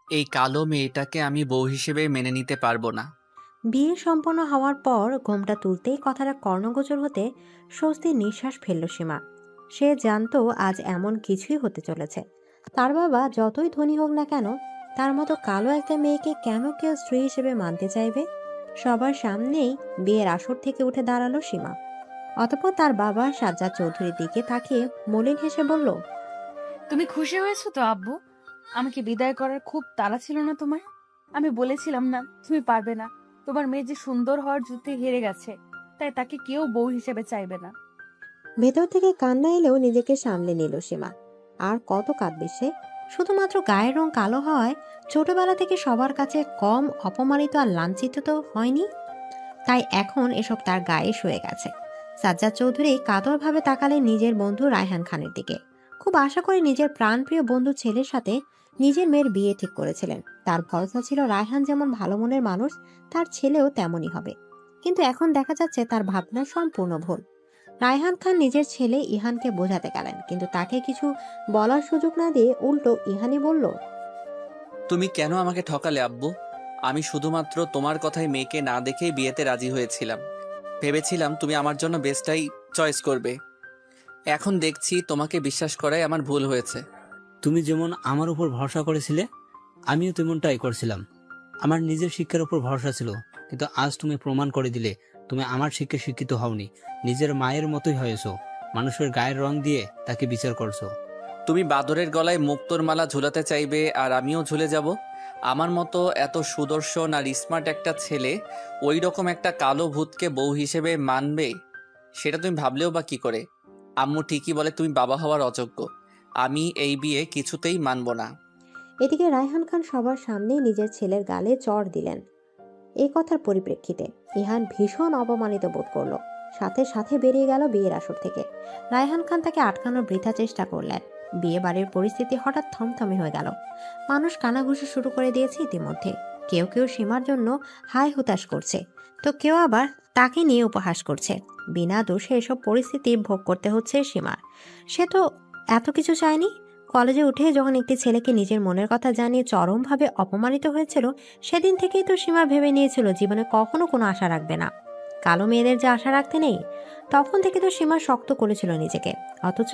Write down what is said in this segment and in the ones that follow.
এই কালো মেয়েটাকে আমি বউ হিসেবে মেনে নিতে পারবো না। বিয়ে সম্পন্ন হওয়ার পর ঘোমটা তুলতেই কথাটা কর্ণগোচর হতে স্বস্তির নিঃশ্বাস ফেলল সীমা। সে জানতো আজ এমন কিছুই হতে চলেছে। তার বাবা যতই ধনী হোক না কেন, তার মতো কালো একটা মেয়েকে কেন কেউ স্ত্রী হিসেবে মানতে চাইবে? সবার সামনেই বিয়ের আসর থেকে উঠে দাঁড়ালো সীমা। অতঃপর তার বাবা সাজ্জাদ চৌধুরীর দিকে তাকিয়ে মলিন হেসে বলল, তুমি খুশি হয়েছো তো আব্বু? আমাকে বিদায় করার খুব তাড়া ছিল না তোমার? আমি বলেছিলাম না তুমি পারবে না? তোমার মেয়ে যে সুন্দর হওয়ার যুদ্ধে হেরে গেছে, তাই তাকে কেউ বউ হিসেবে চাইবে না। ভেতর থেকে কান্না এলেও নিজেকে সামলে নিল সীমা। আর কত কাঁদবে সে? শুধুমাত্র গায়ের রং কালো হওয়ায় ছোটবেলা থেকে সবার কাছে কম অপমানিত আর লাঞ্ছিত তো হয়নি, তাই এখন এসব তার গায়ে শুয়ে গেছে। সাজ্জাদ চৌধুরী কাতরভাবে তাকালেন নিজের বন্ধু রায়হান খানের দিকে। খুব আশা করে নিজের প্রাণপ্রিয় বন্ধু ছেলের সাথে নিজের মেয়ের বিয়ে ঠিক করেছিলেন। তার ভরসা ছিল রায়হান যেমন ভালো মনের মানুষ, তার ছেলেও তেমনই হবে। কিন্তু এখন দেখা যাচ্ছে তার ভাবনা সম্পূর্ণ ভুল। রায়হান খান নিজের ছেলে ইহানকে বোঝাতে গেলেন, কিন্তু তাকে কিছু বলার সুযোগ না দিয়ে উল্টো ইহানই বলল, তুমি কেন আমাকে ঠকালে আব্বু? আমি শুধুমাত্র তোমার কথায় মেয়েকে না দেখেই বিয়েতে রাজি হয়েছিলাম। ভেবেছিলাম তুমি আমার জন্য বেস্টটাই চয়েস করবে। এখন দেখছি তোমাকে বিশ্বাস করাই আমার ভুল হয়েছে। তুমি যেমন আমার উপর ভরসা করেছিলে, আমিও তেমনটাই করছিলাম। আমার নিজের শিক্ষার উপর ভরসা ছিল, কিন্তু আজ তুমি প্রমাণ করে দিলে তুমি আমার শিক্ষায় শিক্ষিত হওনি। নিজের মায়ের মতোই হয়েছো। মানুষের গায়ের রং দিয়ে তাকে বিচার করছো। তুমি বাদরের গলায় মুক্তোর মালা ঝুলাতে চাইবে আর আমিও ঝুলে যাব? আমার মতো এত সুদর্শন আর স্মার্ট একটা ছেলে ওই রকম একটা কালো ভূতকে বউ হিসেবে মানবে? সেটা তুমি ভাবলেও বা কি করে? আম্মু ঠিকই বলে তুমি বাবা হওয়ার অযোগ্য। আমি এই বিয়ে কিছুতেই মানব না। এদিকে রায়হান খান সবার সামনেই নিজের ছেলের গালে চড় দিলেন। এই কথার পরিপ্রেক্ষিতে ইহান ভীষণ অপমানিত বোধ করলো। সাথে সাথে বেরিয়ে গেল বিয়ের আসর থেকে। রায়হান খান তাকে আটকানোর বৃথা চেষ্টা করলেন। বিয়ে বাড়ির পরিস্থিতি হঠাৎ থমথমে হয়ে গেল। মানুষ কানাঘুষি শুরু করে দিয়েছে ইতিমধ্যে। কেউ কেউ সীমার জন্য হাই হুতাশ করছে, তো কেউ আবার তাকে নিয়ে উপহাস করছে। বিনা দোষে এসব পরিস্থিতি ভোগ করতে হচ্ছে সীমার। সে তো এত কিছু চায়নি। কলেজে উঠে যখন একটি ছেলেকে নিজের মনের কথা জানিয়ে চরমভাবে অপমানিত হয়েছিল, সেদিন থেকেই তো সীমা ভেবে নিয়েছিল জীবনে কখনো কোনো আশা রাখবে না। কালো মেয়েদের যে আশা রাখতে নেই, তখন থেকে তো সীমা শক্ত করেছিল নিজেকে। অথচ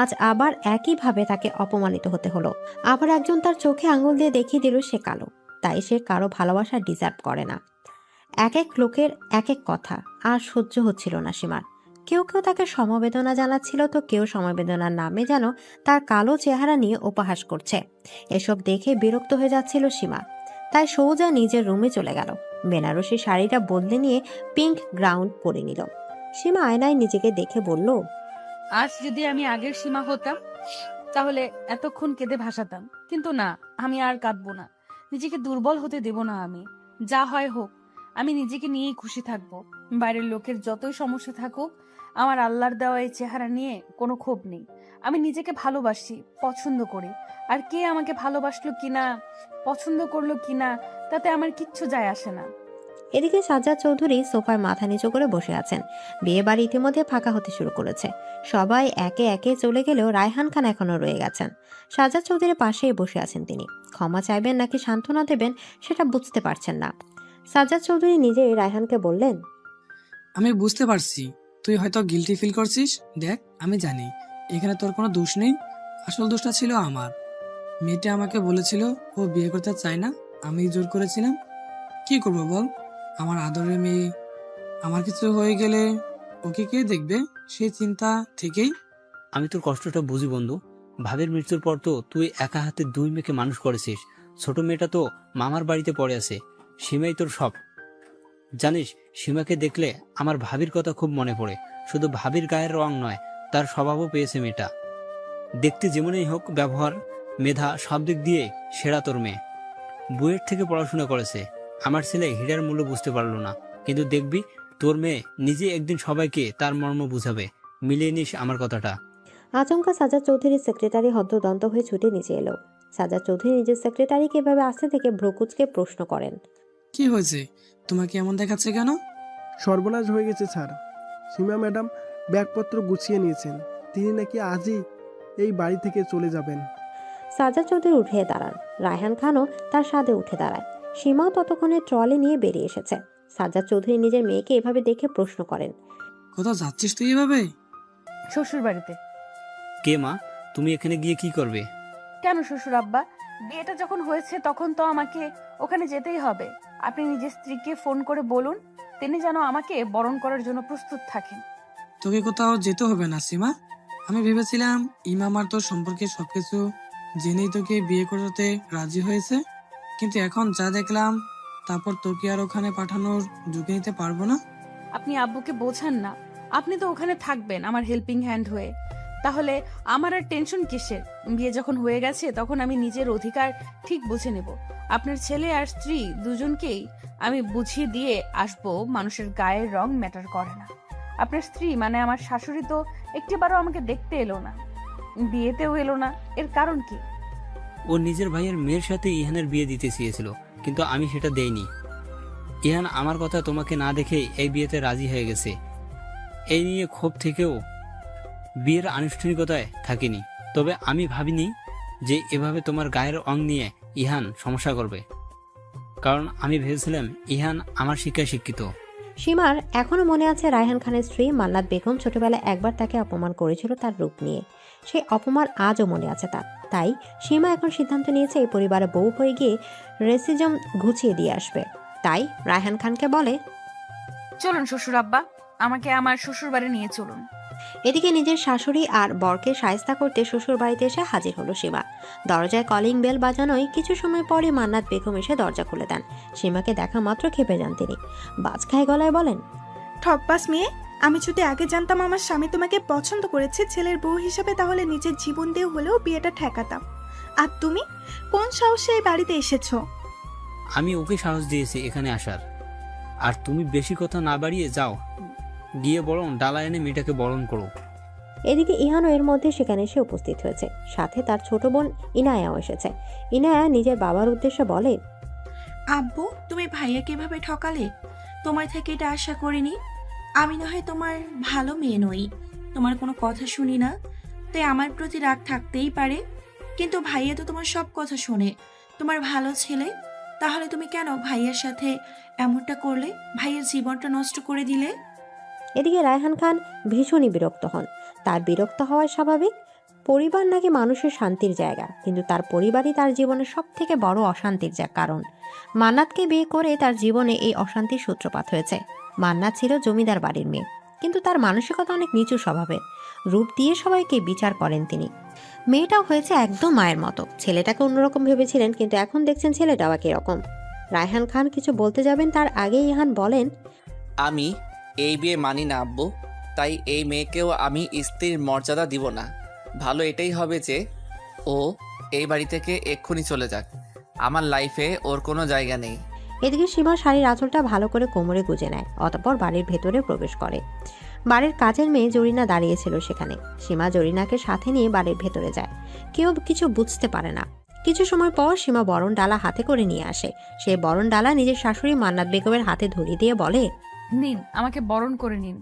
আজ আবার একইভাবে তাকে অপমানিত হতে হলো। আবার একজন তার চোখে আঙুল দিয়ে দেখিয়ে দিল সে কালো, তাই সে কারো ভালোবাসা ডিজার্ভ করে না। এক এক লোকের এক এক কথা আর সহ্য হচ্ছিল না সীমার। কেউ কেউ তাকে সমবেদনা জানাচ্ছিল, তো কেউ সমবেদনার নামে যেন তার কালো চেহারা নিয়ে উপহাস করছে। এসব দেখে বিরক্ত হয়ে যাচ্ছিল সীমা। তাই সোজা নিজের রুমে চলে গেল। বেনারসি শাড়িটা বদলে নিয়ে পিঙ্ক গ্রাউন্ড পরে নিল। সীমা আয়নায় নিজেকে দেখে বলল, আজ যদি আমি আগের সীমা হতাম, তাহলে এতক্ষণ কেঁদে ভাসাতাম। কিন্তু না, আমি আর কাঁদবো না। নিজেকে দুর্বল হতে দেব না আমি। যা হয় হোক, আমি নিজেকে নিয়েই খুশি থাকবো। বাইরের লোকের যতই সমস্যা থাকুক, আমার আল্লাহর দেওয়া এই চেহারা নিয়ে কোনো ক্ষোভ নেই। আমি নিজেকে ভালোবাসি, পছন্দ করি। আর কে আমাকে ভালোবাসলো কিনা, পছন্দ করলো কিনা, তাতে আমার কিচ্ছু যায় আসে না। এদিকে সাজ্জাদ চৌধুরী সোফায় মাথা নিচু করে বসে আছেন। বিয়ে বাড়ি ইতিমধ্যে ফাঁকা হতে শুরু করেছে। সবাই একে একে চলে গেলেও রায়হান খান এখনো রয়ে গেছেন। সাজ্জাদ চৌধুরীর পাশেই বসে আছেন তিনি। ক্ষমা চাইবেন নাকি সান্ত্বনা দেবেন সেটা বুঝতে পারছেন না। সাজ্জাদ চৌধুরী নিজেই রায়হানকে বললেন, আমি বুঝতে পারছি তুই হয়তো গিলটি ফিল করছিস। দেখ, আমি জানি এখানে তোর কোনো দোষ নেই। আসল দোষটা ছিল আমার। মেয়েটা আমাকে বলেছিল ও বিয়ে করতে চায় না, আমি জোর করেছিলাম। কি করবো বল? আমার আদরের মেয়ে, আমার কিছু হয়ে গেলে ওকে কে দেখবে সেই চিন্তা থেকেই। আমি তোর কষ্টটা বুঝি বন্ধু। ভাবের মৃত্যুর পর তো তুই একা হাতে দুই মেয়েকে মানুষ করেছিস। ছোট মেয়েটা তো মামার বাড়িতে পড়ে আছে। সীমাই তোর সব। জানিস, সীমাকে দেখলে আমার ভাবির কথা খুব মনে পড়ে। শুধু ভাবির গায়ের রং নয়, তার স্বভাবও পেয়েছে মেয়েটা। দেখতে যেমনই হোক, ব্যবহার, মেধা সব দিক দিয়ে সেরা তোর মেয়ে। বুয়েট থেকে পড়াশোনা করেছে। আমার ছেলে হীরার মূল্য বুঝতে পারলো না, কিন্তু দেখবি তোর মেয়ে নিজে একদিন সবাইকে তার মর্ম বুঝাবে। মিলিয়ে নিস আমার কথাটা। আচমকা সাজ্জাদ চৌধুরীর সেক্রেটারি হন্তদন্ত হয়ে ছুটে নিচে এলো। সাজ্জাদ চৌধুরী নিজের সেক্রেটারিকে এভাবে আসতে থেকে ভ্রুকুচকে প্রশ্ন করেন, কি হয়েছে? তোমাকে এমন দেখাচ্ছে কেন? সর্বনাশ হয়ে গেছে স্যার। সীমা ম্যাডাম ব্যাগপত্র গুছিয়ে নিয়েছেন। তিনি নাকি আজই এই বাড়ি থেকে চলে যাবেন। সাজ্জাদ চৌধুরী উঠে দাঁড়ান। রায়হান খানও তার সাথে উঠে দাঁড়ায়। সীমাও ততক্ষণে ট্রলি নিয়ে বেরিয়ে এসেছে। সাজ্জাদ চৌধুরী নিজের মেয়েকে এভাবে দেখে প্রশ্ন করেন, কোথাও যাচ্ছিস তুই এভাবে? শ্বশুর বাড়িতে। কে মা, তুমি এখানে গিয়ে কি করবে? কেন শ্বশুর আব্বা? বিয়েটা যখন হয়েছে তখন তো আমাকে ওখানে যেতেই হবে। আপনি নিজের স্ত্রীকে ফোন করে বলুন তিনি যেন আমাকে বরণ করার জন্য প্রস্তুত থাকেন। তোকে কোথাও যেতে হবে না সীমা। আমি ভেবেছিলাম ইমাম আর তোর সম্পর্কে সবকিছু জেনেই তোকে বিয়ে করতে রাজি হয়েছে, কিন্তু এখন যা দেখলাম তারপর তোকে আর ওখানে পাঠানোর ঝুঁকি নিতে পারবো না। আপনি আব্বুকে বোঝান না, আপনি তো ওখানে থাকবেন আমার হেল্পিং হ্যান্ড হয়ে। তাহলে আমার আর টেনশন কিসের? বিয়ে যখন হয়ে গেছে তখন আমি নিজের অধিকার ঠিক বুঝে নেব। আপনার ছেলে আর স্ত্রী দুজনকেই আমি বুঝিয়ে দিয়ে আসবো মানুষের গায়ের রং ম্যাটার করে না। আপনার স্ত্রী মানে আমার শাশুড়ি তো একটিবারও আমাকে দেখতে এলো না, বিয়েতেও এলো না। এর কারণ কি? ও নিজের ভাইয়ের মেয়ের সাথে ইহানের বিয়ে দিতে চেয়েছিল, কিন্তু আমি সেটা দেইনি। ইহান আমার কথা তোমাকে না দেখে এই বিয়েতে রাজি হয়ে গেছে। এই নিয়ে ক্ষোভ থেকেও বিয়ের আনুষ্ঠানিকতায় থাকিনি। তবে আমি ভাবিনি যে এভাবে তোমার গায়ের অং নিয়ে ইহান সমস্যা করবে, কারণ আমি ভেবেছিলাম ইহান আমার শিক্ষায় শিক্ষিত। সীমার এখনো মনে আছে রায়হান খানের স্ত্রী মান্নাত বেগম ছোটবেলায় একবার তাকে অপমান করেছিল তার রূপ নিয়ে। সেই অপমান আজও মনে আছে তার। তাই সীমা এখন সিদ্ধান্ত নিয়েছে এই পরিবারে বউ হয়ে গিয়ে রেসিজম ঘুচিয়ে দিয়ে আসবে। তাই রায়হান খানকে বলে, চলুন শ্বশুর আব্বা, আমাকে আমার শ্বশুর বাড়ি নিয়ে চলুন। এদিকে নিজের শাশুড়ি আর বরকে সায়স্তা করতে শ্বশুর বাড়িতে এসে হাজির হলো সীমা। দরজায় কলিং বেল বাজানোয় কিছু সময় পরে মান্নাত বেগম এসে দরজা খুলে দেন। সীমাকে দেখা মাত্র খেপে যান তিনি। বাজখাই গলায় বলেন, ঠকবাস মেয়ে, আমি যদি আগে জানতাম আমার স্বামী তোমাকে পছন্দ করেছে ছেলের বউ হিসেবে, তাহলে নিজের জীবন দিয়ে হলেও বিয়েটা ঠেকাতাম। আর তুমি কোন সাহসে এই বাড়িতে এসেছো? আমি ওকে সাহস দিয়েছি এখানে আসার। আর তুমি বেশি কথা না বাড়িয়ে যাও, গিয়ে বরং ডালা এনে মেয়েটাকে বরণ করো। এদিকে ইহানও এর মধ্যে সেখানে এসে উপস্থিত হয়েছে। সাথে তার ছোট বোন ইনায়াও এসেছে। ইনায়া নিজের বাবার উদ্দেশ্যে বলে, আব্বু, তুমি ভাইয়া কিভাবে ঠকালে? তোমার থেকে এটা আশা করিনি। আমি না হয় তোমার ভালো মেয়ে নই, তোমার কোনো কথা শুনি না, তাই আমার প্রতি রাগ থাকতেই পারে, কিন্তু ভাইয়া তো তোমার সব কথা শোনে, তোমার ভালো ছেলে। তাহলে তুমি কেন ভাইয়ার সাথে এমনটা করলে? ভাইয়ের জীবনটা নষ্ট করে দিলে। এদিকে রায়হান খান ভীষণই বিরক্ত হন। তার বিরক্ত হওয়া স্বাভাবিক। পরিবার নাকি মানুষের শান্তির জায়গা, কিন্তু তার পরিবারই তার জীবনের সব থেকে বড় অশান্তির কারণ। মান্নাতকে বিয়ে করে তার জীবনে এই অশান্তির সূত্রপাত হয়েছে। মান্নাত ছিল জমিদার বাড়ির মেয়ে, কিন্তু তার মানসিকতা অনেক নিচু স্বভাবের। রূপ দিয়ে সবাইকে বিচার করেন তিনি। মেয়েটাও হয়েছে একদম মায়ের মতো। ছেলেটাকে অন্যরকম ভেবেছিলেন, কিন্তু এখন দেখছেন ছেলেটাও একই রকম। রায়হান খান কিছু বলতে যাবেন তার আগে ইহান বলেন, আমি এই বিয়ে মানি না আব্বু, তাই এই মেয়েকেও আমি স্ত্রীর মর্যাদা দিব না। ভালো এটাই হবে যে ও এই বাড়ি থেকে এক্ষুনি চলে যাক। আমার লাইফে ওর কোনো জায়গা নেই। এদিকে সীমা শাড়ির আঁচলটা ভালো করে কোমরে গুজে নেয়, অতঃপর বাড়ির ভেতরে প্রবেশ করে। বাড়ির কাজের মেয়ে জরিনা দাঁড়িয়েছিল সেখানে। সীমা জরিনাকে সাথে নিয়ে বাড়ির ভেতরে যায়। কেউ কিছু বুঝতে পারে না। কিছু সময় পর সীমা বরণ ডালা হাতে করে নিয়ে আসে। সে বরণ ডালা নিজের শাশুড়ি মান্নাত বেগমের হাতে ধরিয়ে দিয়ে বলে, নিন, আমাকে বরণ করে নিন।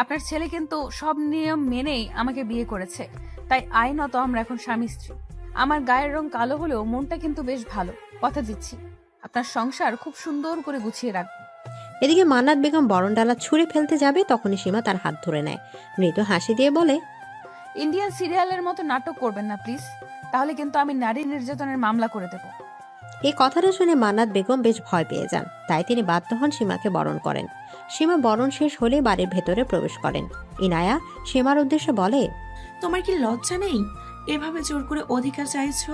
আপনার ছেলে কিন্তু সব নিয়ম মেনেই আমাকে বিয়ে করেছে, তাই আইনত আমরা এখন স্বামী স্ত্রী। আমার গায়ের রং কালো হলেও মনটা কিন্তু বেশ ভালো। কথা দিচ্ছি আপনার সংসার খুব সুন্দর করে গুছিয়ে রাখবো। এদিকে মান্নাত বেগম বরণ ডালা ছুঁড়ে ফেলতে যাবে, তখনই সীমা তার হাত ধরে নেয়। মৃদু হাসি দিয়ে বলে, ইন্ডিয়ান সিরিয়ালের মতো নাটক করবেন না প্লিজ, তাহলে কিন্তু আমি নারী নির্যাতনের মামলা করে দেব। এই কথাটা শুনে মান্নাত বেগম বেশ ভয় পেয়ে যান। তাই তিনি বাধ্য হন সীমাকে বরণ করেন। সীমা বরণ শেষ হলে বাড়ির ভেতরে প্রবেশ করেন। ইনায়া সীমার উদ্দেশ্যে বলে, তোমার কি লজ্জা নেই? এভাবে জোর করে অধিকার চাইছো?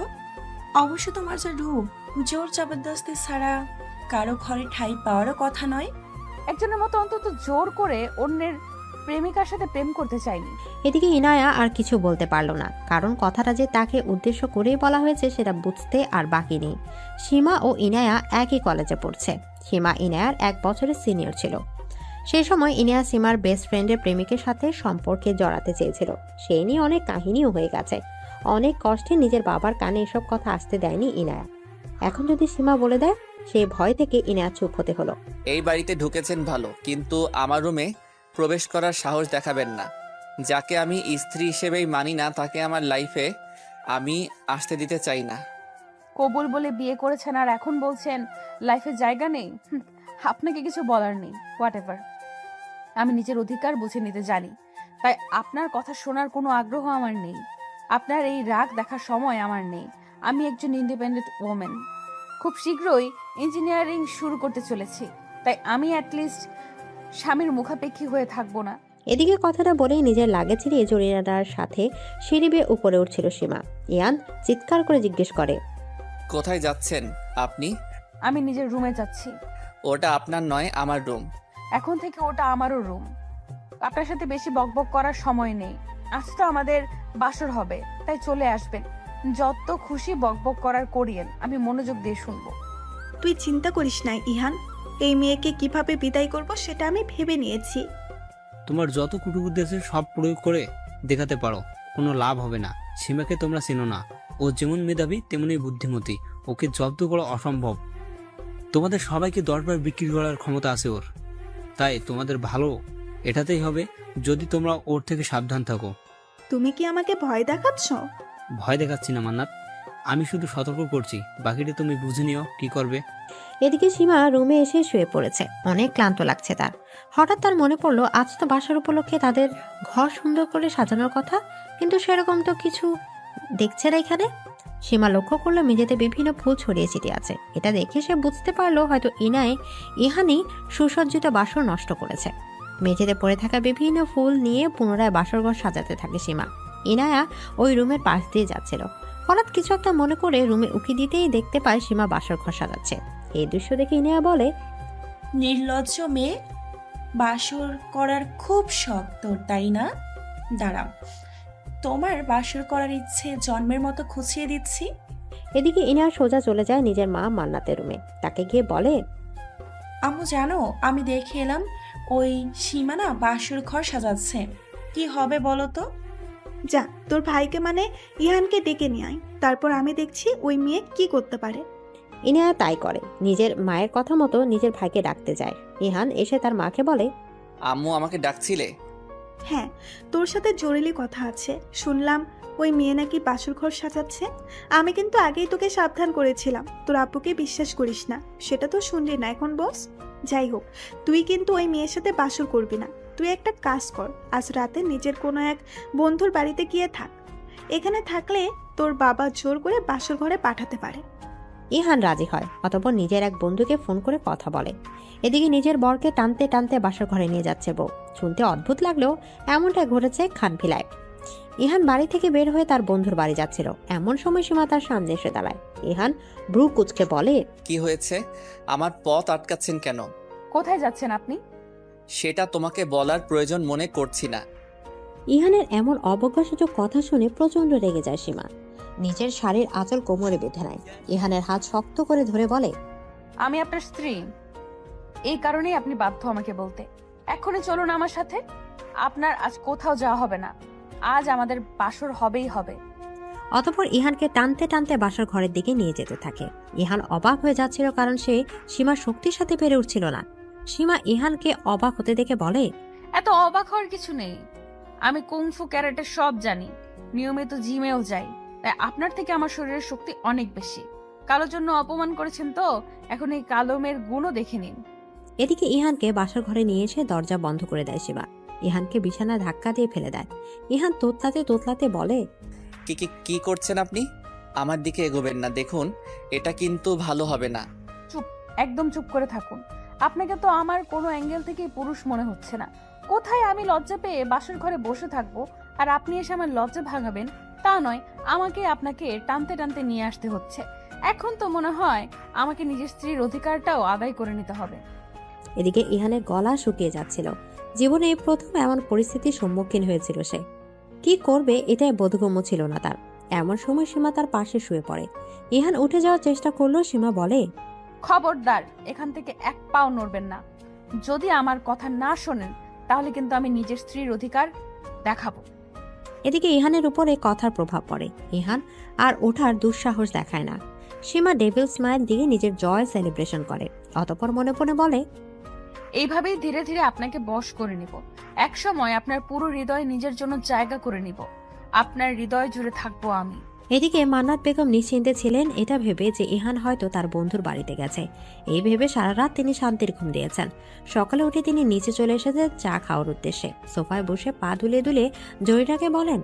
অবশ্য তোমার যা রূপ, জোর জবরদস্তি ছাড়া কারো ঘরে ঠাঁই পাওয়ারও কথা নয়। একজনের মতো অন্তত জোর করে অন্যের প্রেমিকার সাথে প্রেম করতে চাইনি। এদিকে ইনায়া আর কিছু বলতে পারল না, কারণ কথাটা যে তাকে উদ্দেশ্য করেই বলা হয়েছে সেটা বুঝতে আর বাকি নেই। সীমা ও ইনায়া একই কলেজে পড়ছে। সীমা ইনায়ার 1 বছরের সিনিয়র ছিল। সেই সময় ইনায়া সীমার বেস্ট ফ্রেন্ডের প্রেমিকের সাথে সম্পর্কে জড়াতে চেয়েছিল। সেই নিয়ে অনেক কাহিনীও হয়ে গেছে। অনেক কষ্টে নিজের বাবার কানে এসব কথা আসতে দেয়নি ইনায়া। এখন যদি সীমা বলে দেয়, সেই ভয় থেকে ইনায়া চুপ হতে হলো। এই বাড়িতে ঢুকেছেন ভালো, কিন্তু আমার রুমে প্রবেশ করার সাহস দেখাবেন না। যাকে আমি স্ত্রী হিসেবেই মানি না তাকে আমার লাইফে আমি আসতে দিতে চাই না। কবুল বলে বিয়ে করেছেন আর এখন বলছেন লাইফে জায়গা নেই। আপনাকে কিছু বলার নেই, হোয়াট এভার। আমি নিজের অধিকার বুঝে নিতে জানি, তাই আপনার কথা শোনার কোনো আগ্রহ আমার নেই। আপনার এই রাগ দেখার সময় আমার নেই। আমি একজন ইন্ডিপেন্ডেন্ট ওমেন, খুব শীঘ্রই ইঞ্জিনিয়ারিং শুরু করতে চলেছি, তাই আমি অ্যাটলিস্ট স্বামীর মুখাপেক্ষী হয়ে থাকবো না। এদিকে কথাটা বলেই নিজের লাগেজ ছিঁড়ে জরিনার সাথে সিঁড়ি বেয়ে উপরে উঠছিল সীমা। ইয়ান চিৎকার করে জিজ্ঞেস করে, কোথায় যাচ্ছেন আপনি? আমি নিজের রুমে যাচ্ছি। ওটা আপনার নয়, আমার রুম। এখন থেকে ওটা আমারও রুম। আপনার সাথে বেশি বকবক করার সময় নেই। আজ তো আমাদের বাসর হবে, তাই চলে আসবেন। যত খুশি বকবক করার করিয়েন, আমি মনোযোগ দিয়ে শুনবো। তুই চিন্তা করিস না ইহান, এই মেয়েকে কিভাবে বিদায় করব সেটা আমি ভেবে নিয়েছি। তোমার যত কুটুবুদ্ধি আছে সব প্রয়োগ করে দেখাতে পারো, কোনো লাভ হবে না। সীমাকে তোমরা চেনো না, ও যেমন মেধাবী তেমনি বুদ্ধিমতী, ওকে জব্দ করা অসম্ভব। তোমাদের সবাইকে 10 বার বিক্রি করার ক্ষমতা আছে ওর, তাই তোমাদের ভালো এটাতেই হবে যদি তোমরা ওর থেকে সাবধান থাকো। তুমি কি আমাকে ভয় দেখাচ্ছ? ভয় দেখাচ্ছি না মান্নাত, আমি শুধু সতর্ক করছি, বাকিটা তুমি বুঝে নিও কি করবে। এদিকে সীমা রুমে এসে শুয়ে পড়েছে। অনেক ক্লান্ত লাগছে তার। হঠাৎ তার মনে পড়লো আজ তো বাসার উপলক্ষে তাদের ঘর সুন্দর করে সাজানোর কথা, কিন্তু সেরকম তো কিছু দেখছে না এখানে। সীমা লক্ষ্য করলো মেঝেতে বিভিন্ন ফুল ছড়িয়ে ছিটিয়ে আছে। এটা দেখে সে বুঝতে পারলো হয়তো ইহানি সুসজ্জিত বাসর নষ্ট করেছে। মেঝেতে পড়ে থাকা বিভিন্ন ফুল নিয়ে পুনরায় বাসর ঘর সাজাতে থাকে সীমা। ইনায়া ওই রুমের পাশ দিয়ে যাচ্ছিল। হঠাৎ কিছু একটা মনে করে রুমে উকি দিতেই দেখতে পায় সীমা বাসর ঘর সাজাচ্ছে। এই দৃশ্য দেখে ইনায়া বলে, নির্লজ্জ মেয়ে, বাসর করার খুব শখ তোর, তাই না? দাঁড়াও, তোমার বাসর করার ইচ্ছে জন্মের মতো খুঁচিয়ে দিচ্ছি। এদিকে ইনায়া সোজা চলে যায় নিজের মা মান্নাতের রুমে। তাকে গিয়ে বলে, আম্মু জানো, আমি দেখে এলাম ওই সীমানা বাসর ঘর সাজাচ্ছে। কি হবে বলো তো? যা, তোর ভাইকে মানে ইহানকে ডেকে নিয়ে আয়, তারপর আমি দেখছি ওই মেয়ে কি করতে পারে। ইনায়া তাই করে। নিজের মায়ের কথা মতো নিজের ভাইকে ডাকতে যায়। ইহান এসে তার মাকে বলে, আম্মু আমাকে ডাকছিলে? হ্যাঁ, তোর সাথে জরুরি কথা আছে। শুনলাম ওই মেয়ে নাকি বাসর ঘর সাজাচ্ছে। আমি কিন্তু আগেই তোকে সাবধান করেছিলাম তোর আব্বুকে বিশ্বাস করিস না, সেটা তো শুনলি না এখন বস। যাই হোক, তুই কিন্তু ওই মেয়ের সাথে বাসর করবি না। তুই একটা কাজ কর, আজ রাতে নিজের কোনো এক বন্ধুর বাড়িতে গিয়ে থাক। এখানে থাকলে তোর বাবা জোর করে বাসর ঘরে পাঠাতে পারে। ইহান রাজি হয়। অতঃপর নিজের এক বন্ধুকে ফোন করে কথা বলে। এদিকে নিজের বরকে টানতে টানতে বাসার ঘরে নিয়ে যাচ্ছে বউ। শুনতে অদ্ভুত লাগলেও এমনটা ঘটেছে খানভিলায়। ইহান বাড়ি থেকে বের হয়ে তার বন্ধুর বাড়ি যাচ্ছিল। এমন সময় সীমা তার সামনে এসে দাঁড়ায়। ইহান ভ্রু কুঁচকে বলে, কি হয়েছে? আমার পথ আটকাচ্ছেন কেন? কোথায় যাচ্ছেন আপনি? সেটা তোমাকে বলার প্রয়োজন মনে করছি না। ইহানের এমন অবজ্ঞাসূচক কথা শুনে প্রচন্ড রেগে যায় সীমা। নিজের শাড়ির আঁচল কোমরে বেঁধে নেয়। ইহানের হাত শক্ত করে ধরে বলে, আমি আপনার স্ত্রী, এই কারণেই আপনি বাধ্য আমাকে বলতে। এখনই চলুন আমার সাথে। আপনার আজ কোথাও যাওয়া হবে না, আজ আমাদের বাসর হবেই হবে। অতঃপর ইহানকে টানতে টানতে বাসার ঘরের দিকে নিয়ে যেতে থাকে। ইহান অবাক হয়ে যাচ্ছিল, কারণ সে সীমার শক্তির সাথে পেরে উঠছিল না। সীমা ইহানকে অবাক হতে দেখে বলে, এত অবাক হওয়ার কিছু নেই। আমি কুংফু ক্যারাটে সব জানি, নিয়মিত জিমেও যাই, তাই আপনার থেকে আমার শরীরের শক্তি অনেক বেশি। কালোর জন্য অপমান করেছেন তো, এখন এই কালো মেয়ের গুণও দেখে নিন। এদিকে ইহানকে বাসার ঘরে নিয়ে এসে দরজা বন্ধ করে দেয় সীমা। ইহানকে বিছানায় ধাক্কা দিয়ে ফেলে দেয়। ইহান তোতলাতে তোতলাতে বলে, কি কি কি করছেন আপনি? আমার দিকে এগোবেন না, দেখুন এটা কিন্তু ভালো হবে না। চুপ, একদম চুপ করে থাকুন। আপনাকে তো আমার কোনো অ্যাঙ্গেল থেকেই পুরুষ মনে হচ্ছে না। কোথায় আমি লজ্জা পেয়ে বাসর ঘরে বসে থাকবো আর আপনি এসে আমার লজ্জা ভাঙাবেন? তা নয়, আমাকে আপনাকে টানতে টানতে নিয়ে আসতে হচ্ছে। এখন তো মনে হয় আমাকে নিজের স্ত্রীর অধিকারটাও আদায় করে নিতে হবে। এদিকে ইহানের গলা শুকিয়ে যাচ্ছিল। জীবনে এই প্রথম এমন পরিস্থিতির সম্মুখীন হয়েছিল সে। কি করবে এটাই বোধগম্য ছিল না তার। এমন সময় সীমা তার পাশে শুয়ে পড়ে। ইহান উঠে যাওয়ার চেষ্টা করলো। সীমা বলে, খবরদার, এখান থেকে এক পাও নড়বেন না। যদি আমার কথা না শোনেন তাহলে কিন্তু আমি নিজের স্ত্রীর অধিকার দেখাবো। এদিকে ইহানের উপরে কথার প্রভাব পড়ে। ইহান আর ওঠার দুঃসাহস দেখায় না। সীমা ডেভিল স্মাইল দিয়ে নিজের জয় সেলিব্রেশন করে। অতঃপর মনে মনে বলে, এইভাবেই ধীরে ধীরে আপনাকে বশ করে নিব। এক সময় আপনার পুরো হৃদয় নিজের জন্য জায়গা করে নিব। আপনার হৃদয় জুড়ে থাকবো আমি। এদিকে মান্নাত বেগম নিশ্চিন্তে ছিলেন এটা ভেবে যে ইহান হয়তো তার বন্ধুর বাড়িতে গেছে। এই ভেবে সারা রাত তিনি শান্তির ঘুম দিয়েছেন। সকালে উঠে তিনি নিচে চলে এসেছেন চা খাওয়ার উদ্দেশ্যে। সোফায় বসে পা দুলে দুলে জরিনাকে বলেন,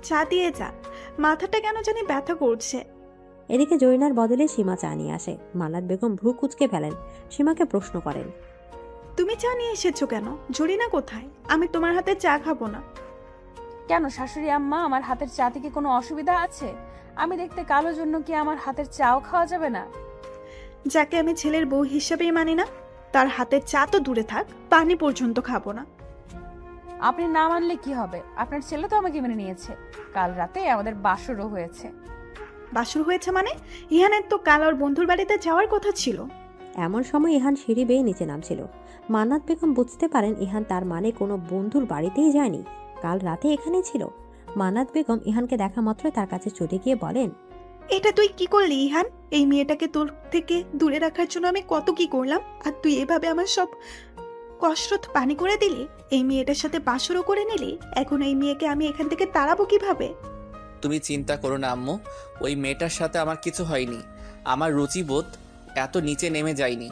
চা দিয়ে যা, মাথাটা কেন জানি ব্যথা করছে। এদিকে জরিনার বদলে সীমা চা নিয়ে আসে। মান্নাত বেগম ভ্রু কুঁচকে ফেলেন। সীমাকে প্রশ্ন করেন, তুমি চা নিয়ে এসেছো কেন? জরিনা কোথায়? আমি তোমার হাতে চা খাবো না। কেন শাশুড়ি আম্মা, আমার হাতের চাতে কি কোনো অসুবিধা আছে? আমি দেখতে কালো জন্য কি আমার হাতের চাও খাওয়া যাবে না? যাকে আমি ছেলের বউ হিসেবেই মানি না, তার হাতের চা তো দূরে থাক, পানি পর্যন্ত খাবো না। আপনি না মানলে কি হবে? আপনার ছেলে তো আমাকে মেনে নিয়েছে। কাল রাতে আমাদের বাসরও হয়েছে। বাসুর হয়েছে মানে? ইহানের তো কাল ওর বন্ধুর বাড়িতে যাওয়ার কথা ছিল। এমন সময় ইহান সিঁড়ি বেয়ে নিচে নামছিল। মান্নাত বেগম বুঝতে পারেন ইহান তার মানে কোনো বন্ধুর বাড়িতেই যায়নি, কাল রাতে এখানে ছিল। মান্নাত বেগম ইহানকে দেখা মাত্র তার কাছে ছুটে গিয়ে বলেন, এটা তুই কি করলি ইহান? এই মেয়েটাকে তোর থেকে দূরে রাখার জন্য আমি কত কি করলাম, আর তুই এভাবে আমার সব কসরত পানি করে দিলি। এই মেয়েটার সাথে বাসরও করে নিলি। এখন এই মেয়েকে আমি এখান থেকে তাড়াবো কিভাবে? তুমি চিন্তা করো না আম্মু, ওই মেয়েটার সাথে আমার কিছু হয়নি। আমার রুচিবোধ এত নিচে নেমে যায়নি।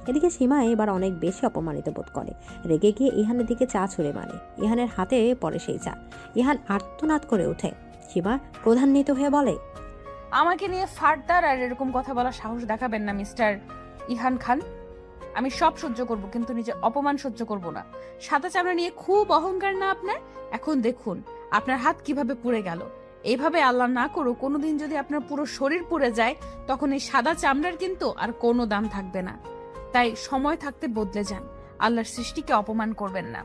এদিকে সীমা এবার অনেক বেশি অপমানিত বোধ করে। রেগে গিয়ে ইহানের দিকে চা ছুঁড়ে মারে। ইহানের হাতে পড়ে সেই চা। ইহান আর্তনাদ করে ওঠে। সীমা ক্রোধান্বিত হয়ে বলে, আমাকে নিয়ে ফার্দার আর এরকম কথা বলার সাহস দেখাবেন না মিস্টার ইহান খান। আমি সব সহ্য করব, কিন্তু নিজে অপমান সহ্য করব না। সাদা চামড়া নিয়ে খুব অহংকার না আপনার? এখন দেখুন আপনার হাত কিভাবে পুড়ে গেল। এইভাবে আল্লাহ না করুক কোনোদিন যদি আপনার পুরো শরীর পুড়ে যায়, তখন এই সাদা চামড়ার কিন্তু আর কোনো দাম থাকবে না। তাই সময় থাকতে বদলে যান। আল্লাহর সৃষ্টিকে অপমান করবেন না।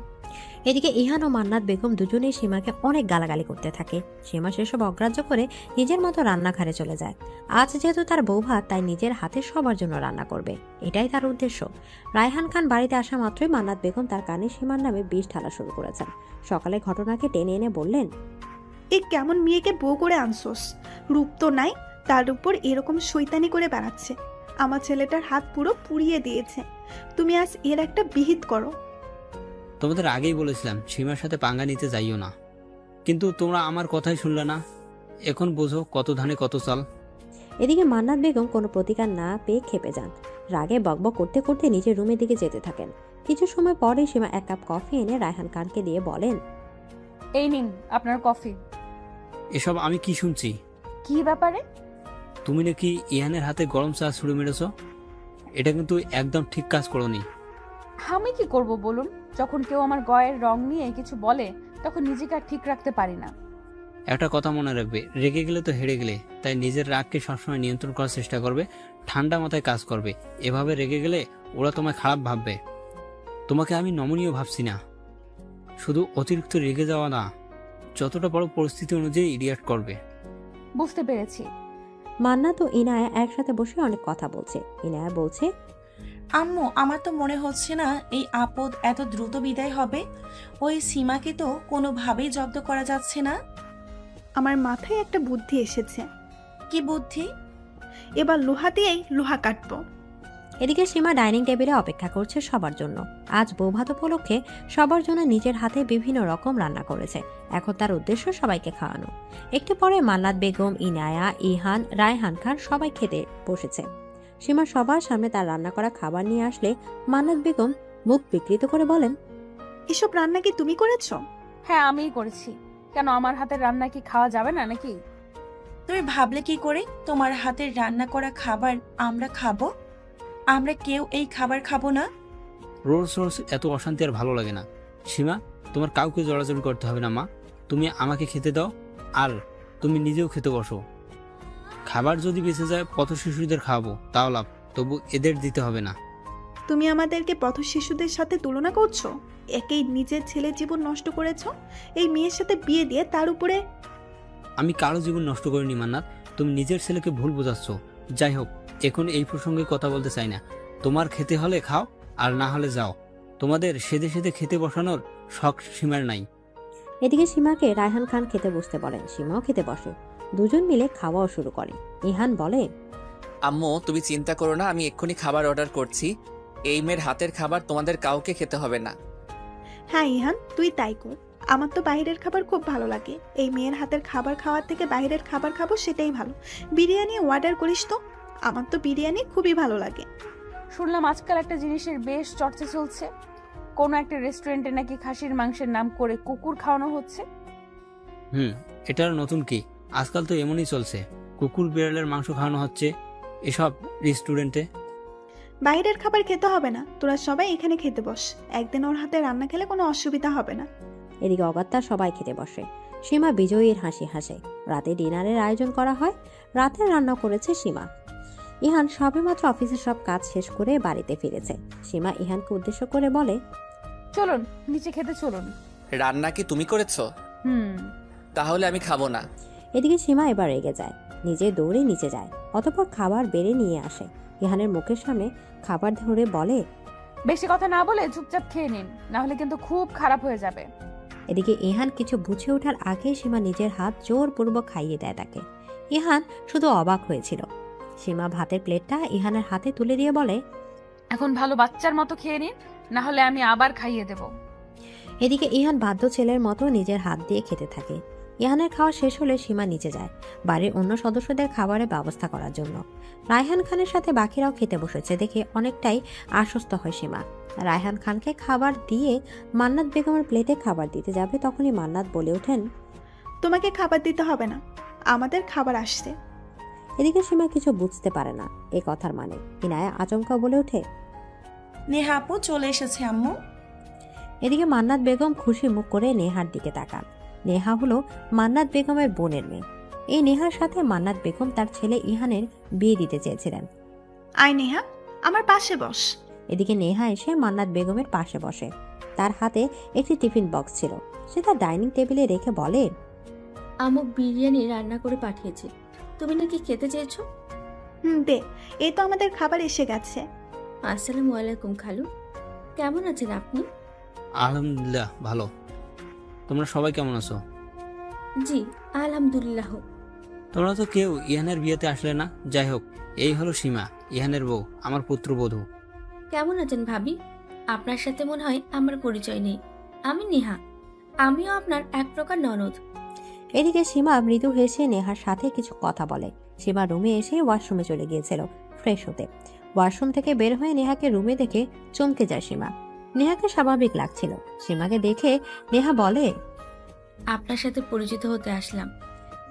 এদিকে ইহান ও মান্নাত বেগম দুজনেই সীমাকে অনেক গালাগালি করতে থাকে। সীমা সেসব অগ্রাহ্য করে নিজের মতো রান্নাঘরে চলে যায়। আজ যেহেতু তার বউ ভাত, তাই নিজের হাতে সবার জন্য রান্না করবে, এটাই তার উদ্দেশ্য। রায়হান খান বাড়িতে আসা মাত্রই মান্নাত বেগম তার কানে সীমার নামে বিষ ঢালা শুরু করেছেন। সকালে ঘটনাকে টেনে এনে বললেন, এই কেমন মেয়েকে বউ করে আনছোস? রূপ তো নাই, তার উপর এরকম শৈতানি করে বেড়াচ্ছে। আমার ছেলেটার হাত পুরো পুড়িয়ে দিয়েছে। তুমি আজ এর একটা বিহিত করো। তোমাদের আগেই বলেছিলাম সীমার সাথে পাঙ্গা নিতে যাইও না, কিন্তু তোমরা আমার কথাই শুনলে না। এখন বোঝো কত ধানে কত চাল। এদিকে মান্নাত বেগম কোনো প্রতিকার না পেয়ে খেপে যান। রাগে বকবক করতে করতে নিজের রুমের দিকে যেতে থাকেন। কিছু সময় পরে সীমা এক কাপ কফি এনে রায়হান খানকে দিয়ে বলেন, এই নিন আপনার কফি। এসব আমি কি শুনছি? কি ব্যাপারে? তুমি নাকি ইহানের হাতে গরম চা ছুড়ে মেরেছ। এটা কিন্তু একদম ঠিক কাজ করোনি। আমি কি করব বলুন? যখন কেউ আমার গায়ের রং নিয়ে কিছু বলে, তখন নিজেকে আর ঠিক রাখতে পারি না। একটা কথা মনে রাখবে, রেগে গেলে তো হেরে গেলে। তাই নিজের রাগকে সবসময় নিয়ন্ত্রণ করার চেষ্টা করবে, ঠান্ডা মাথায় কাজ করবে। এভাবে রেগে গেলে ওরা তোমায় খারাপ ভাববে। তোমাকে আমি নমনীয় ভাবছি না, শুধু অতিরিক্ত রেগে যাওয়া না, যতটা বড় পরিস্থিতি অনুযায়ী রিয়াক্ট করবে। বুঝতে পেরেছি। মান্নাত ও ইনায়া একসাথে বসে অনেক কথা বলছে। ইনায়া বলছে, আম্মু, আমার তো মনে হচ্ছে না এই আপদ এত দ্রুত বিদায় হবে। ওই সীমাকে তো কোনোভাবেই জব্দ করা যাচ্ছে না। আমার মাথায় একটা বুদ্ধি এসেছে। কি বুদ্ধি? এবার লোহা দিয়েই লোহা কাটবো। এদিকে সীমা ডাইনিং টেবিলে অপেক্ষা করছে সবার জন্য। আজ বৌভাত উপলক্ষে সবার জন্য নিজের হাতে বিভিন্ন রকম রান্না করেছে। এখন তার উদ্দেশ্য সবাইকে খাওয়ানো। একটু পরে মান্নাত বেগম, ইনায়া, ইহান, রায়হান খান সবাই খেতে বসেছে। সীমা সবার সামনে তার রান্না করা খাবার নিয়ে আসলে মান্নাত বেগম মুখ বিকৃত করে বলেন, এসব রান্না কি তুমি করেছো? হ্যাঁ, আমিই করেছি। কেন, আমার হাতের রান্না কি খাওয়া যাবে না নাকি? তুমি ভাবলে কি করে তোমার হাতের রান্না করা খাবার আমরা খাবো? আমরা কেউ এই খাবার খাবো না। রোজ রোজ এত অশান্তি আর ভালো লাগে না। সীমা, তোমার কাউকে জড়াজড়ি করতে হবে না মা। তুমি আমাকে খেতে দাও, আর তুমি নিজেও খেতে বসো। খাবার যদি বেঁচে যায় পথ শিশুদের খাওয়াবো, তাও লাভ, তবু এদের দিতে হবে না। তুমি আমাদেরকে পথ শিশুদের সাথে তুলনা করছো? একেই নিজের ছেলের জীবন নষ্ট করেছো এই মেয়ের সাথে বিয়ে দিয়ে, তার উপরে। আমি কারো জীবন নষ্ট করিনি মান্নাত, তুমি নিজের ছেলেকে ভুল বোঝাচ্ছ। যাই হোক, এখন এই প্রসঙ্গে কথা বলতে চাই না। তোমার খেতে হলে খাও, আর না হলে যাও। তোমাদের সেদে সেদে খেতে বসানোর শখ সীমার নাই। এদিকে সীমাকে রায়হান খান খেতে বসতে বলেন। সীমাও খেতে বসে। দুজন মিলে খাওয়াও শুরু করে। ইহান বলে, আম্মু তুমি চিন্তা করো না, আমি এক্ষুনি খাবার অর্ডার করছি। এই মেয়ের হাতের খাবার তোমাদের কাউকে খেতে হবে না। হ্যাঁ ইহান, তুই তাই কর। আমার তো বাইরের খাবার খুব ভালো লাগে। এই মেয়ের হাতের খাবার খাওয়ার থেকে বাইরের খাবার খাবো সেটাই ভালো। বিরিয়ানি অর্ডার করিস তো, আমার তো বিরিয়ানি খুবই ভালো লাগে। শুনলাম আজকাল একটা জিনিসের বেশ চর্চা চলছে, কোনো একটা রেস্টুরেন্টে নাকি খাসির মাংসের নাম করে কুকুর খাওয়ানো হচ্ছে। এটার নতুন কি? আজকাল তো এমনই চলছে, কুকুর বিড়ালের মাংস খাওয়ানো হচ্ছে এসব রেস্টুরেন্টে। বাইরের খাবার খেতে হবে না, তোরা সবাই এখানে খেতে বস। একদিন ওর হাতে রান্না খেলে কোনো অসুবিধা হবে না। এদিকে অগত্যা সবাই খেতে বসে। সীমা বিজয়ীর হাসি হাসে। রাতে ডিনারের আয়োজন করা হয়। রাতে রান্না করেছে সীমা। ইহান সবেমাত্র অফিসের সব কাজ শেষ করে বাড়িতে ফিরেছে। সীমা ইহানকে উদ্দেশ্য করে বলে, চলুন নিচে খেতে চলুন। রান্না কি তুমি করেছো? তাহলে আমি খাবো না। এদিকে সীমা এবার রেগে যায়, নিজে দৌড়ে নিচে যায়। অতঃপর খাবার বেড়ে নিয়ে আসে। ইহানের মুখের সামনে খাবার ধরে বলে, বেশি কথা না বলে চুপচাপ খেয়ে নিন, না হলে কিন্তু খুব খারাপ হয়ে যাবে। এদিকে ইহান কিছু বুঝে ওঠার আগে সীমা নিজের হাত জোরপূর্বক খাইয়ে দেয় তাকে। ইহান শুধু অবাক হয়েছিল। সীমা ভাতের প্লেটটা ইহানের হাতে তুলে দিয়ে বলে, এখন ভালো বাচ্চার মতো খেয়ে নিন, না হলে আমি আবার খাইয়ে দেব। এদিকে ইহান বাধ্য ছেলের মতো নিজের হাত দিয়ে খেতে থাকে। ইহানের খাওয়া শেষ হলে সীমা নিচে যায় বাড়ির অন্য সদস্যদের খাবারের ব্যবস্থা করার জন্য। রায়হান খানের সাথে বাকিরাও খেতে বসেছে দেখে অনেকটাই আশ্বস্ত হয় সীমা। রায়হান খানকে খাবার দিয়ে মান্নাত বেগমের প্লেটে খাবার দিতে যাবে, তখনই মান্নাত বলে ওঠেন, তোমাকে খাবার দিতে হবে না, আমাদের খাবার আসছে। এদিকে সীমা কিছু বুঝতে পারে না এই কথার মানে। ইনায়া আচমকা বলে ওঠে, নেহা আপু চলে এসেছে আম্মু। এদিকে মান্নাত বেগম খুশি মুখ করে নেহার দিকে তাকান। নেহা হলো মান্নাত বেগমের বোনের মেয়ে। এই নেহার সাথে মান্নাত বেগম তার ছেলে ইহানের বিয়ে দিতে চেয়েছিলেন। আয় নেহা, আমার পাশে বস। এদিকে নেহা এসে মান্নাত বেগমের পাশে বসে। তার হাতে একটি টিফিন বক্স ছিল। সে তার ডাইনিং টেবিলে রেখে বলে, আম্মু বিরিয়ানি রান্না করে পাঠিয়েছে, তুমি নাকি খেতে চেয়েছো? দে, এই তো আমাদের খাবার এসে গেছে। আসসালামু আলাইকুম খালু, কেমন আছেন আপনি? আলহামদুলিল্লাহ ভালো। তোমরা সবাই কেমন আছো? জি আলহামদুলিল্লাহ। তোমরা তো কেউ ইহানের বিয়েতে আসলে না। যাই হোক, এই হলো সীমা, ইহানের বউ, আমার পুত্রবধূ। কেমন আছেন ভাবি? আপনার সাথে মনে হয় আমার পরিচয় নেই। আমি নেহা, আমিও আপনার এক প্রকার ননদ। এদিকে সীমা মৃদু হেসে নেহার সাথে কিছু কথা বলে। সীমা রুমে এসে ওয়াশরুমে চলে গিয়েছিল ফ্রেশ হতে। ওয়াশরুম থেকে বের হয়ে নেহাকে রুমে দেখে চমকে যায় সীমা। নেহাকে স্বাভাবিক লাগছিল। সীমাকে দেখে নেহা বলে, আপনার সাথে পরিচিত হতে আসলাম।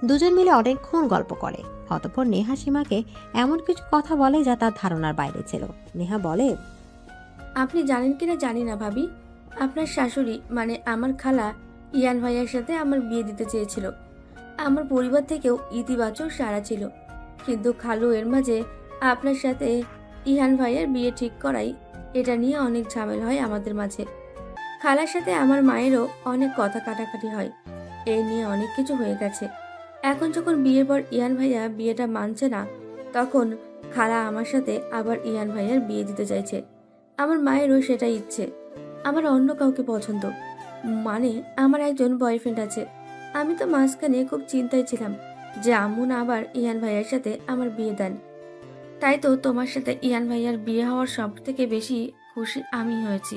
দুজন মিলে অনেকক্ষণ গল্প করে। অতঃপর নেহা সীমাকে এমন কিছু কথা বলে যা তার ধারণার বাইরে ছিল। নেহা বলে, আপনি জানেন কিনা জানি না ভাবি, আপনার শাশুড়ি মানে আমার খালা ইয়ান ভাইয়ার সাথে আমার বিয়ে দিতে চেয়েছিল। আমার পরিবার থেকেও ইতিবাচক সাড়া ছিল, কিন্তু খালু এর মাঝে আপনার সাথে ইহান ভাইয়ার বিয়ে ঠিক করাই, এটা নিয়ে অনেক ঝামেলা হয় আমাদের মাঝে। খালার সাথে আমার মায়েরও অনেক কথা কাটাকাটি হয়, এই নিয়ে অনেক কিছু হয়ে গেছে। এখন যখন বিয়ের পর ইহান ভাইয়া বিয়েটা মানছে না, তখন খালা আমার সাথে আবার ইহান ভাইয়ার বিয়ে দিতে চাইছে। আমার মায়েরও সেটাই ইচ্ছে, আমার অন্য কাউকে পছন্দ, মানে আমার একজন বয়ফ্রেন্ড আছে। আমি তো মাঝখানে খুব চিন্তায় ছিলাম যে আম্মু না আবার ইহান ভাইয়ার সাথে আমার বিয়ে দেন। তাই তো তোমার সাথে ইহান ভাইয়ার বিয়ে হওয়ার সব থেকে বেশি খুশি আমি হয়েছি।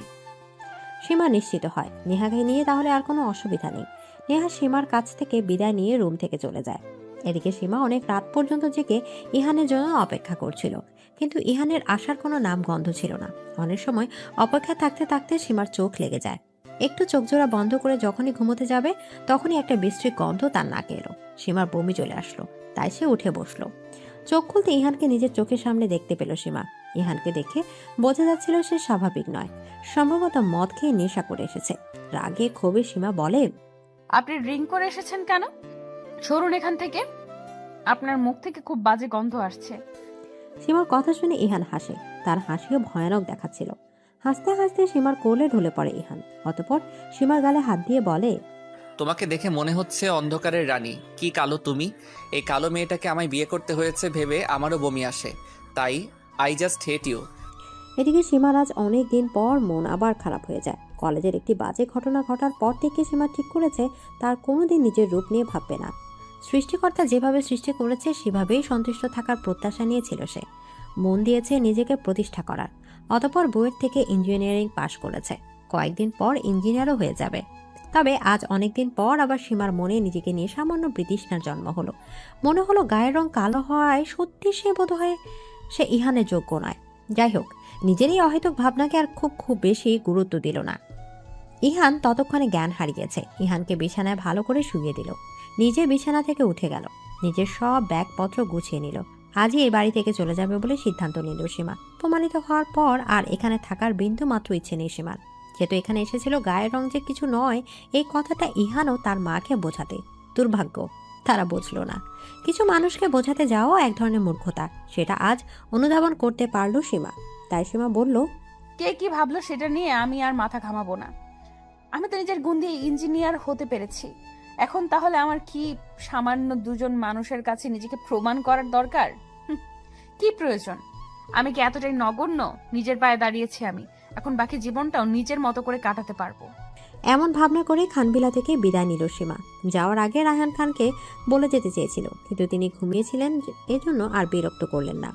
সীমা নিশ্চিত হয় নেহাকে নিয়ে তাহলে আর কোনো অসুবিধা নেই। নেহা সীমার কাছ থেকে বিদায় নিয়ে রুম থেকে চলে যায়। এদিকে সীমা অনেক রাত পর্যন্ত জেগে ইহানের জন্য অপেক্ষা করছিল, কিন্তু ইহানের আসার কোনো নাম গন্ধ ছিল না। অনেক সময় অপেক্ষা থাকতে থাকতে সীমার চোখ লেগে যায়। একটু চোখ জোড়া বন্ধ করে যখনই ঘুমোতে যাবে, তখনই একটা বিশ্রী গন্ধ তার নাকে এলো। সীমার বমি চলে আসলো, তাই সে উঠে বসলো। চোখ খুলতে ইহানকে নিজের চোখের সামনে দেখতে পেল সীমা। ইহানকে দেখে বোঝা যাচ্ছিল সে স্বাভাবিক নয়, সম্ভবত মদ খেয়ে নেশা করে এসেছে। রাগে ক্ষোভে সীমা বলে, আপনি ড্রিঙ্ক করে এসেছেন কেন? সরুন এখান থেকে, আপনার মুখ থেকে খুব বাজে গন্ধ আসছে। সীমার কথা শুনে ইহান হাসে। তার হাসিও ভয়ানক দেখাচ্ছিল। হাসতে হাসতে সীমার কোলে ঢলে পড়ে ইহান। অতঃপর সীমার গালে হাত দিয়ে বলে, তোমাকে দেখে মনে হচ্ছে অন্ধকারের রানী। কি কালো তুমি! এই কালো মেয়েটাকে আমায় বিয়ে করতে হয়েছে ভেবে আমারও বমি আসে। তাই আই জাস্ট হেট ইউ। এদিকে সীমার আজ অনেক দিন পর মন আবার খারাপ হয়ে যায়। কলেজের একটি বাজে ঘটনা ঘটার পর থেকে সীমা ঠিক করেছে তার কোনোদিন নিজের রূপ নিয়ে ভাববে না। সৃষ্টিকর্তা যেভাবে সৃষ্টি করেছে সেভাবেই সন্তুষ্ট থাকার প্রত্যাশা নিয়েছিল সে। মন দিয়েছে নিজেকে প্রতিষ্ঠা করার। অতঃপর বইয়ের থেকে ইঞ্জিনিয়ারিং পাশ করেছে। কয়েকদিন পর ইঞ্জিনিয়ারও হয়ে যাবে। তবে আজ অনেকদিন পর আবার সীমার মনে নিজেকে নিয়ে সামান্য বিতৃষ্ণার জন্ম হলো। মনে হলো গায়ের রং কালো হওয়ায় সত্যি সে বোধহয় সে ইহানের যোগ্য নয়। যাই হোক, নিজেরই অহেতুক ভাবনাকে আর খুব বেশি গুরুত্ব দিল না। ইহান ততক্ষণে জ্ঞান হারিয়েছে। ইহানকে বিছানায় ভালো করে শুইয়ে দিল, নিজে বিছানা থেকে উঠে গেল, নিজের সব ব্যাগপত্র গুছিয়ে নিল। আজই এই বাড়ি থেকে চলে যাবে বলে সিদ্ধান্ত নিল সীমা। প্রমাণিত হওয়ার পর আর এখানে থাকার বিন্দু মাত্র ইচ্ছে নেই সীমার। যেহেতু এখানে এসেছিল গায়ের রং যে কিছু নয়, এই কথাটা ইহানও তার মাকে বোঝাতে, দুর্ভাগ্য তারা বুঝল না। কিছু মানুষকে বোঝাতে যাওয়া এক ধরনের মূর্খতা, সেটা আজ অনুধাবন করতে পারল সীমা। তাই সীমা বলল, কে কি ভাবলো সেটা নিয়ে আমি আর মাথা ঘামাবো না। আমি তো নিজের গুণ দিয়ে ইঞ্জিনিয়ার হতে পেরেছি। এখন তাহলে আমার কি সামান্য দুজন মানুষের কাছে নিজেকে প্রমাণ করার দরকার? কি প্রয়োজন? আমি কি এতটাই নগণ্য? নিজের পায়ে দাঁড়িয়েছি আমি, এখন বাকি জীবনটাও নিজের মতো করে কাটাতে পারবো। এমন ভাবনা করে খানবিলা থেকে বিদায় নিল সীমা। যাওয়ার আগে রায়হান খানকে বলে যেতে চেয়েছিল, কিন্তু তিনি ঘুমিয়েছিলেন, এজন্য আর বিরক্ত করলেন না।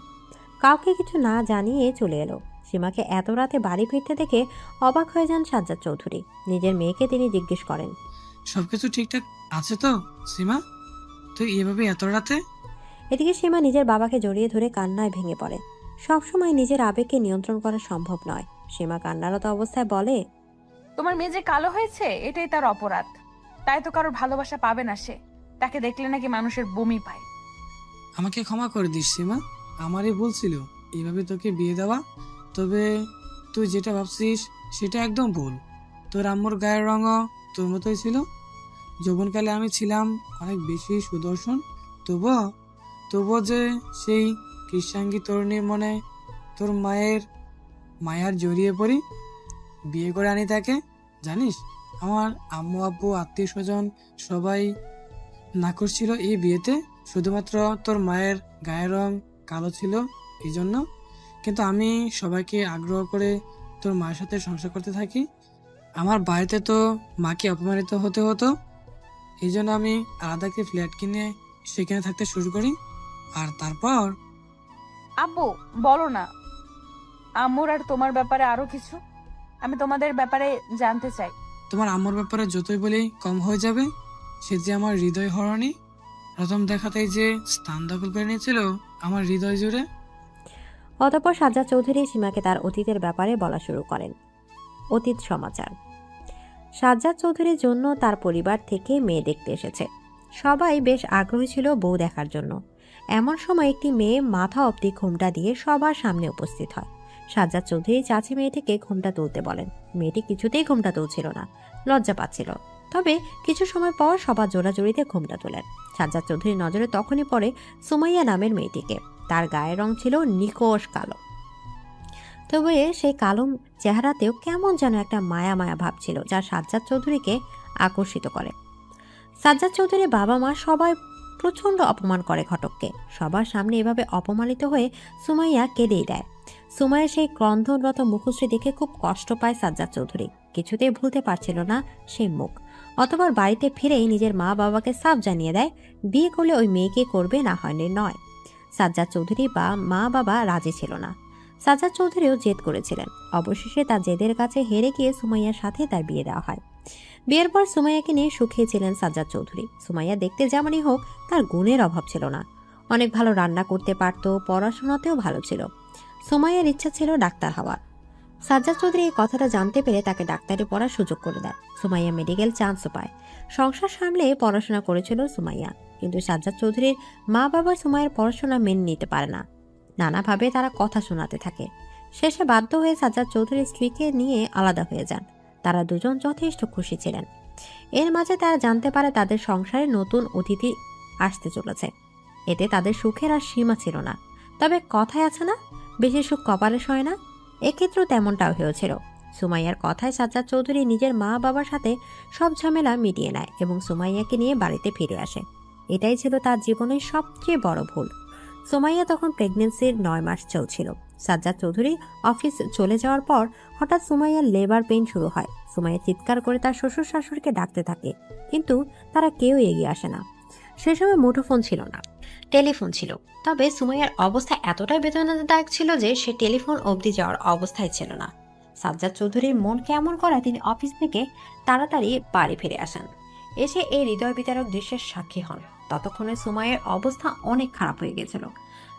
কাউকে কিছু না জানিয়ে চলে এলো। সীমাকে এত রাতে বাড়ি ফিরতে দেখে অবাক হয়ে যান সাজ্জাদ চৌধুরী। নিজের মেয়েকে তিনি জিজ্ঞেস করেন, সবকিছু ঠিকঠাক আছে তো সীমা? তুই এভাবে এত রাতে? এদিকে সীমা নিজের বাবাকে জড়িয়ে ধরে কান্নায় ভেঙে পড়ে। সবসময় নিজের আবেগকে নিয়ন্ত্রণ করা সম্ভব নয়। সীমা কান্নারত অবস্থায় বলে, তোমার মেয়ে যে কালো হয়েছে এটাই তার অপরাধ, তাই তো কারোর ভালোবাসা পাবে না সে। তাকে দেখলে নাকি মানুষের বমি পায়। আমাকে ক্ষমা করে দিস সীমা, আমারই ভুল ছিল এইভাবে তোকে বিয়ে দেওয়া। তবে তুই যেটা ভাবছিস সেটা একদম ভুল। তোর আম্মুর গায়ের রঙও তোর মতোই ছিল। যৌবনকালে আমি ছিলাম অনেক বেশি সুদর্শন, তবুও যে সেই কৃষ্ণাঙ্গী তরুণীর মনে তোর মায়ার জড়িয়ে পড়ি, বিয়ে করে আনি তাকে। জানিস, আমার আম্মু আব্বু আত্মীয় স্বজন সবাই নাকশ ছিল এই বিয়েতে, শুধুমাত্র তোর মায়ের গায়ের রং কালো ছিল এই জন্য। কিন্তু আমি সবাইকে আগ্রহ করে তোর মায়ের সাথে সংসার করতে থাকি। আমার বাড়িতে তো মাকে অপমানিত হতে হতো, এই জন্য আমি আলাদা একটি ফ্ল্যাট কিনে সেখানে থাকতে শুরু করি। আর তারপর আব্বু বলো না আম্মুর আর তোমার ব্যাপারে আরো কিছু। আমি তোমাদের ব্যাপারে জানতে চাই। তোমার আম্মুর ব্যাপারে যতই বলি কম হয়ে যাবে। সে যে আমার হৃদয় হরণী, প্রথম দেখাতেই যে স্থান দখল করে নিয়েছিল আমার হৃদয় জুড়ে। অতঃপর সাজ্জাদ চৌধুরী সীমাকে তার অতীতের ব্যাপারে বলা শুরু করেন। অতীত সমাচার। সাজ্জাদ চৌধুরীর জন্য তার পরিবার থেকে মেয়ে দেখতে এসেছে। সবাই বেশ আগ্রহী ছিল বউ দেখার জন্য। এমন সময় একটি মেয়ে মাথা অবধি ঘোমটা দিয়ে সবার সামনে উপস্থিত হয়। সাজ্জাদ চৌধুরী চাচি মেয়েটিকে ঘোমটা তুলতে বলেন। মেয়েটি কিছুতেই ঘোমটা তুলছিল না, লজ্জা পাচ্ছিল। তবে কিছু সময় পর সবার জোড়াজোড়িতে ঘোমটা তোলেন। সাজ্জাদ চৌধুরীর নজরে তখনই পড়ে সুমাইয়া নামের মেয়েটিকে। তার গায়ের রং ছিল নিকষ কালো, তবে সেই কালো চেহারাতেও কেমন যেন একটা মায়া মায়া ভাব ছিল, যা সাজ্জাদ চৌধুরীকে আকর্ষিত করে। সাজ্জাদ চৌধুরীর বাবা মা সবাই প্রচণ্ড অপমান করে ঘটককে। সবার সামনে এভাবে অপমানিত হয়ে সুমাইয়া কেঁদেই দেয়। সুমাইয়া সেই ক্রন্দনরত মুখশ্রী দেখে খুব কষ্ট পায় সাজ্জাদ চৌধুরী। কিছুতেই ভুলতে পারছিল না সেই মুখ। অতবার বাড়িতে ফিরেই নিজের মা বাবাকে সাফ জানিয়ে দেয়, বিয়ে করলে ওই মেয়েকে করবে, না হয় নয়। সাজ্জাদ চৌধুরী বা মা বাবা রাজি ছিল না। সাজ্জাদ চৌধুরীও জেদ করেছিলেন। অবশেষে তার জেদের কাছে হেরে গিয়ে সুমাইয়ার সাথে তার বিয়ে দেওয়া হয়। বিয়ের পর সুমাইয়াকে নিয়ে সুখে ছিলেন সাজ্জাদ চৌধুরী। সুমাইয়া দেখতে যেমনই হোক, তার গুণের অভাব ছিল না। অনেক ভালো রান্না করতে পারত, পড়াশোনাতেও ভালো ছিল। সুমাইয়ার ইচ্ছা ছিল ডাক্তার হওয়ার। সাজ্জাদ চৌধুরী এই কথাটা জানতে পেরে তাকে ডাক্তারি পড়ার সুযোগ করে দেয়। সুমাইয়া মেডিকেল চান্সও পায়। সংসার সামলে পড়াশোনা করেছিল সুমাইয়া, কিন্তু সাজ্জাদ চৌধুরীর মা বাবা সুমাইয়ার পড়াশোনা মেনে নিতে পারে না। নানাভাবে তারা কথা শোনাতে থাকে। শেষে বাধ্য হয়ে সাজ্জাদ চৌধুরীর স্ত্রীকে নিয়ে আলাদা হয়ে যান। তারা দুজন যথেষ্ট খুশি ছিলেন। এর মাঝে তারা জানতে পারে তাদের সংসারে নতুন অতিথি আসতে চলেছে। এতে তাদের সুখের আর সীমা ছিল না। তবে কথায় আছে না, বেশি সুখ কপালে সয় না, এক্ষেত্রেও তেমনটাও হয়েছিল। সুমাইয়ার কথায় সাজ্জাদ চৌধুরী নিজের মা বাবার সাথে সব ঝামেলা মিটিয়ে নেয় এবং সুমাইয়াকে নিয়ে বাড়িতে ফিরে আসে। এটাই ছিল তার জীবনের সবচেয়ে বড় ভুল। সুমাইয়া তখন প্রেগনেন্সির 9 মাস চলছিল। সাজ্জাদ চৌধুরী অফিস চলে যাওয়ার পর হঠাৎ সুমাইয়ার লেবার পেইন শুরু হয়। সুমাইয়া চিৎকার করে তার শ্বশুর শাশুড়িকে ডাকতে থাকে, কিন্তু তারা কেউ এগিয়ে আসে না। সে সময় মুঠোফোন ছিল না, টেলিফোন ছিল। তবে সুমাইয়ার অবস্থা এতটাই বেদনাদায়ক ছিল যে সে টেলিফোন অবধি যাওয়ার অবস্থায় ছিল না। সাজ্জাদ চৌধুরীর মন কেমন করায় তিনি অফিস থেকে তাড়াতাড়ি বাড়ি ফিরে আসেন। এসে এই হৃদয় বিতারক দৃশ্যের সাক্ষী হন। ততক্ষণে সুমাইয়ের অবস্থা অনেক খারাপ হয়ে গেছিল।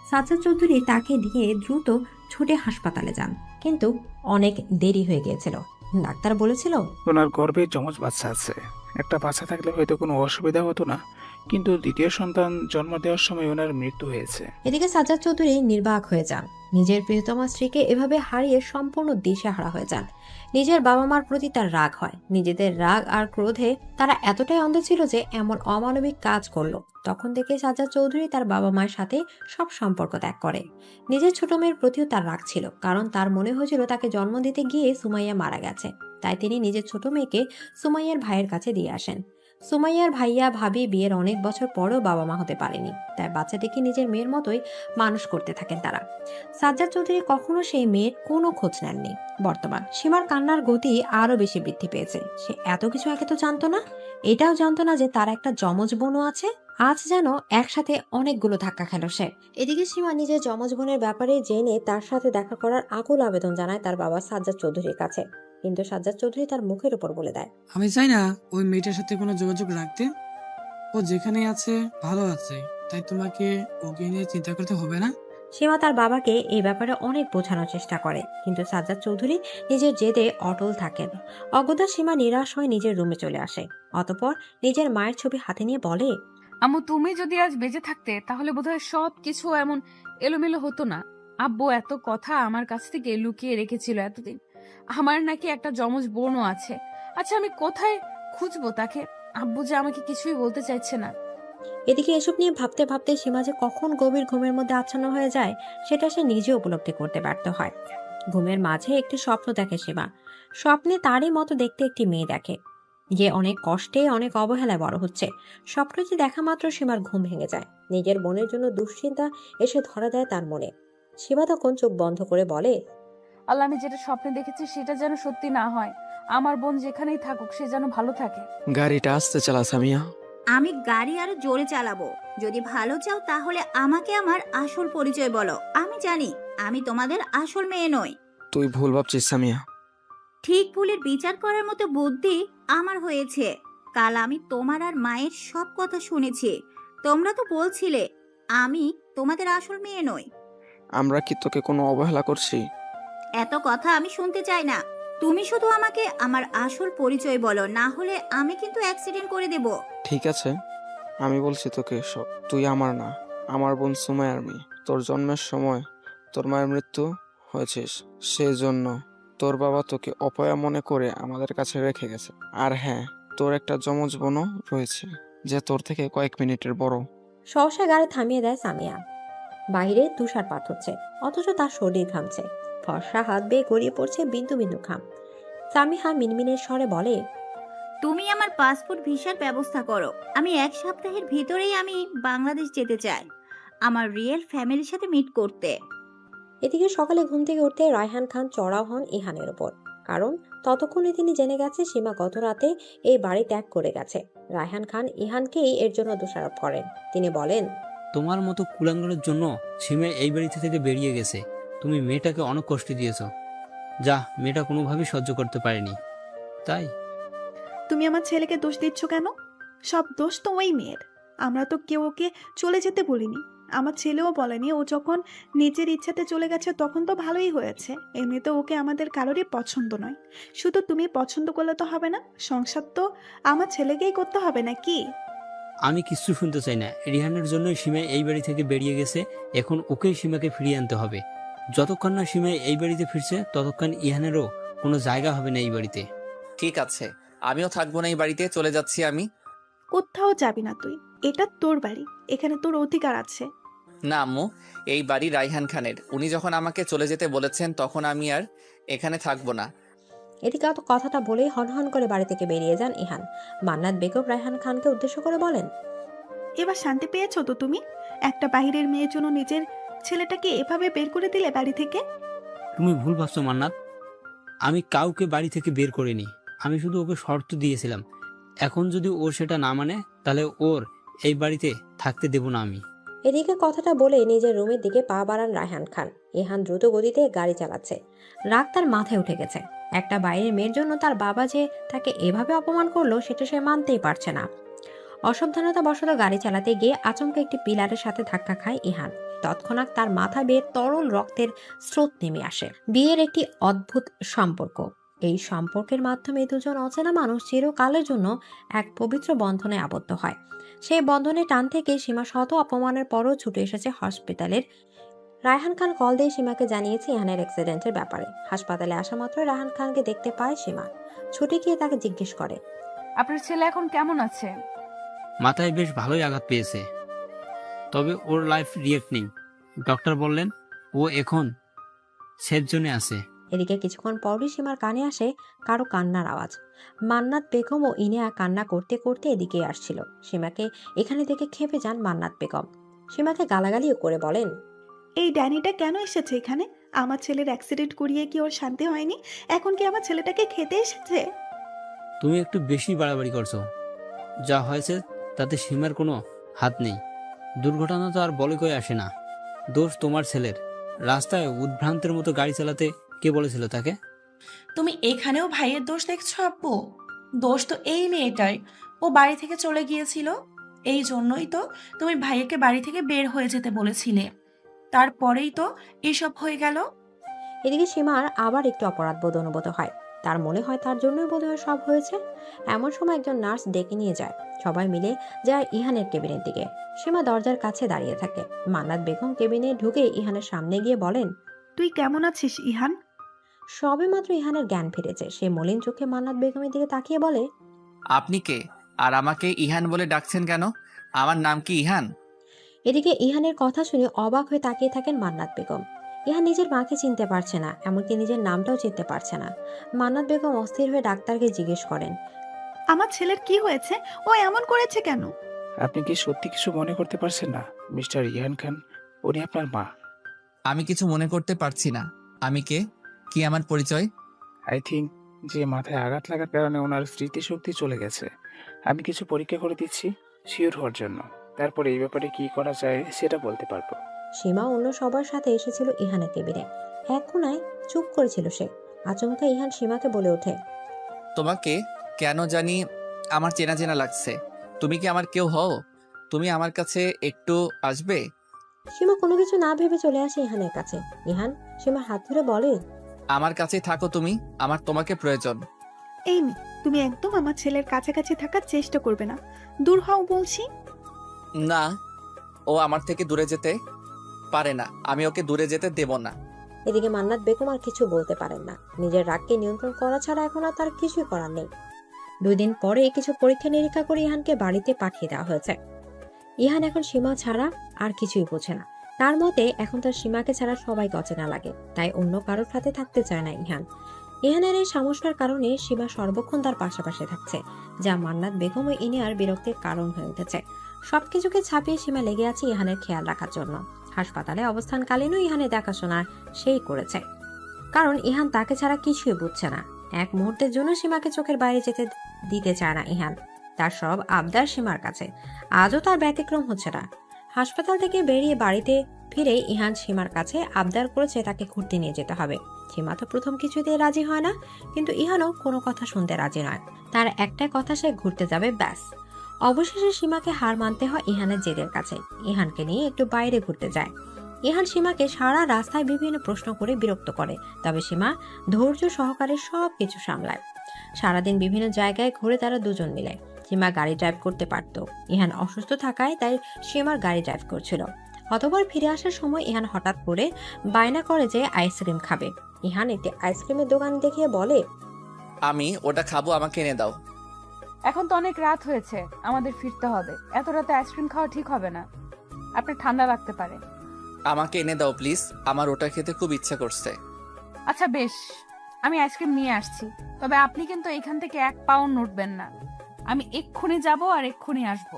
সাজ্জাদ চৌধুরী তাকে নিয়ে দ্রুত ছুটে হাসপাতালে যান, কিন্তু অনেক দেরি হয়ে গিয়েছিল। ডাক্তার বলেছিল ওনার গর্ভে যমজ বাচ্চা আছে। একটা বাচ্চা থাকলে হয়তো কোনো অসুবিধা হতো না, কিন্তু দ্বিতীয় সন্তান জন্ম দেওয়ার সময় ওনার মৃত্যু হয়েছে। এদিকে সাজ্জাদ চৌধুরী নির্বাক হয়ে যান। নিজের প্রিয়তমা স্ত্রীকে এভাবে হারিয়ে সম্পূর্ণ দিশেহারা হয়ে যান। নিজের বাবা মার প্রতি তার রাগ হয়। নিজেদের রাগ আর ক্রোধে তারা এতটাই অন্ধ ছিল যে এমন অমানবিক কাজ করলো। তখন থেকে সাজ্জাদ চৌধুরী তার বাবা মায়ের সাথে সব সম্পর্ক ত্যাগ করে। নিজের ছোট মেয়ের প্রতিও তার রাগ ছিল, কারণ তার মনে হয়েছিল তাকে জন্ম দিতে গিয়ে সুমাইয়া মারা গেছে। তাই তিনি নিজের ছোট মেয়েকে সুমাইয়ার ভাইয়ের কাছে দিয়ে আসেন। সুমাইয়ার ভাইয়া ভাবি বিয়ের অনেক বছর পরেও বাবা মা হতে পারেনি, তাই বাচ্চাটিকে নিজের মেয়ের মতোই মানুষ করতে থাকেন তারা। সাজ্জাদ চৌধুরী কখনো সেই মেয়ের কোনো খোঁজ নেননি। বর্তমান সীমার কান্নার গতি আরো বেশি বৃদ্ধি পেয়েছে। সে এত কিছু আগে তো জানতো না। এটাও জানতো না যে তার একটা যমজ বোনও আছে। আজ যেন একসাথে অনেকগুলো ধাক্কা খেল সে। এদিকে সীমা নিজের যমজ বোনের ব্যাপারে জেনে তার সাথে দেখা করার আকুল আবেদন জানায় তার বাবা সাজ্জাদ চৌধুরীর কাছে, কিন্তু সাজ্জাদ চৌধুরী তার মুখের উপর বলে দেয়, আমি চাই না ওই মেয়েটার সাথে কোনো যোগাযোগ রাখতে। ও যেখানে আছে ভালো আছে, তাই তোমাকে ওকে নিয়ে চিন্তা করতে হবে না। সীমা তার বাবাকে এই ব্যাপারে অনেক বোঝানোর চেষ্টা করে, কিন্তু সাজ্জাদ চৌধুরী নিজের জেদে অটল থাকেন। অগত্যা সীমা নিরাশ হয়ে নিজের রুমে চলে আসে। অতঃপর নিজের মায়ের ছবি হাতে নিয়ে বলে, আম্মু, তুমি যদি আজ বেঁচে থাকতে তাহলে বোধহয় সব কিছু এমন এলোমেলো হতো না। আব্বু এত কথা আমার কাছ থেকে লুকিয়ে রেখেছিল এতদিন। আমার নাকি একটা যমজ বোনও আছে। আচ্ছা, আমি কোথায় খুঁজবো তাকে? আব্বু যে আমাকে কিছুই বলতে চাইছে না। এদিকে এসব নিয়ে ভাবতে ভাবতে সীমা যে কখন গভীর ঘুমের মধ্যে আচ্ছন্ন হয়ে যায় সেটা সে নিজে উপলব্ধি করতে ব্যর্থ হয়। ঘুমের মাঝে একটি স্বপ্ন দেখে সীমা। স্বপ্নে তারই মতো দেখতে একটি মেয়ে দেখে, যে অনেক কষ্টে অনেক অবহেলায় বড় হচ্ছে। স্বপ্নটি দেখা মাত্র সীমার ঘুম ভেঙে যায়। নিজের বোনের জন্য দুশ্চিন্তা এসে ধরা দেয় তার মনে। সীমা তখন চোখ বন্ধ করে বলে, আল্লাহ, আমি যেটা স্বপ্নে দেখেছি সেটা যেন সত্যি না হয়। আমার বোন যেখানেই থাকুক সে যেন ভালো থাকে। গাড়িটা আস্তে চালা সামিয়া। আমি গাড়ি আরো জোরে চালাবো। যদি ভালো চাও তাহলে আমাকে আমার আসল পরিচয় বলো। আমি জানি আমি তোমাদের আসল মেয়ে নই। তুই ভুল ভাবছিস সামিয়া। ঠিক ভুলের বিচার করার মতো বুদ্ধি আমার হয়েছে। কাল আমি তোমার আর মায়ের সব কথা শুনেছি। তোমরা তো বলছিলে আমি তোমাদের আসল মেয়ে নই। আমরা কি তোকে কোনো অবহেলা করছি? এত কথা আমি শুনতে চাই না। তুমি শুধু আমাকে আমার আসল পরিচয় বলো, না হলে আমি কিন্তু অ্যাক্সিডেন্ট করে দেব। ঠিক আছে, আমি বলছি তোকে সব। তুই আমার না, আমার বোন সুমাইয়ার মেয়ে। তোর জন্মের সময় তোর মায়ের মৃত্যু হয়েছিস, সেই জন্য তোর বাবা তোকে অপয়া মনে করে আমাদের কাছে রেখে গেছে। আর হ্যাঁ, তোর একটা যমজ বোনও রয়েছে, যে তোর থেকে কয়েক মিনিটের বড়। সহসা গাড়ি থামিয়ে দেয় সামিয়া। বাইরে তুষারপাত হচ্ছে, অথচ তার শরীর ঘামছে। ফর্সা হাত বেয়ে গড়িয়ে পড়ছে বিন্দু বিন্দু ঘাম। সামিহা মিনমিনের স্বরে বলে, তুমি আমার পাসপোর্ট ভিসার ব্যবস্থা করো। আমি 1 সপ্তাহের ভিতরেই আমি বাংলাদেশ যেতে চাই, আমার রিয়েল ফ্যামিলির সাথে মিট করতে। এদিকে সকালে ঘুম থেকে উঠতে রায়হান খান চড়াও হন ইহানের ওপর, কারণ ততক্ষণে তিনি জেনে গেছে সীমা গত রাতে এই বাড়ি ত্যাগ করে গেছে। রায়হান খান ইহানকেই এর জন্য দোষারোপ করেন। তিনি বলেন, তোমার মতো কুলাঙ্গারের জন্য সীমা এই বাড়িতে থেকে বেরিয়ে গেছে। তুমি মেয়েটাকে অনেক কষ্ট দিয়েছ, যা মেয়েটা কোনোভাবেই সহ্য করতে পারেনি। তাই তুমি আমার ছেলেকে দোষ দিচ্ছ কেন? সব দোষ তো ওই মেয়ের। আমরা তো কেউ ওকে চলে যেতে বলিনি। আমার ছেলেও বলেনি। ও যখন নিজের ইচ্ছাতে চলে গেছে তখন তো ভালোই হয়েছে। এমনিতে ওকে আমাদের কারোরই পছন্দ নয়। শুধু তুমি পছন্দ করলে তো হবে না, সংসার তো আমার ছেলেকেই করতে হবে না কি? আমি কিচ্ছু শুনতে চাই না। রিহানের জন্যই সীমা এই বাড়ি থেকে বেরিয়ে গেছে। এখন ওকেই সীমাকে ফিরিয়ে আনতে হবে। যতক্ষণ না সীমা এই বাড়িতে ফিরছে ততক্ষণ ইহানেরও কোনো জায়গা হবে না এই বাড়িতে। ঠিক আছে, আমিও থাকবো না এই বাড়িতে, চলে যাচ্ছি আমি। কোথাও যাবি না তুই। এটা তোর বাড়ি, এখানে তোর অধিকার আছে। না আম্মু, এই বাড়ি রায়হান খানের। উনি যখন আমাকে চলে যেতে বলেছেন তখন আমি আর এখানে থাকবো না। এদিকে কথাটা বলেই হনহন করে বাড়ি থেকে বেরিয়ে যান ইহান। মান্নাত বেগম রায়হান খানকে উদ্দেশ্য করে বলেন, এবার শান্তি পেয়েছো তো তুমি? একটা বাহিরের মেয়ের জন্য নিজের ছেলেটাকে এভাবে বের করে দিলে বাড়ি থেকে। তুমি ভুল ভাবছো মান্নাত। আমি কাউকে বাড়ি থেকে বের করিনি। আমি শুধু ওকে শর্ত দিয়েছিলাম। এখন যদি ও সেটা না মানে তাহলে ওর এই বাড়িতে থাকতে দেব না আমি। এদিকে কথাটা বলে নিজের রুমের দিকে পা বাড়ান রায়হান খান। ইহান দ্রুত গতিতে গাড়ি চালাচ্ছে। রাগ তার মাথায় উঠে গেছে। একটা বাইরের মেয়ের জন্য তার বাবা যে তাকে এভাবে অপমান করলো সেটা সে মানতেই পারছে না। অসাবধানতা বশত গাড়ি চালাতে গিয়ে আচমকা একটি পিলারের সাথে ধাক্কা খায় ইহান। তৎক্ষণাৎ তার মাথা বেয়ে তরল রক্তের স্রোত নেমে আসে। বিয়ের একটি অদ্ভুত সম্পর্ক। এই সম্পর্কের মাধ্যমে দুজন অচেনা মানুষ চিরকালের জন্য এক পবিত্র বন্ধনে আবদ্ধ হয়। সেই বন্ধনের টান থেকে সীমা শত অপমানের পরও ছুটে এসেছে হসপিটালের। রায়হান খান কল দিয়ে সীমাকে জানিয়েছে ইহানের অ্যাক্সিডেন্টের ব্যাপারে। হাসপাতালে আসা মাত্র রায়হান খানকে দেখতে পায় সীমা। ছুটে গিয়ে তাকে জিজ্ঞেস করে, আপনার ছেলে এখন কেমন আছে? মাথায় বেশ ভালোই আঘাত পেয়েছে, তবে ওর লাইফ রিয়েক্ট নেই। ডক্টর বললেন ও এখন সেফ জোনে আছে। এদিকে কিছুক্ষণ পরই সীমার কানে আসে কারো কান্নার আওয়াজ। মান্নাত বেগম ও ইনিয়া কান্না করতে করতে এদিকে আসছিল। সীমাকে এখানে দেখে খেপে যান মান্নাত বেগম। সীমাকে গালাগালিও করে বলেন, এই ড্যানিটা কেন এসেছে এখানে? আমার ছেলের অ্যাক্সিডেন্ট করিয়ে কি ওর শান্তি হয়নি? এখন কি আমার ছেলেটাকে খেতে এসেছে? তুমি একটু বেশি বাড়াবাড়ি করছো। যা হয়েছে তাতে সীমার কোনো হাত নেই। দুর্ঘটনা তো আর বলে কয়ে আসে না, দোষ তোমার ছেলের। রাস্তায় উদ্ভ্রান্তের মতো গাড়ি চালাতে কে বলেছিল তাকে? তুমি এখানেও ভাইয়ের দোষ দেখছো আব্বু? দোষ তো এই মেয়েটাই। ও বাড়ি থেকে চলে গিয়েছিল, এই জন্যই তো তুমি ভাইয়াকে বাড়ি থেকে বের হয়ে যেতে বলেছিলে। তারপরেই তো এসব হয়ে গেল। এদিকে সীমার আবার একটু অপরাধবোধ অনুভূত হয়। তার মনে হয় তার জন্যই বোধহয় সব হয়েছে। এমন সময় একজন নার্স ডেকে নিয়ে যায়। সবাই মিলে যায় ইহানের কেবিনের দিকে। সীমা দরজার কাছে দাঁড়িয়ে থাকে। মান্নাত বেগম কেবিনে ঢুকে ইহানের সামনে গিয়ে বলেন, তুই কেমন আছিস ইহান? সবে মাত্র ইহানের জ্ঞান ফিরেছে। সে মলিন চোখে মান্নাত বেগমের দিকে তাকিয়ে বলে, আপনি কে? আর আমাকে ইহান বলে ডাকছেন কেন? আমার নাম কি ইহান? এদিকে ইহানের কথা শুনে অবাক হয়ে তাকিয়ে থাকেন মান্নাত বেগম। ইহান নিজের মাকে চিনতে পারছে না, এমনকি নিজের নামটাও চিনতে পারছে না। মান্নাত বেগম অস্থির হয়ে ডাক্তারকে জিজ্ঞেস করেন, আমার ছেলের কি হয়েছে? ও এমন করেছে কেন? আপনি কি সত্যি কিছু মনে করতে পারছেন না মিস্টার ইহান খান? উনি আপনার মা। আমি কিছু মনে করতে পারছি না। আমি কে? কি আমার পরিচয়? আই থিঙ্ক যে মাথায় আঘাত লাগার কারণে ওনার স্মৃতিশক্তি চলে গেছে। আমি কিছু পরীক্ষা করে দিচ্ছি শিওর হওয়ার জন্য, তারপরে এই ব্যাপারে কি করা যায় সেটা বলতে পারবো। সীমা অন্য সবার সাথে এসেছিল ইহানের কেবিনে। এক কোনায় চুপ করেছিল সে। আচমকা ইহান সীমাকে বলে ওঠে, তোমাকে কেন জানি আমার চেনা চেনা লাগছে। তুমি কি আমার কেউ হও? তুমি আমার কাছে একটু আসবে? সীমা কোনো কিছু না ভেবে চলে আসে ইহানের কাছে। ইহান সীমার হাত ধরে বলে, আমার কাছে থাকো তুমি, আমার তোমাকে প্রয়োজন। এই মেয়ে, তুমি একদম আমার ছেলের কাছাকাছি থাকার চেষ্টা করবে না। দূর হও বলছি। না, ও আমার থেকে দূরে যেতে পারে না। আমি ওকে দূরে যেতে দেব না। এদিকে মান্নাত বেগম আর কিছু বলতে পারেন না। নিজের রাগকে নিয়ন্ত্রণ করা ছাড়া এখন আর তার কিছুই করার নেই। 2 দিন পরে কিছু পরীক্ষা নিরীক্ষা করে ইহানকে বাড়িতে পাঠিয়ে দেওয়া হয়েছে। ইহান এখন সীমা ছাড়া আর কিছুই বোঝে না। তার মতে এখন তার সীমাকে ছাড়া সবাইকে অচেনা লাগে, তাই অন্য কারোর সাথে থাকতে চায় না ইহান। ইহানের এই সমস্যার কারণে সীমা সর্বক্ষণ তার পাশাপাশি থাকছে, যা মান্নাত বেগম ও ইনিয়ার বিরক্তির কারণ হয়ে উঠেছে। সবকিছুকে ছাপিয়ে সীমা লেগে আছে ইহানের খেয়াল রাখার জন্য। হাসপাতালে অবস্থানকালীনও ইহানের দেখাশোনা সেই করেছে, কারণ ইহান তাকে ছাড়া কিছুই বুঝছে না। এক মুহূর্তের জন্য সীমাকে চোখের বাইরে যেতে দিতে চায় না ইহান। তার সব আবদার সীমার কাছে। আজও তার ব্যতিক্রম হচ্ছে না। হাসপাতাল থেকে বেরিয়ে বাড়িতে ফিরে ইহান সীমার কাছে আবদার করেছে তাকে ঘুরতে নিয়ে যেতে হবে। সীমা তো প্রথম কিছুতেই রাজি হয় না, কিন্তু ইহানও কোনো কথা শুনতে রাজি নয়। তার একটাই কথা, সে ঘুরতে যাবে ব্যাস। অবশেষে সীমাকে হার মানতে হয় ইহানের জেদের কাছে। ইহানকে নিয়ে একটু বাইরে ঘুরতে যায়। ইহান সীমাকে সারা রাস্তায় বিভিন্ন প্রশ্ন করে বিরক্ত করে, তবে সীমা ধৈর্য সহকারে সব কিছু সামলায়। সারাদিন বিভিন্ন জায়গায় ঘুরে তারা দুজন মিলে। সীমা গাড়ি ড্রাইভ করতে পারত। ইহান অসুস্থ থাকায় তাই সীমার গাড়ি ড্রাইভ করছিল। অতঃপর ফিরে আসার সময় ইহান হঠাৎ করে বায়না করে যে আইসক্রিম খাবে। ইহান একটি আইসক্রিমের দোকান দেখিয়ে বলে, আমি ওটা খাবো, আমাকে এনে দাও। এখন তো অনেক রাত হয়েছে, আমাদের ফিরতে হবে। এত রাতে আইসক্রিম খাওয়া ঠিক হবে না, আপনার ঠান্ডা লাগতে পারে। আমাকে এনে দাও প্লিজ, আমার ওটা খেতে খুব ইচ্ছা করছে। আচ্ছা বেশ, আমি আইসক্রিম নিয়ে আসছি, তবে আপনি কিন্তু এখান থেকে 1 পাউন্ড নড়বেন না। আমি এক্ষুনি যাব আর এক্ষুনি আসবো।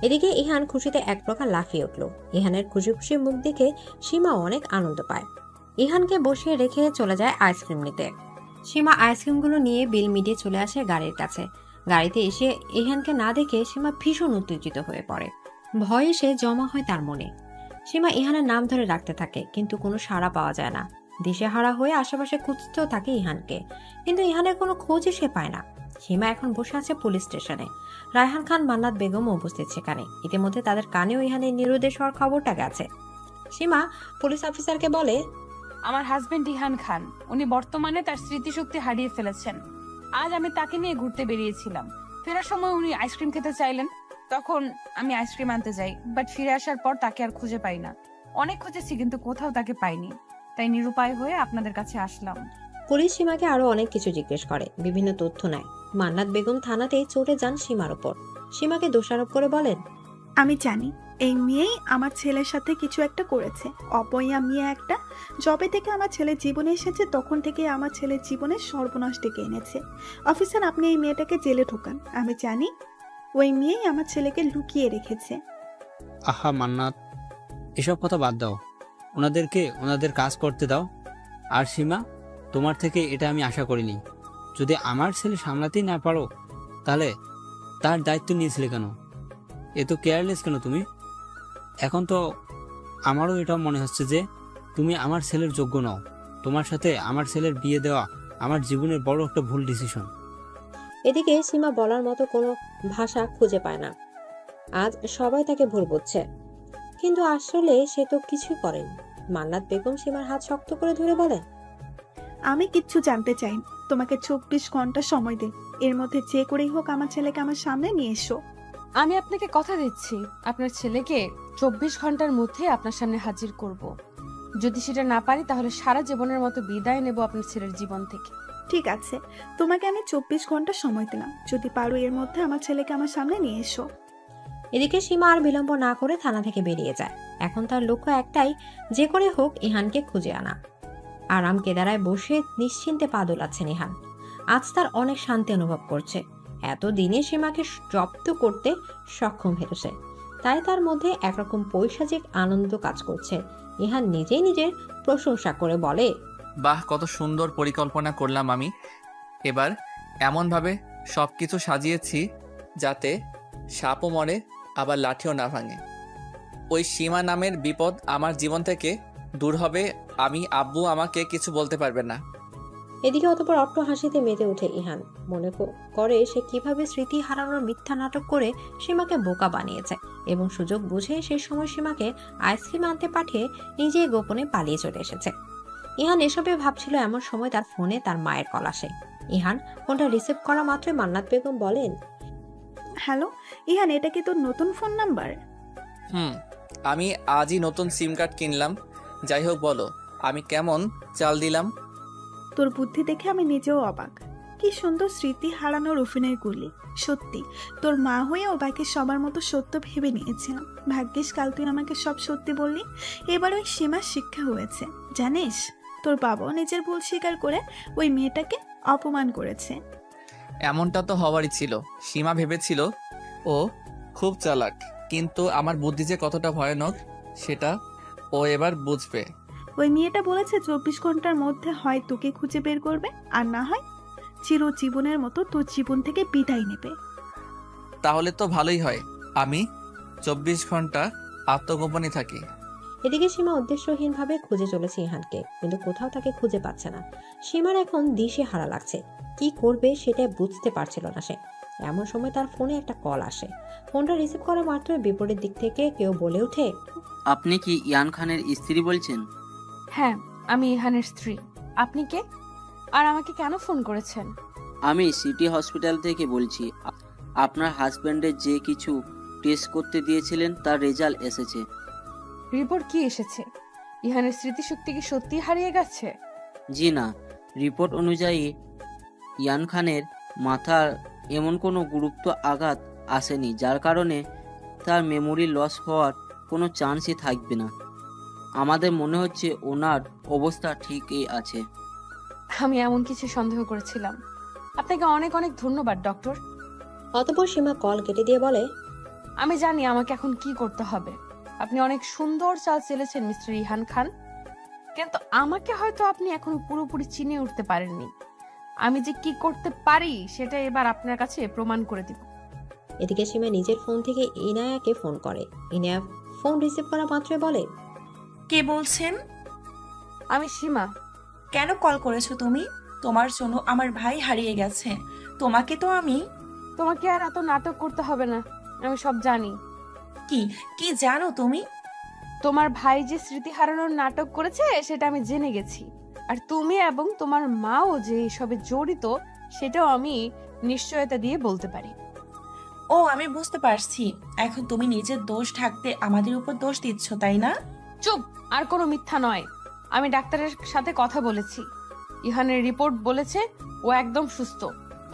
এদিকে ইহান খুশিতে এক প্রকার লাফিয়ে উঠল। ইহানের খুশি খুশি মুখ দেখে সীমা অনেক আনন্দ পায়। ইহানকে বসিয়ে রেখে চলে যায় আইসক্রিম নিতে। সীমা আইসক্রিমগুলো নিয়ে বিল মিটিয়ে চলে আসে গাড়ির কাছে। গাড়িতে এসে ইহানকে না দেখে সীমা ভীষণ উত্তেজিত হয়ে পড়ে। ভয় এসে জমা হয় তার মনে। সীমা ইহানের নাম ধরে ডাকতে থাকে, কিন্তু কোনো সাড়া পাওয়া যায় না। দিশেহারা হয়ে আশেপাশে খুঁজতেও থাকে ইহানকে, কিন্তু ইহানের কোনো খোঁজই সে পায় না। সীমা এখন বসে আছে পুলিশ স্টেশনে। রায়হান খান, মান্নাত বেগম উপস্থিত সেখানে। ইতিমধ্যে তাদের কানেও ইহানের নিরুদ্দেশ হওয়ার খবরটা গেছে। সীমা পুলিশ অফিসারকে বলে, আমার হাজবেন্ড ইহান খান, উনি বর্তমানে তার স্মৃতিশক্তি হারিয়ে ফেলেছেন। আজ আমি তাকে নিয়ে ঘুরতে বেরিয়েছিলাম। ফেরার সময় উনি আইসক্রিম খেতে চাইলেন, তখন আমি আইসক্রিম আনতে যাই, বাট ফিরে আসার পর তাকে আর খুঁজে পাই না। অনেক খুঁজেছি কিন্তু কোথাও তাকে পাইনি, তাই নিরুপায় হয়ে আপনাদের কাছে আসলাম। পুলিশ সীমাকে আরো অনেক কিছু জিজ্ঞেস করে, বিভিন্ন তথ্য নেয়। মান্নাত বেগম থানাতেই চড়ে যান সীমার উপর। সীমাকে দোষারোপ করে বলেন, আমি জানি এই মেয়েই আমার ছেলের সাথে কিছু একটা করেছে। অপয়া মেয়ে একটা। যবে থেকে আমার ছেলের জীবনে এসেছে তখন থেকে আমার ছেলের জীবনে সর্বনাশ ডেকে এনেছে। অফিসার, আপনি এই মেয়েটাকে জেলে ঢোকান। আমি জানি ওই মেয়েই আমার ছেলেকে লুকিয়ে রেখেছে। আহা মান্নাত, এসব কথা বাদ দাও, ওনাদেরকে ওনাদের কাজ করতে দাও। আর সীমা, তোমার থেকে এটা আমি আশা করিনি। যদি আমার ছেলে সামলাতেই না পারো, তাহলে তার দায়িত্ব নিয়েছিলে কেন? এ তো কেয়ারলেস কেন তুমি? এখন তো আমারও এটা মনে হচ্ছে যে তুমি আমার ছেলের যোগ্য নও। তোমার সাথে আমার ছেলের বিয়ে দেওয়া আমার জীবনের বড় একটা ভুল ডিসিশন। এদিকে সীমা বলার মতো কোনো ভাষা খুঁজে পায় না। আজ সবাই তাকে ভুল বুঝছে, কিন্তু আসলে সে তো কিছুই করেনি। মান্নাত বেগম সীমার হাত শক্ত করে ধরে বলে, আমি কিচ্ছু জানতে চাই না। তোমাকে 24 ঘন্টা সময় দিন। এর মধ্যে যে করেই হোক আমার ছেলেকে আমার সামনে নিয়ে এসো। আমি আপনাকে কথা দিচ্ছি, আপনার ছেলেকে 24 ঘন্টার মধ্যে আপনার সামনে হাজির করব। যদি সেটা না পারি তাহলে সারা জীবনের মতো বিদায় নেব আপনার ছেলের জীবন থেকে। ঠিক আছে, তোমাকে আমি 24 ঘন্টা সময় দিলাম। যদি পারো এর মধ্যে আমার ছেলেকে আমার সামনে নিয়ে এসো। এদিকে সীমা আর বিলম্ব না করে থানা থেকে বেরিয়ে যায়। এখন তার লক্ষ্য একটাই, যে করে হোক ইহানকে খুঁজে আনা। আরাম কেদারায় বসে নিশ্চিন্তে পা দোলাচ্ছেন ইহান। আজ তার অনেক শান্তি অনুভব করছে। এতদিনে সীমাকে জব্দ করতে সক্ষম হয়েছে, তাই তার মধ্যে একরকম পৈশাচিক আনন্দ কাজ করছে। ইহান নিজেই নিজের প্রশংসা করে বলে, বাহ, কত সুন্দর পরিকল্পনা করলাম আমি। এবার এমনভাবে সব কিছু সাজিয়েছি যাতে সাপও মরে আবার লাঠিও না ভাঙে। ওই সীমা নামের বিপদ আমার জীবন থেকে দূর হবে। আমি আব্বু আমাকে কিছু বলতে পারবে না। এদিকে অতঃপর অট্ট হাসিতে মেতে ওঠে ইহান। মনে করে সে কিভাবে স্মৃতি হারানোর মিথ্যা নাটক করে সীমাকে বোকা বানিয়েছে, এবং সুযোগ বুঝে সেই সময় সীমাকে আইসক্রিম আনতে পাঠিয়ে নিজেই গোপনে পালিয়ে চলে এসেছে। ইহান এসবে ভাবছিল, এমন সময় তার ফোনে তার মায়ের কল আসে। ইহান ফোনটা রিসিভ করা মাত্রই মান্নাত বেগম বলেন, হ্যালো ইহান, এটা কি তোর নতুন ফোন নাম্বার? আমি আজই নতুন সিম কার্ড কিনলাম। যাই হোক, বলো আমি কেমন চাল দিলাম? তোর বুদ্ধি দেখে আমি নিজেও অবাক। কি সুন্দর স্মৃতি হারানোর অভিনয় করলি। সত্যি তোর মা হয়ে ও বাকি সবার মতো সত্য ভেবে নিয়েছিলাম। ভাগ্যিস কাল তুই আমাকে সব সত্যি বললি। এবার ওই সীমার শিক্ষা হয়েছে। জানিস, তোর বাবাও নিজের ভুল স্বীকার করে ওই মেয়েটাকে অপমান করেছে। এমনটা তো হওয়ারই ছিল। সীমা ভেবেছিল ও খুব চালাক, কিন্তু আমার বুদ্ধি যে কতটা ভয়ানক সেটা ও এবার বুঝবে। ওই মেয়েটা বলেছে 24 ঘন্টার মধ্যে হয় তোকে খুঁজে বের করবে, আর না হয় চিরজীবনের মতো তোর জীবন থেকে বিদায় নেবে। তাহলে তো ভালোই হয়, আমি 24 ঘন্টা আত্মগোপনে থাকি। এদিকে সীমা উদ্দেশ্যহীনভাবে খুঁজে চলেছে ইহানকে, কিন্তু কোথাও তাকে খুঁজে পাচ্ছে না। সীমার এখন দিশে হারা লাগছে, কি করবে সেটা বুঝতে পারছিল না সে। এমন সময় তার ফোনে একটা কল আসে। ফোনটা রিসিভ করা মাত্র বিপরীত দিক থেকে কেউ বলে ওঠে, আপনি কি ইয়ান খানের স্ত্রী বলছেন? হ্যাঁ, আমি ইহানের স্ত্রী। আপনি কে, আর আমাকে কেন ফোন করেছেন? আমি সিটি হসপিটাল থেকে বলছি। আপনার হাজব্যান্ডের যে কিছু টেস্ট করতে দিয়েছিলেন তার রেজাল্ট এসেছে। রিপোর্ট কি এসেছে? ইহানের স্মৃতিশক্তি কি সত্যি হারিয়ে গেছে? জি না, রিপোর্ট অনুযায়ী ইয়ান খানের মাথার এমন কোনো গুরুত্ব আঘাত আসেনি যার কারণে তার মেমোরি লস হওয়ার কোনো চান্সই থাকবে না। আমাদের মনে হচ্ছে ওনার অবস্থা ঠিকই আছে। আমি এমন কিছু সন্দেহ করেছিলাম। আপনাকে অনেক অনেক ধন্যবাদ ডক্টর। অতঃপর সীমা কল কেটে দিয়ে বলে, আমি জানি আমাকে এখন কি করতে হবে। আপনি অনেক সুন্দর চাল চেলেছেন মিস্টার ইহান খান, কিন্তু আমাকে হয়তো আপনি এখনো পুরোপুরি চিনে উঠতে পারেননি। আমি যে কি করতে পারি সেটা এবার আপনার কাছে প্রমাণ করে দিব। এদিকে সীমা নিজের ফোন থেকে ইনায়াকে ফোন করে। ইনায়া ফোন রিসিভ করা মাত্রই বলে, কে বলছেন? আমি সীমা। কেন কল করেছো তুমি? তোমার জন্য আমার ভাই হারিয়ে গেছে। তোমাকে তো আমি... তোমাকে আর এত নাটক করতে হবে না, আমি সব জানি। কি কি জানো তুমি? তোমার ভাই যে স্মৃতি হারানোর নাটক করেছে সেটা আমি জেনে গেছি। আর তুমি এবং তোমার মাও যে এসবে জড়িত সেটাও আমি নিশ্চয়তা দিয়ে বলতে পারি। ও, আমি বুঝতে পারছি। এখন তুমি নিজের দোষ ঢাকতে আমাদের উপর দোষ দিচ্ছ, তাই না? চুপ! আর কোনো মিথ্যা নয়। আমি ডাক্তারের সাথে কথা বলেছি। ইহানের রিপোর্ট বলেছে ও একদম সুস্থ।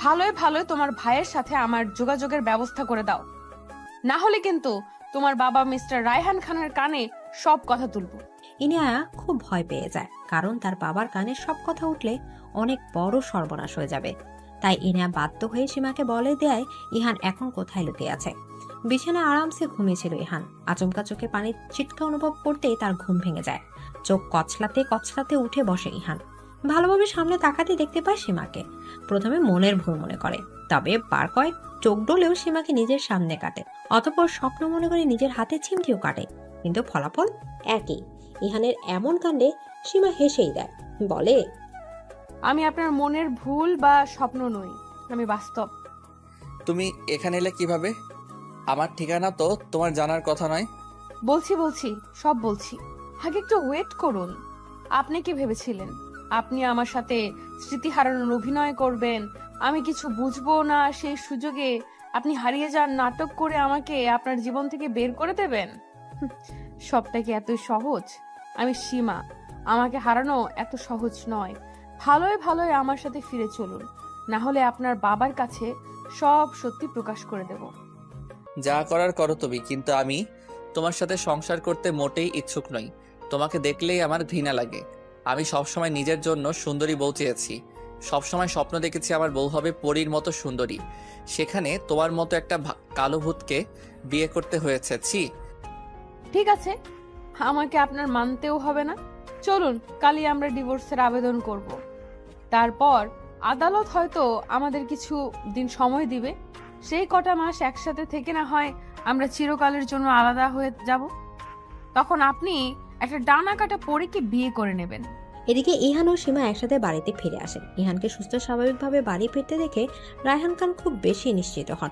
ভালোই ভালোই তোমার ভাইয়ের সাথে আমার যোগাযোগের ব্যবস্থা করে দাও, না হলে কিন্তু তোমার বাবা মিস্টার রায়হান খানের কানে সব কথা তুলবো। ইনিয়া খুব ভয় পেয়ে যায়, কারণ তার বাবার কানে সব কথা উঠলে অনেক বড় সর্বনাশ হয়ে যাবে। তাই ইনিয়া বাধ্য হয়ে সীমাকে বলে দেয় ইহান এখন কোথায় লুকিয়ে আছে। বিছানায় আরামসে ঘুমিয়েছিল ইহান। আচমকা চোখে পানির ছিটকা অনুভব করতেই তার ঘুম ভেঙে যায়। চোখ কচলাতে কচলাতে উঠে বসে ইহান। ভালোভাবে সামনে তাকাতে দেখতে পায় সীমাকে। প্রথমে মনের ভুল মনে করে, তবে বার কয়েক চোখ ডলেও সীমাকে নিজের সামনে কাটে। অতঃপর স্বপ্ন মনে করে নিজের হাতে চিমটিও কাটে, কিন্তু ফলাফল একই। ইহানের এমন কাণ্ডে সীমা হেসেই দেয়, বলে, আমি আপনার মনের ভুল বা স্বপ্ন নই, আমি বাস্তব। তুমি এখানে এলে কিভাবে? আমার ঠিকানা তো তোমার জানার কথা নয়। বলছি সব বলছি। আগে একটু ওয়েট করুন। আপনি কি ভেবেছিলেন আপনি আমার সাথে স্মৃতি হারানোর অভিনয় করবেন? আমি কিছু বুঝবো না সেই সুযোগে আপনি হারিয়ে যান নাটক করে আমাকে আপনার জীবন থেকে বের করে দেবেন? সবটা কি এত সহজ? আমি সীমা, আমাকে হারানো এত সহজ নয়। ভালোই ভালোই আমার সাথে ফিরে চলুন, না হলে আপনার বাবার কাছে সব সত্যি প্রকাশ করে দেব। যা করার করো তুমি, কিন্তু আমি তোমার সাথে সংসার করতে মোটেই ইচ্ছুক নই। তোমাকে দেখলেই আমার ঘৃণা লাগে। আমি সবসময় নিজের জন্য সুন্দরী বউ চেয়েছি। সবসময় স্বপ্ন দেখেছি আমার বউ হবে পরীর মতো সুন্দরী। সেখানে তোমার মতো একটা কালো ভূতকে বিয়ে করতে হয়েছে। ছি! ঠিক আছে, আমাকে আপনার মানতেও হবে না। চলুন, কালই আমরা ডিভোর্সের আবেদন করব। তারপর আদালত হয়তো আমাদের কিছু দিন সময় দিবে। সেই কটা মাস একসাথে থেকে না হয় আমরা চিরকালের জন্য আলাদা হয়ে যাব। তখন আপনি একটা ডানা কাটা পরীকে বিয়ে করে নেবেন। এদিকে ইহান ও সীমা একসাথে বাড়িতে ফিরে আসেন। ইহানকে সুস্থ স্বাভাবিকভাবে বাড়ি ফিরতে দেখে রায়হান খান খুব বেশি নিশ্চিত হন।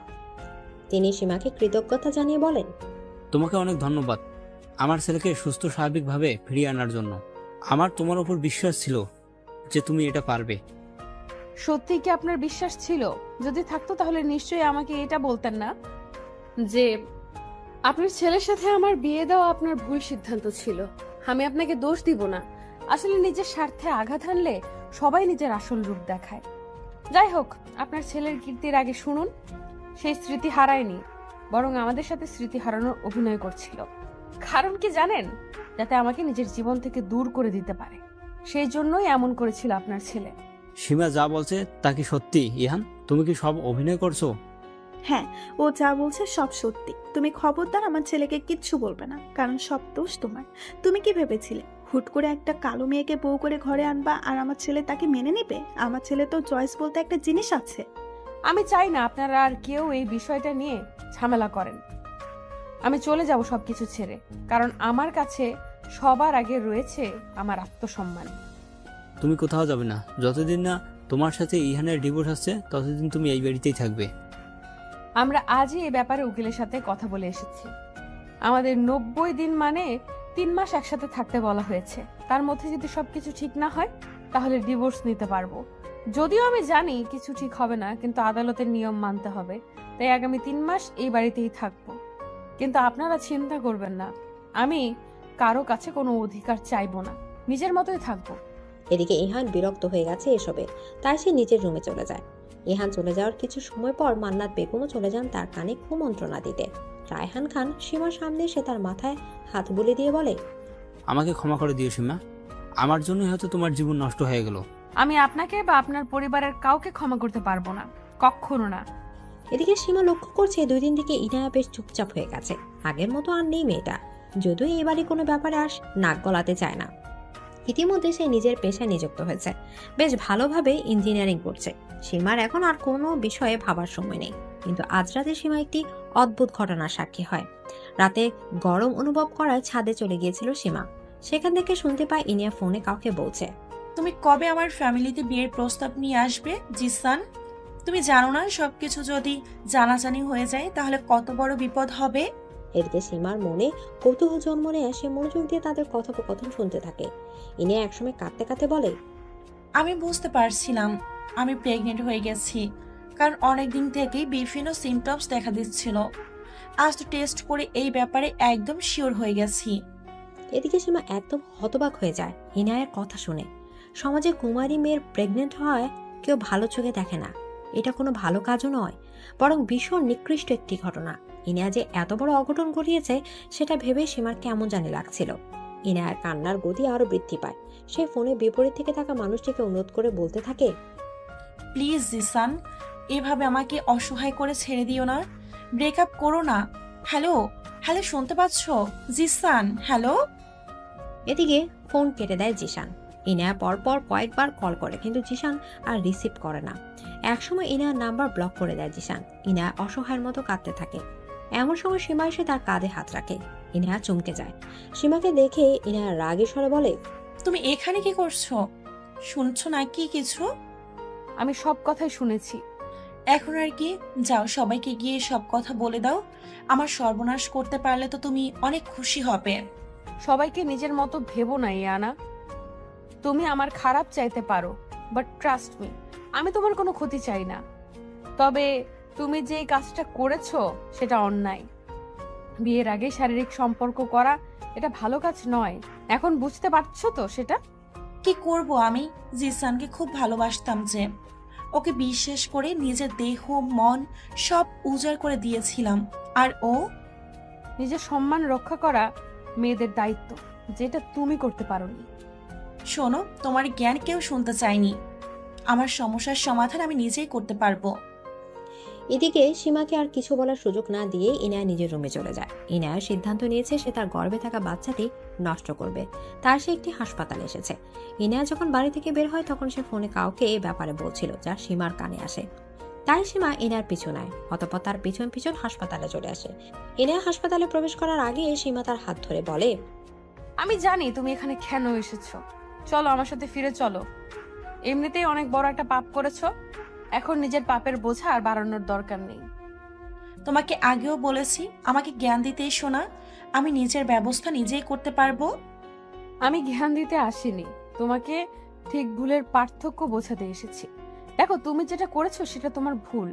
তিনি সীমাকে কৃতজ্ঞতা জানিয়ে বলেন, তোমাকে অনেক ধন্যবাদ আমার ছেলেকে সুস্থ স্বাভাবিকভাবে ফিরিয়ে আনার জন্য। আমার তোমার উপর বিশ্বাস ছিল যে তুমি এটা পারবে। সত্যি কি আপনার বিশ্বাস ছিল? যদি থাকতো তাহলে নিশ্চয়ই আমাকে এটা বলতেন না যে আপনার ছেলের সাথে আমার বিয়ে দেওয়া আপনার ভুল সিদ্ধান্ত ছিল। আমি আপনাকে দোষ দিব না। আসলে নিজের স্বার্থে আঘাত হানলে সবাই নিজের আসল রূপ দেখায়। যাই হোক, আপনার ছেলের কীর্তির আগে শুনুন, সেই স্মৃতি হারায়নি, বরং আমাদের সাথে স্মৃতি হারানোর অভিনয় করছিল। কারণ কি জানেন? যাতে আমাকে নিজের জীবন থেকে দূর করে দিতে পারে। সেই জন্যই এমন করেছিল আপনার ছেলে। সীমা যা বলছে তা কি সত্যি? ইহান, তুমি কি সব অভিনয় করছো? হ্যাঁ, ও যা বলছে সব সত্যি। তুমি খবরদার আমার ছেলেকে কিচ্ছু বলবে না, কারণ সব দোষ তোমার। তুমি কি ভেবেছিলে হুট করে একটা কালো মেয়েকে বউ করে ঘরে আনবা আর আমার ছেলে তাকে মেনে নেবে? আমার ছেলে তো চয়েস বলতে একটা জিনিস আছে। আমি চাই না আপনারা আর কেউ এই বিষয়টা নিয়ে ঝামেলা করেন। আমি চলে যাব সবকিছু ছেড়ে, কারণ আমার কাছে সবার আগে রয়েছে আমার আত্মসম্মান। তুমি কোথাও যাবে না। যতদিন না তোমার সাথে ইহানের ডিভোর্স আসছে ততদিন তুমি এই বাড়িতেই থাকবে। আমরা আজই এই ব্যাপারে উকিলের সাথে কথা বলে এসেছি। আমাদের 90 দিন মানে 3 মাস একসাথে থাকতে বলা হয়েছে। তার মধ্যে যদি সবকিছু ঠিক না হয় তাহলে ডিভোর্স নিতে পারবো। যদিও আমি জানি কিছু ঠিক হবে না, কিন্তু আদালতের নিয়ম মানতে হবে। তাই আগামী 3 মাস এই বাড়িতেই থাকবো। কিন্তু আপনারা চিন্তা করবেন না, আমি কারো কাছে কোনো অধিকার চাইবো না, নিজের মতোই থাকবো। এদিকে ইহান বিরক্ত হয়ে গেছে এসবে, তাই সে নিজের রুমে চলে যায়। ইহান চলে যাওয়ার কিছু সময় পর মান্নাত বেগমও চলে যান তার কানে কুমন্ত্রণা দিতে। রায়হান খান সীমার সামনে এসে তার মাথায় হাত বুলিয়ে দিয়ে বলে, আমাকে ক্ষমা করে দিও সীমা, আমার জন্যই হয়তো তোমার জীবন নষ্ট হয়ে গেল। আমি আপনাকে বা আপনার পরিবারের কাউকে ক্ষমা করতে পারবো না, কখনো না। এদিকে সীমা লক্ষ্য করছে 2 দিন থেকে ইনায়া বেশ চুপচাপ হয়ে গেছে। আগের মতো আর নেই মেয়েটা, যদিও এবারে কোনো ব্যাপারে আর নাক গলাতে চায় না। ইতিমধ্যে সে নিজের পেশায় নিযুক্ত হয়েছে, বেশ ভালোভাবে ইঞ্জিনিয়ারিং করছে। সীমার এখন আর কোনো বিষয়ে ভাবার সময় নেই। কিন্তু আজ রাতে সীমা একটি অদ্ভুত ঘটনার সাক্ষী হয়। রাতে গরম অনুভব করায় ছাদে চলে গিয়েছিল সীমা। সেখান থেকে শুনতে পায় ইনিয়া ফোনে কাউকে বলছে, তুমি কবে আমার ফ্যামিলিতে বিয়ের প্রস্তাব নিয়ে আসবে জিসান? তুমি জানো না সবকিছু যদি জানাজানি হয়ে যায় তাহলে কত বড় বিপদ হবে? এদিকে সীমার মনে কৌতূহল জন্ম নেয়। সে মনোযোগ দিয়ে তাদের কথোপকথন শুনতে থাকে। ইনিয়া একসময় কাঁদতে কাঁদতে বলে, আমি বুঝতে পারছিলাম আমি প্রেগনেন্ট হয়ে গেছি, কারণ অনেকদিন থেকেই বিভিন্ন সিমটমস দেখা দিচ্ছিল। আজ তো টেস্ট করে এই ব্যাপারে একদম শিওর হয়ে গেছি। এদিকে সীমা একদম হতবাক হয়ে যায় ইনায়ের কথা শুনে। সমাজে কুমারী মেয়ের প্রেগনেন্ট হয় কেউ ভালো চোখে দেখে না। এটা কোনো ভালো কাজও নয়, বরং ভীষণ নিকৃষ্ট একটি ঘটনা। ইনায়া যে এত বড় অঘটন ঘটিয়েছে সেটা ভেবে সীমার কেমন জানি লাগছিল। ইনায়ার কান্নার গতি আরো বৃদ্ধি পায়। সে ফোনে বিপরীত থেকে থাকা মানুষটিকে অনুরোধ করে বলতে থাকে, প্লিজ জিসান, এভাবে আমাকে অসহায় করে ছেড়ে দিও না, ব্রেকআপ করো না। হ্যালো হ্যালো, শুনতে পাচ্ছ জিসান? হ্যালো। এদিকে ফোন কেটে দেয় জিসান। ইনায়া পরপর কয়েকবার কল করে, কিন্তু জিসান আর রিসিভ করে না। একসময় ইনায়ার নাম্বার ব্লক করে দেয় জিসান। ইনায়া অসহায়ের মতো কাঁদতে থাকে। এমন সময় সীমা এসে তার কাঁধে হাত রাখে। ইনায়া চমকে যায়। সীমাকে দেখে ইনায়া রাগে স্বরে বলে, তুমি এখানে কি করছো? শুনছো নাকি কিছু? আমি সব কথাই শুনেছি। এখন আর কি, যাও সবাইকে গিয়ে সব কথা বলে দাও। আমার সর্বনাশ করতে পারলে তো তুমি অনেক খুশি হবে। সবাইকে নিজের মতো ভেবো না ইয়ানা। তুমি আমার খারাপ চাইতে পারো, বাট ট্রাস্ট মি, আমি তোমার কোনো ক্ষতি চাই না। তবে তুমি যে কাজটা করেছো সেটা অন্যায়। বিয়ের আগে শারীরিক সম্পর্ক করা এটা ভালো কাজ নয়। এখন বুঝতে পারছো তো সেটা? কি করব আমি? জিসানকে খুব ভালোবাসতাম যে, ওকে বিশ্বাস করে নিজের দেহ মন সব উজাড় করে দিয়েছিলাম। আর ও? নিজের সম্মান রক্ষা করা মেয়েদের দায়িত্ব, যেটা তুমি করতে পারোনি। শোনো, তোমার জ্ঞান কেউ শুনতে চায়নি। আমার সমস্যার সমাধান আমি নিজেই করতে পারবো। এদিকে সীমাকে আর কিছু বলার সুযোগ না দিয়ে ইনায়া নিজের রুমে চলে যায়। ইনায়া সিদ্ধান্ত নিয়েছে সে তার গর্ভে থাকা বাচ্চাটি নষ্ট করবে। তার সে একটি হাসপাতালে এসেছে। ইনায়া যখন বাড়ি থেকে বের হয় তখন সে ফোনে কাউকে এই ব্যাপারে বলছিল, যা সীমার কানে আসে। তাই সীমা ইনায়ার পিছু নেয়। অতঃপর তার পিছন পিছন হাসপাতালে চলে আসে। ইনায়া হাসপাতালে প্রবেশ করার আগে সীমা তার হাত ধরে বলে, আমি জানি তুমি এখানে কেন এসেছো। চলো আমার সাথে ফিরে চলো। এমনিতেই অনেক বড় একটা পাপ করেছো, এখন নিজের পাপের বোঝা আর বাড়ানোর দরকার নেই। তোমাকে আগেও বলেছি আমাকে জ্ঞান দিতে এসো না, আমি নিজের ব্যবস্থা নিজেই করতে পারবো। আমি জ্ঞান দিতে আসিনি, তোমাকে ঠিক ভুলের পার্থক্য বোঝাতে এসেছি। দেখো, তুমি যেটা করেছো সেটা তোমার ভুল।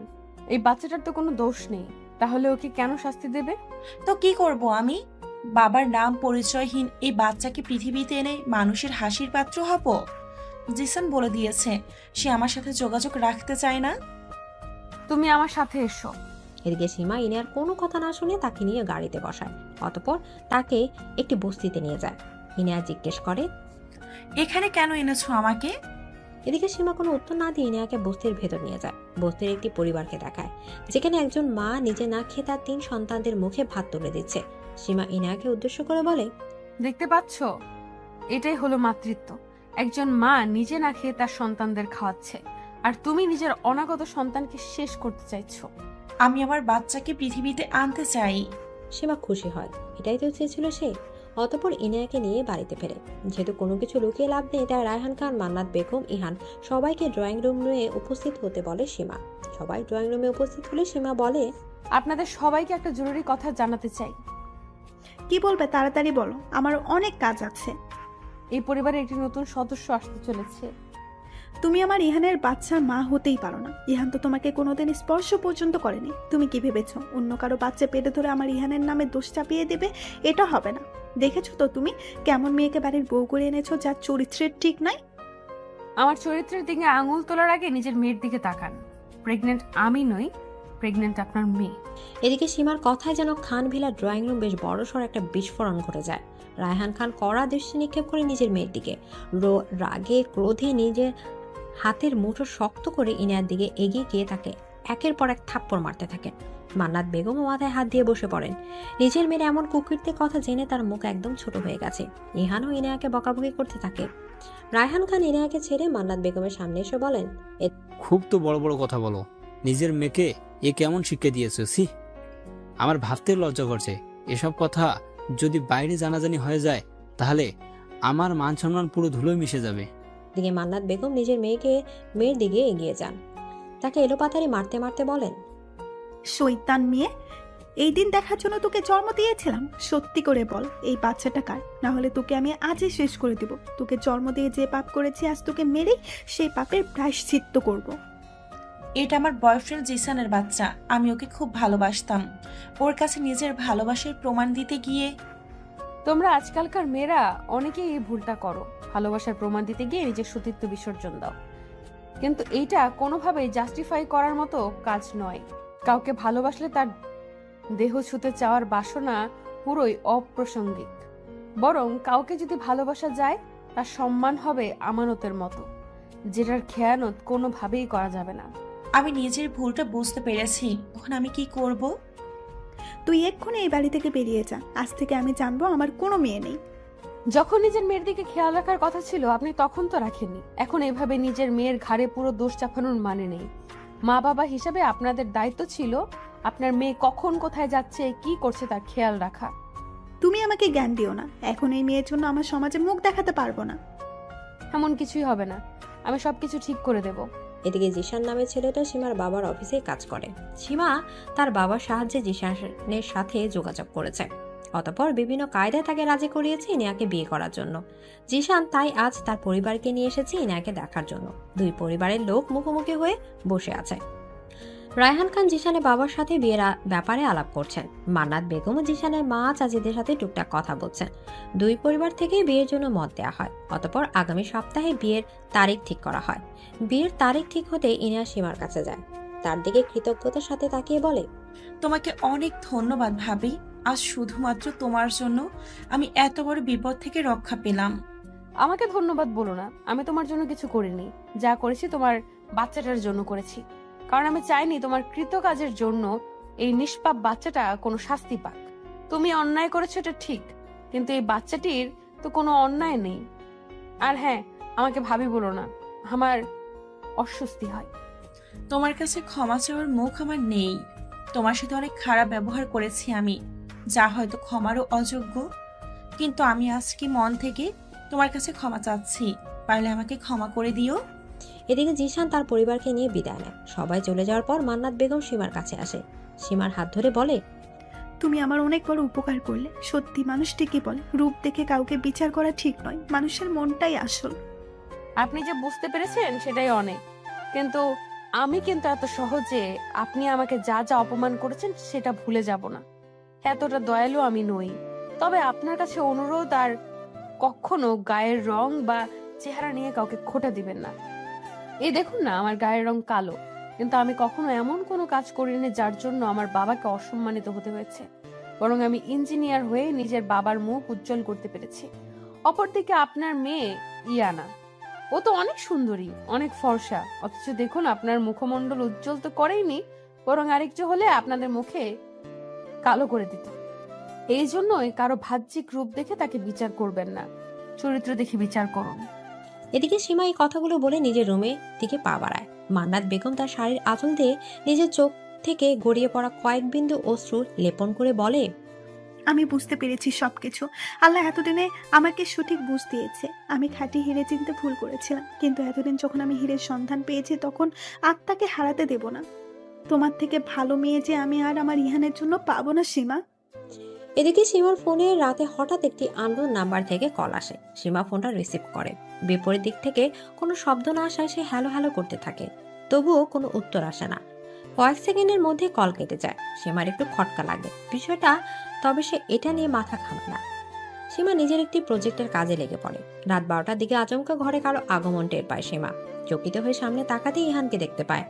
এই বাচ্চাটার তো কোনো দোষ নেই, তাহলে ওকে কেন শাস্তি দেবে? তো কি করব আমি? বাবার নাম পরিচয়হীন এই বাচ্চাকে পৃথিবীতে এনে মানুষের হাসির পাত্র হব? জিসান বলে দিয়েছে সে আমার সাথে যোগাযোগ রাখতে চায় না। তুমি আমার সাথে এসো। এদিকে সীমা ইনায়ার কোনো কথা না শুনে তাকে নিয়ে গাড়িতে বসায়। অতঃপর তাকে একটি বস্তিতে নিয়ে যায়। ইনায়া জিজ্ঞেস করে, এখানে কেন এনেছো আমাকে? এদিকে সীমা কোনো উত্তর না দিয়ে ইনায়াকে বস্তির ভেতর নিয়ে যায়। বস্তির একটি পরিবারকে দেখায়, যেখানে একজন মা নিজে না খেয়ে তার 3 সন্তানদের মুখে ভাত তুলে দিচ্ছে। সীমা ইনায়াকে উদ্দেশ্য করে বলে, দেখতে পাচ্ছ, এটাই হলো মাতৃত্ব। একজন মা নিজে না খেয়ে তার সন্তানদের খাওয়াচ্ছে, আর তুমি নিজের অনাগত সন্তানকে শেষ করতে চাইছো। আমি আমার বাচ্চাকে পৃথিবীতে আনতে চাই। সীমা খুশি হয়, এটাই তো চেয়েছিল সে। অতঃপর ইনায়াকে নিয়ে বাড়িতে ফেরে। যেহেতু কোনো কিছু লুকিয়ে লাভ নেই, তাই রায়হান খান, মান্নাত বেগম, ইহান সবাইকে ড্রয়িং রুমে উপস্থিত হতে বলে সীমা। সবাই ড্রয়িং রুমে উপস্থিত হলে সীমা বলে, আপনাদের সবাইকে একটা জরুরি কথা জানাতে চাই। কি বলবে তাড়াতাড়ি বলো, আমার অনেক কাজ আছে। এই পরিবারে একটি নতুন সদস্য আসতে চলেছে। তুমি আমার ইহানের বাচ্চার মা হতেই পারো না। ইহান তো তোমাকে কোনোদিন স্পর্শ পর্যন্ত করেনি। তুমি কি ভেবেছো অন্য কারো বাচ্চা পেটে ধরে আমার ইহানের নামে দোষ চাপিয়ে দেবে? এটা হবে না। দেখেছো তো তুমি কেমন মেয়েকে বাড়ির বউ করে এনেছো, যার চরিত্রের ঠিক নাই। আমার চরিত্রের দিকে আঙুল তোলার আগে নিজের মেয়ের দিকে তাকান। প্রেগনেন্ট আমি নই, প্রেগনেন্ট আপনার মেয়ে। এদিকে সীমার কথায় যেন খান ভিলা ড্রয়িং রুম বেশ বড়সড় একটা বিস্ফোরণ ঘটে যায়। রায়হান খান কড়া দৃষ্টি নিক্ষেপ করে নিজের মেয়ের দিকে। রাগে ক্রোধে নিজের হাতের মুঠো শক্ত করে ইনায়ার দিকে এগিয়ে গিয়ে তাকে একের পর এক থাপ্পড় মারতে থাকে। মান্নাত বেগমও মাথায় হাত দিয়ে বসে পড়েন। নিজের মেয়ের এমন কুকীর্তির কথা জেনে তার মুখ একদম ছোট হয়ে গেছে। ইহানও ইনায়াকে বকাবকি করতে থাকে। রায়হান খান ইনায়াকে ছেড়ে মান্নাত বেগমের সামনে এসে বলেন, খুব তো বড় বড় কথা বলো। নিজের মেয়েকে এ কেমন শিক্ষা দিয়েছো? সি, আমার ভাবতে লজ্জা করছে। এসব কথা যদি বাইরে জানাজানি হয়ে যায় তাহলে আমার মান সম্মান পুরো ধুলোয় মিশে যাবে। দিকে মান্নাত বেগম নিজের মেয়ের দিকে এগিয়ে যান। তাকে এলোপাতাড়ি মারতে মারতে বলেন, শৈতান মেয়ে, এই দিন দেখার জন্য তোকে জন্ম দিয়েছিলাম। সত্যি করে বল, এই বাচ্চাটা কার? না হলে তোকে আমি আজই শেষ করে দিব। তোকে জন্ম দিয়ে যে পাপ করেছি, আজ তোকে মেরেই সেই পাপের প্রায়শ্চিত্ত করব। এটা আমার বয়ফ্রেন্ড জিসানের বাচ্চা। আমি ওকে খুব ভালোবাসতাম। ওর কাছে নিজের ভালোবাসার প্রমাণ দিতে গিয়ে তোমরা আজকালকার মেয়েরা অনেকেই এই ভুলটা করো, ভালোবাসার প্রমাণ দিতে গিয়ে নিজের সতীত্ব বিসর্জন দাও। কিন্তু এইটা কোনোভাবেই জাস্টিফাই করার মতো কাজ নয়। কাউকে ভালোবাসলে তার দেহ ছুঁতে চাওয়ার বাসনা পুরোই অপ্রাসঙ্গিক। বরং কাউকে যদি ভালোবাসা যায়, তার সম্মান হবে আমানতের মতো, যেটার খেয়ানত কোনোভাবেই করা যাবে না। আমি নিজের ভুলটা বুঝতে পেরেছি। এখন আমি কি করব? তুই এক্ষুনি এই বাড়ি থেকে বেরিয়ে যা। আজ থেকে আমি জানবো আমার কোনো মেয়ে নেই। যখন নিজের মেয়ের দিকে খেয়াল রাখার কথা ছিল আপনি তখন তো রাখেননি। এখন এভাবে নিজের মেয়ের ঘাড়ে পুরো দোষ চাপানোর মানে নেই। মা বাবা হিসাবে আপনাদের দায়িত্ব ছিল আপনার মেয়ে কখন কোথায় যাচ্ছে, কি করছে তার খেয়াল রাখা। তুমি আমাকে জ্ঞান দিও না। এখন এই মেয়ের জন্য আমার সমাজে মুখ দেখাতে পারবো না। এমন কিছুই হবে না, আমি সবকিছু ঠিক করে দেব। এদিকে জিশান নামের ছেলেটা সীমার বাবার অফিসে কাজ করে। সীমা তার বাবার সাহায্যে জিশানের সাথে যোগাযোগ করেছে। অতঃপর বিভিন্ন কায়দায় তাকে রাজি করিয়েছে ইনায়াকে বিয়ে করার জন্য। জিশান তাই আজ তার পরিবারকে নিয়ে এসেছে ইনায়াকে দেখার জন্য। দুই পরিবারের লোক মুখোমুখি হয়ে বসে আছে। রায়হান খান জিশানের বাবার সাথে বিয়ের ব্যাপারে আলাপ করছেন। মান্নাত বেগম ও জিশানের মা চাচিদের সাথে টুকটাক কথা বলছেন। দুই পরিবার থেকে বিয়ের জন্য মত দেওয়া হয়। অতঃপর আগামী সপ্তাহে বিয়ের তারিখ ঠিক করা হয়। বিয়ের তারিখ ঠিক হতে ইনিয়া সীমার কাছে যায়। তার দিকে কৃতজ্ঞতার সাথে তাকিয়ে বলে, তোমাকে অনেক ধন্যবাদ ভাবি। আজ শুধুমাত্র তোমার জন্য আমি এত বড় বিপদ থেকে রক্ষা পেলাম। আমাকে ধন্যবাদ বলো না, আমি তোমার জন্য কিছু করিনি। যা করেছি তোমার বাচ্চাটার জন্য করেছি, কারণ আমি চাইনি তোমার কৃত কাজের জন্য এই নিষ্পাপ বাচ্চাটা কোনো শাস্তি পাক। তুমি অন্যায় করেছো এটা ঠিক, কিন্তু এই বাচ্চাটির তো কোনো অন্যায় নেই। আর হ্যাঁ, আমাকে ভাবি বলো না, আমার অস্বস্তি হয়। তোমার কাছে ক্ষমা চাওয়ার মুখ আমার নেই। তোমার সাথে অনেক খারাপ ব্যবহার করেছি আমি, যা হয়তো ক্ষমারও অযোগ্য। কিন্তু আমি আজকে মন থেকে তোমার কাছে ক্ষমা চাচ্ছি। পারলে আমাকে ক্ষমা করে দিও। এদিকে জিশান তার পরিবারকে নিয়ে বিদায় নেয়। সবাই চলে যাওয়ার পর মান্নাত বেগম সীমার কাছে আসে। সীমার হাত ধরে বলে, তুমি আমার অনেক বড় উপকার করলে। সত্যি মানুষ ঠিকই বলে, রূপ দেখে কাউকে বিচার করা ঠিক নয়। মানুষের মনটাই আসল। আপনি যে বুঝতে পেরেছেন সেটাই অনেক। কিন্তু আমি কিন্তু এত সহজে আপনি আমাকে যা যা অপমান করেছেন সেটা ভুলে যাব না। এতটা দয়ালু আমি নই। তবে আপনার কাছে অনুরোধ, আর কখনো গায়ের রং বা চেহারা নিয়ে কাউকে খোঁটা দিবেন না। এই দেখুন না, আমার গায়ের রং কালো, কিন্তু আমি কখনো এমন কোনো কাজ করিনি যার জন্য আমার বাবাকে অসম্মানিত হতে হয়েছে। বরং আমি ইঞ্জিনিয়ার হয়ে নিজের বাবার মুখ উজ্জ্বল করতে পেরেছি। অপরদিকে আপনার মেয়ে ইয়ানা, ও তো অনেক সুন্দরী, অনেক ফর্সা, অথচ দেখুন আপনার মুখমণ্ডল উজ্জ্বল তো করেইনি, বরং আরেকটু হলে আপনাদের মুখে কালো করে দিত। এই জন্যই কারো বাহ্যিক রূপ দেখে তাকে বিচার করবেন না, চরিত্র দেখে বিচার করুন। এদিকে সীমা এই কথাগুলো বলে নিজের রুমে দিকে পা বাড়ায়। মান্নাত বেগম তার শাড়ির আঁচল দিয়ে নিজের চোখ থেকে গড়িয়ে পড়া কয়েক বিন্দু অশ্রু লেপন করে বলে, আমি বুঝতে পেরেছি সবকিছু। আল্লাহ এতদিনে আমাকে সঠিক বুঝ দিয়েছে। আমি খাঁটি হিরে চিনতে ভুল করেছিলাম, কিন্তু এতদিন যখন আমি হিরের সন্ধান পেয়েছি তখন আত্মাকে হারাতে দেব না। তোমার থেকে ভালো মেয়ে যে আমি আর আমার ইহানের জন্য পাবো না সীমা। এদিকে সীমার ফোনে রাতে হঠাৎ একটি আননোন নাম্বার থেকে কল আসে। সীমা ফোনটা রিসিভ করে। বিপরীত দিক থেকে কোনো শব্দ না আসায় সে হ্যালো হ্যালো করতে থাকে, তবুও কোনো উত্তর আসে না। কয়েক সেকেন্ডের মধ্যে কল কেটে যায়। সীমার একটু খটকা লাগে বিষয়টা, তবে সে এটা নিয়ে মাথা ঘামায় না। সীমা নিজের একটি প্রজেক্টের কাজে লেগে পড়ে। রাত 12টার দিকে আচমকা ঘরে কারো আগমন টের পায় সীমা। চকিত হয়ে সামনে তাকাতে ইহানকে দেখতে পায়।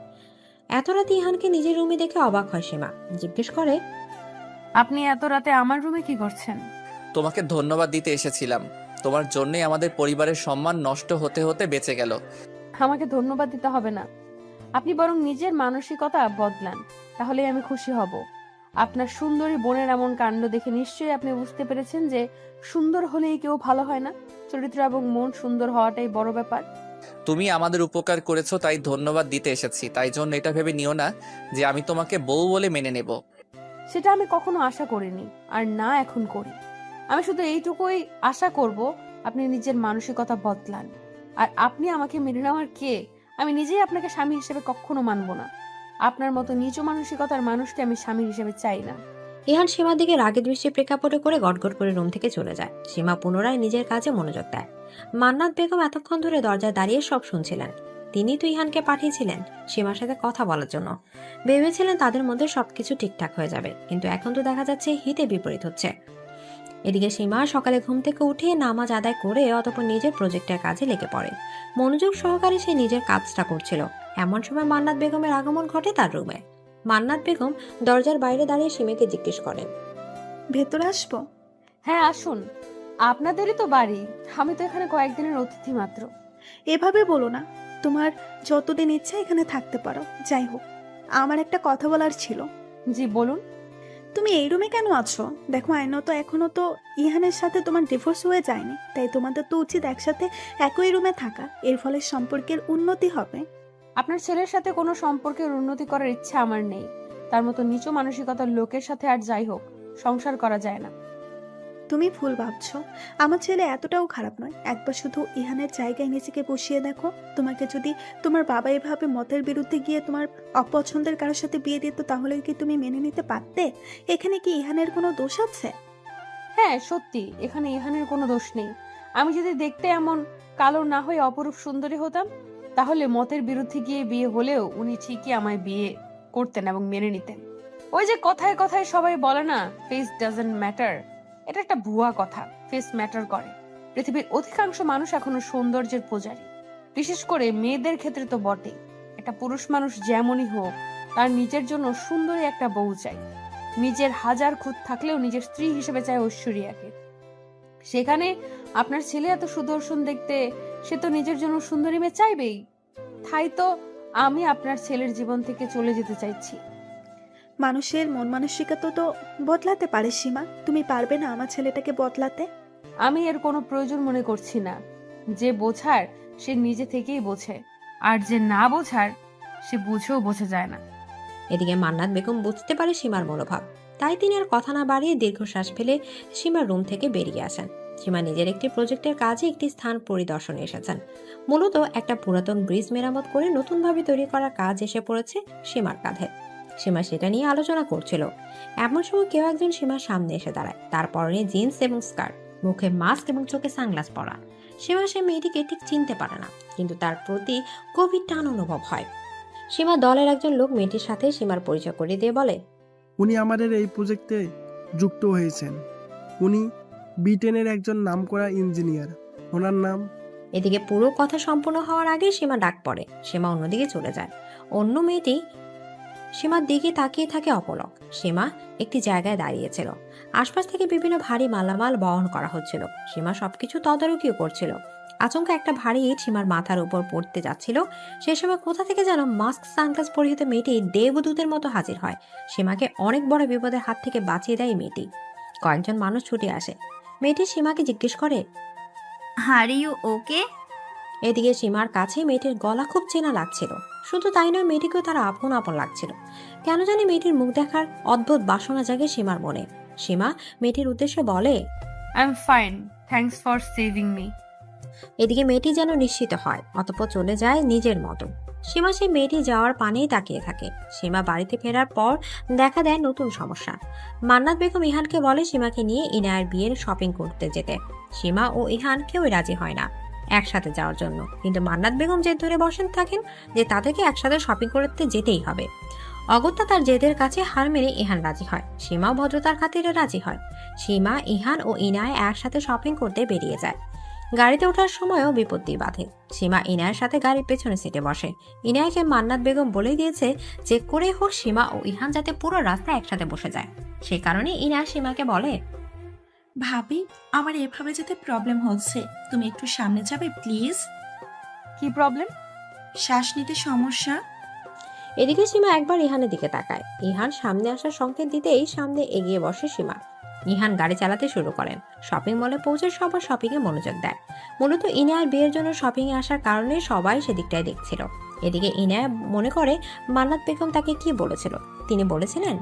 এত রাতে ইহানকে নিজের রুমে দেখে অবাক হয় সীমা। জিজ্ঞেস করে, আপনি এত রাতে আমার রুমে কি করছেন? তোমাকে ধন্যবাদ দিতে এসেছিলাম। তোমার জন্যই আমাদের পরিবারের সম্মান নষ্ট হতে হতে বেঁচে গেল। আমাকে ধন্যবাদ দিতে হবে না, আপনি বরং নিজের মানসিকতা বদলান, তাহলে আমি খুশি হব। আপনার সুন্দরী বোনের এমন কাণ্ড দেখে নিশ্চয়ই আপনি বুঝতে পেরেছেন যে সুন্দর হলেই কেউ ভালো হয় না, চরিত্র এবং মন সুন্দর হওয়াটাই বড় ব্যাপার। তুমি আমাদের উপকার করেছো তাই ধন্যবাদ দিতে এসেছি, তাই জন্য এটা ভেবে নিও না যে আমি তোমাকে বউ বলে মেনে নেব। সেটা আমি কখনো আশা করিনি, আর না এখন করি। আমি শুধু এইটুকুই আশা করব আপনি নিজের মানসিকতা বদলান। আর আপনি আমাকে মেনে নেওয়ার কে? আমি নিজেই আপনাকে স্বামী হিসেবে কখনো মানব না। আপনার মতো নিচু মানসিকতার মানুষকে আমি স্বামী হিসেবে চাই না। ইহান সীমার দিকে রাগে দৃষ্টি প্রেক্ষাপটে করে গটগট করে রুম থেকে চলে যায়। সীমা পুনরায় নিজের কাজে মনোযোগ দেয়। মান্নাত বেগম এতক্ষণ ধরে দরজায় দাঁড়িয়ে সব শুনছিলেন। তিনি তো ইহানকে পাঠিয়েছিলেন সীমার সাথে কথা বলার জন্য। ভেবেছিলেন তাদের মধ্যে সবকিছু ঠিকঠাক হয়ে যাবে, কিন্তু এখন তো দেখা যাচ্ছে হিতে বিপরীত হচ্ছে। এদিকে সীমা সকালে ঘুম থেকে উঠে নামাজ আদায় করে অতঃপর নিজের প্রজেক্টের কাজে লেগে পড়ে। মনোযোগ সহকারে সে নিজের কাজটা করছিল। এমন সময় মান্নাত বেগমের আগমন ঘটে তার রুমে। মান্নাত বেগম দরজার বাইরে দাঁড়িয়ে সীমাকে জিজ্ঞেস করেন, ভেতরে আসবো? হ্যাঁ আসুন, আপনাদেরই তো বাড়ি, আমি তো এখানে কয়েকদিনের অতিথি মাত্র। এভাবে বলো না, তোমার যতদিন ইচ্ছা এখানে থাকতে পারো। যাই হোক, আমার একটা কথা বলার ছিল। জি বলুন। তুমি এই রুমে কেন আছো? দেখো আইনত এখনো তো ইহানের সাথে তোমার ডিভোর্স হয়ে যায়নি, তাই তোমাদের তো উচিত একসাথে একই রুমে থাকা। এর ফলে সম্পর্কের উন্নতি হবে। আপনার ছেলের সাথে কোনো সম্পর্কের উন্নতি করার ইচ্ছা আমার নেই। তার মতো নিচু মানসিকতার লোকের সাথে আর যাই হোক সংসার করা যায় না। তুমি ভুল ভাবছো, আমার ছেলে এতটাও খারাপ নয়। একবার শুধু ইহানের জায়গায় নিজেকে বসিয়ে দেখো। তোমাকে যদি তোমার বাবা এভাবে মতের বিরুদ্ধে গিয়ে তোমার অপছন্দের কারোর সাথে বিয়ে দিত, তাহলে কি তুমি মেনে নিতে পারতে? এখানে কি ইহানের কোনো দোষ আছে? হ্যাঁ সত্যি, এখানে ইহানের কোনো দোষ নেই। আমি যদি দেখতে এমন কালো না হয়ে অপরূপ সুন্দরী হতাম, তাহলে মতের বিরুদ্ধে গিয়ে বিয়ে হলেও উনি ঠিকই আমায় বিয়ে করতেন এবং মেনে নিতেন। ওই যে কথায় কথায় সবাই বলে না, ফেস ডাজন্ট ম্যাটার, এটা একটা ভুয়া কথা। ফেস ম্যাটার করে। পৃথিবীর অধিকাংশ মানুষ এখনো সৌন্দর্যের পূজারী, বিশেষ করে মেয়েদের ক্ষেত্রে তো বটে। একটা পুরুষ মানুষ যেমনই হোক, তার নিজের জন্য সুন্দরী একটা বউ চাই। নিজের হাজার খুঁত থাকলেও নিজের স্ত্রী হিসেবে চায় ঐশ্বরিয়াকে। সেখানে আপনার ছেলে এত সুদর্শন দেখতে, সে তো নিজের জন্য সুন্দরী মেয়ে চাইবেই। তাই তো আমি আপনার ছেলের জীবন থেকে চলে যেতে চাইছি। মানুষের মন মানসিকতা তো বদলাতে পারে সীমা। তুমি পারবে না আমার ছেলেটাকে বদলাতে? আমি এর কোনো প্রয়োজন মনে করছি না। যে বোঝার সে নিজে থেকেই বোঝে, আর যে না বোঝার সে বুঝেও বোঝা যায় না। এদিকে মান্নাত বেগম বুঝতে পারে সীমার মনোভাব, তাই তিনি আর কথা না বাড়িয়ে দীর্ঘশ্বাস ফেলে সীমার রুম থেকে বেরিয়ে আসেন। সীমা নিজের একটি প্রজেক্টের কাজে একটি স্থান পরিদর্শনে এসেছেন। মূলত একটা পুরাতন ব্রিজ মেরামত করে নতুনভাবে তৈরি করার কাজ এসে পড়েছে সীমার কাঁধে। সীমা সেটা নিয়ে আলোচনা করছিল। এমন সময় কেউ একজন সীমার সামনে এসে দাঁড়ায়। তার পরনে জিন্স এবং স্কার্ট, মুখে মাস্ক এবং চোখে সানগ্লাস পরা। সীমা সে মেয়েটিকে ঠিক চিনতে পারে না, কিন্তু তার প্রতি গভীর টান অনুভব হয়। সীমা দলের একজন লোক মেয়েটির সাথে সীমার পরিচয় করিয়ে দিয়ে বলে, উনি আমাদের এই প্রজেক্টে যুক্ত হয়েছেন। উনি ব্রিটেনের একজন নামকরা ইঞ্জিনিয়ার। ওনার নাম। এদিকে পুরো কথা সম্পূর্ণ হওয়ার আগে সীমা ডাক পড়ে। সীমা অন্যদিকে চলে যায়। অন্য মেয়েটি সীমার দিকে তাকিয়ে থাকে অপলক। সীমা একটি জায়গায় দাঁড়িয়েছিল। আশপাশ থেকে বিভিন্ন ভারী মালামাল বহন করা হচ্ছিল। সীমা সবকিছু তদারকিও করছিল। আচমকা একটা ভারী ইট সীমার মাথার উপর পড়তে যাচ্ছিল। সে সময় কোথা থেকে যেন মাস্ক সানগ্লাস পরিহিত মেয়েটি দেবদূতের মতো হাজির হয়। সীমাকে অনেক বড় বিপদের হাত থেকে বাঁচিয়ে দেয় মেয়েটি। কয়েকজন মানুষ ছুটে আসে। মেয়েটি সীমাকে জিজ্ঞেস করে, আর ইউ ওকে? এদিকে সীমার কাছে মেয়েটির গলা খুব চেনা লাগছিল। শুধু তাই নয়, মেয়েটিকেও তার আপন আপন লাগছিল। কেন জানি মেয়েটির মুখ দেখার অদ্ভুত বাসনা জাগে সীমার মনে। সীমা মেয়েটির উদ্দেশ্যে বলে, I am fine, thanks for saving me. এদিকে মেয়েটি যেন নিশ্চিত হয়, অতঃপর চলে যায় নিজের মতো। সীমা সেই মেয়েটি যাওয়ার পানেই তাকিয়ে থাকে। সীমা বাড়িতে ফেরার পর দেখা দেয় নতুন সমস্যা। মান্নাত বেগম ইহানকে বলে সীমাকে নিয়ে ইনায়ের বিয়ের শপিং করতে যেতে। সীমা ও ইহান কেউই রাজি হয় না একসাথে যাওয়ার জন্য, কিন্তু মান্নাত বেগম জেদ ধরে বসেন থাকেন যে তাদেরকে একসাথে শপিং করতে যেতেই হবে। অগত্যা তার জেদের কাছে হার মেনে ইহান রাজি হয়। সীমাও ভদ্রতার খাতিরে রাজি হয়। সীমা, ইহান ও ইনায় একসাথে শপিং করতে বেরিয়ে যায়। গাড়িতে ওঠার সময়ও বিপত্তি বাধে। সীমা ইনায়ের সাথে গাড়ির পেছনে সিটে বসে। ইনায়কে মান্নাত বেগম বলে দিয়েছে যে করে হোক সীমা ও ইহান যাতে পুরো রাস্তা একসাথে বসে যায়। সেই কারণে ইনায় সীমাকে বলে, ভাবি, আমার এভাবে যেতে প্রবলেম হচ্ছে, তুমি একটু সামনে যাবে প্লিজ? কি প্রবলেম? শ্বাস নিতে সমস্যা। এদিকে সীমা একবার ইহানের দিকে তাকায়। ইহান সামনে আসার সংকেত দিতেই সামনে এগিয়ে বসে সীমা। ইহান গাড়ি চালাতে শুরু করেন। শপিং মলে পৌঁছে সবার শপিং এ মনোযোগ দেয়। মূলত ইনায়ার বিয়ের জন্য শপিং এ আসার কারণে সবাই সেদিকটাই দেখছিল। এদিকে ইনায়া মনে করে মান্নাত বেগম তাকে কি বলেছিল। তিনি বলেছিলেন,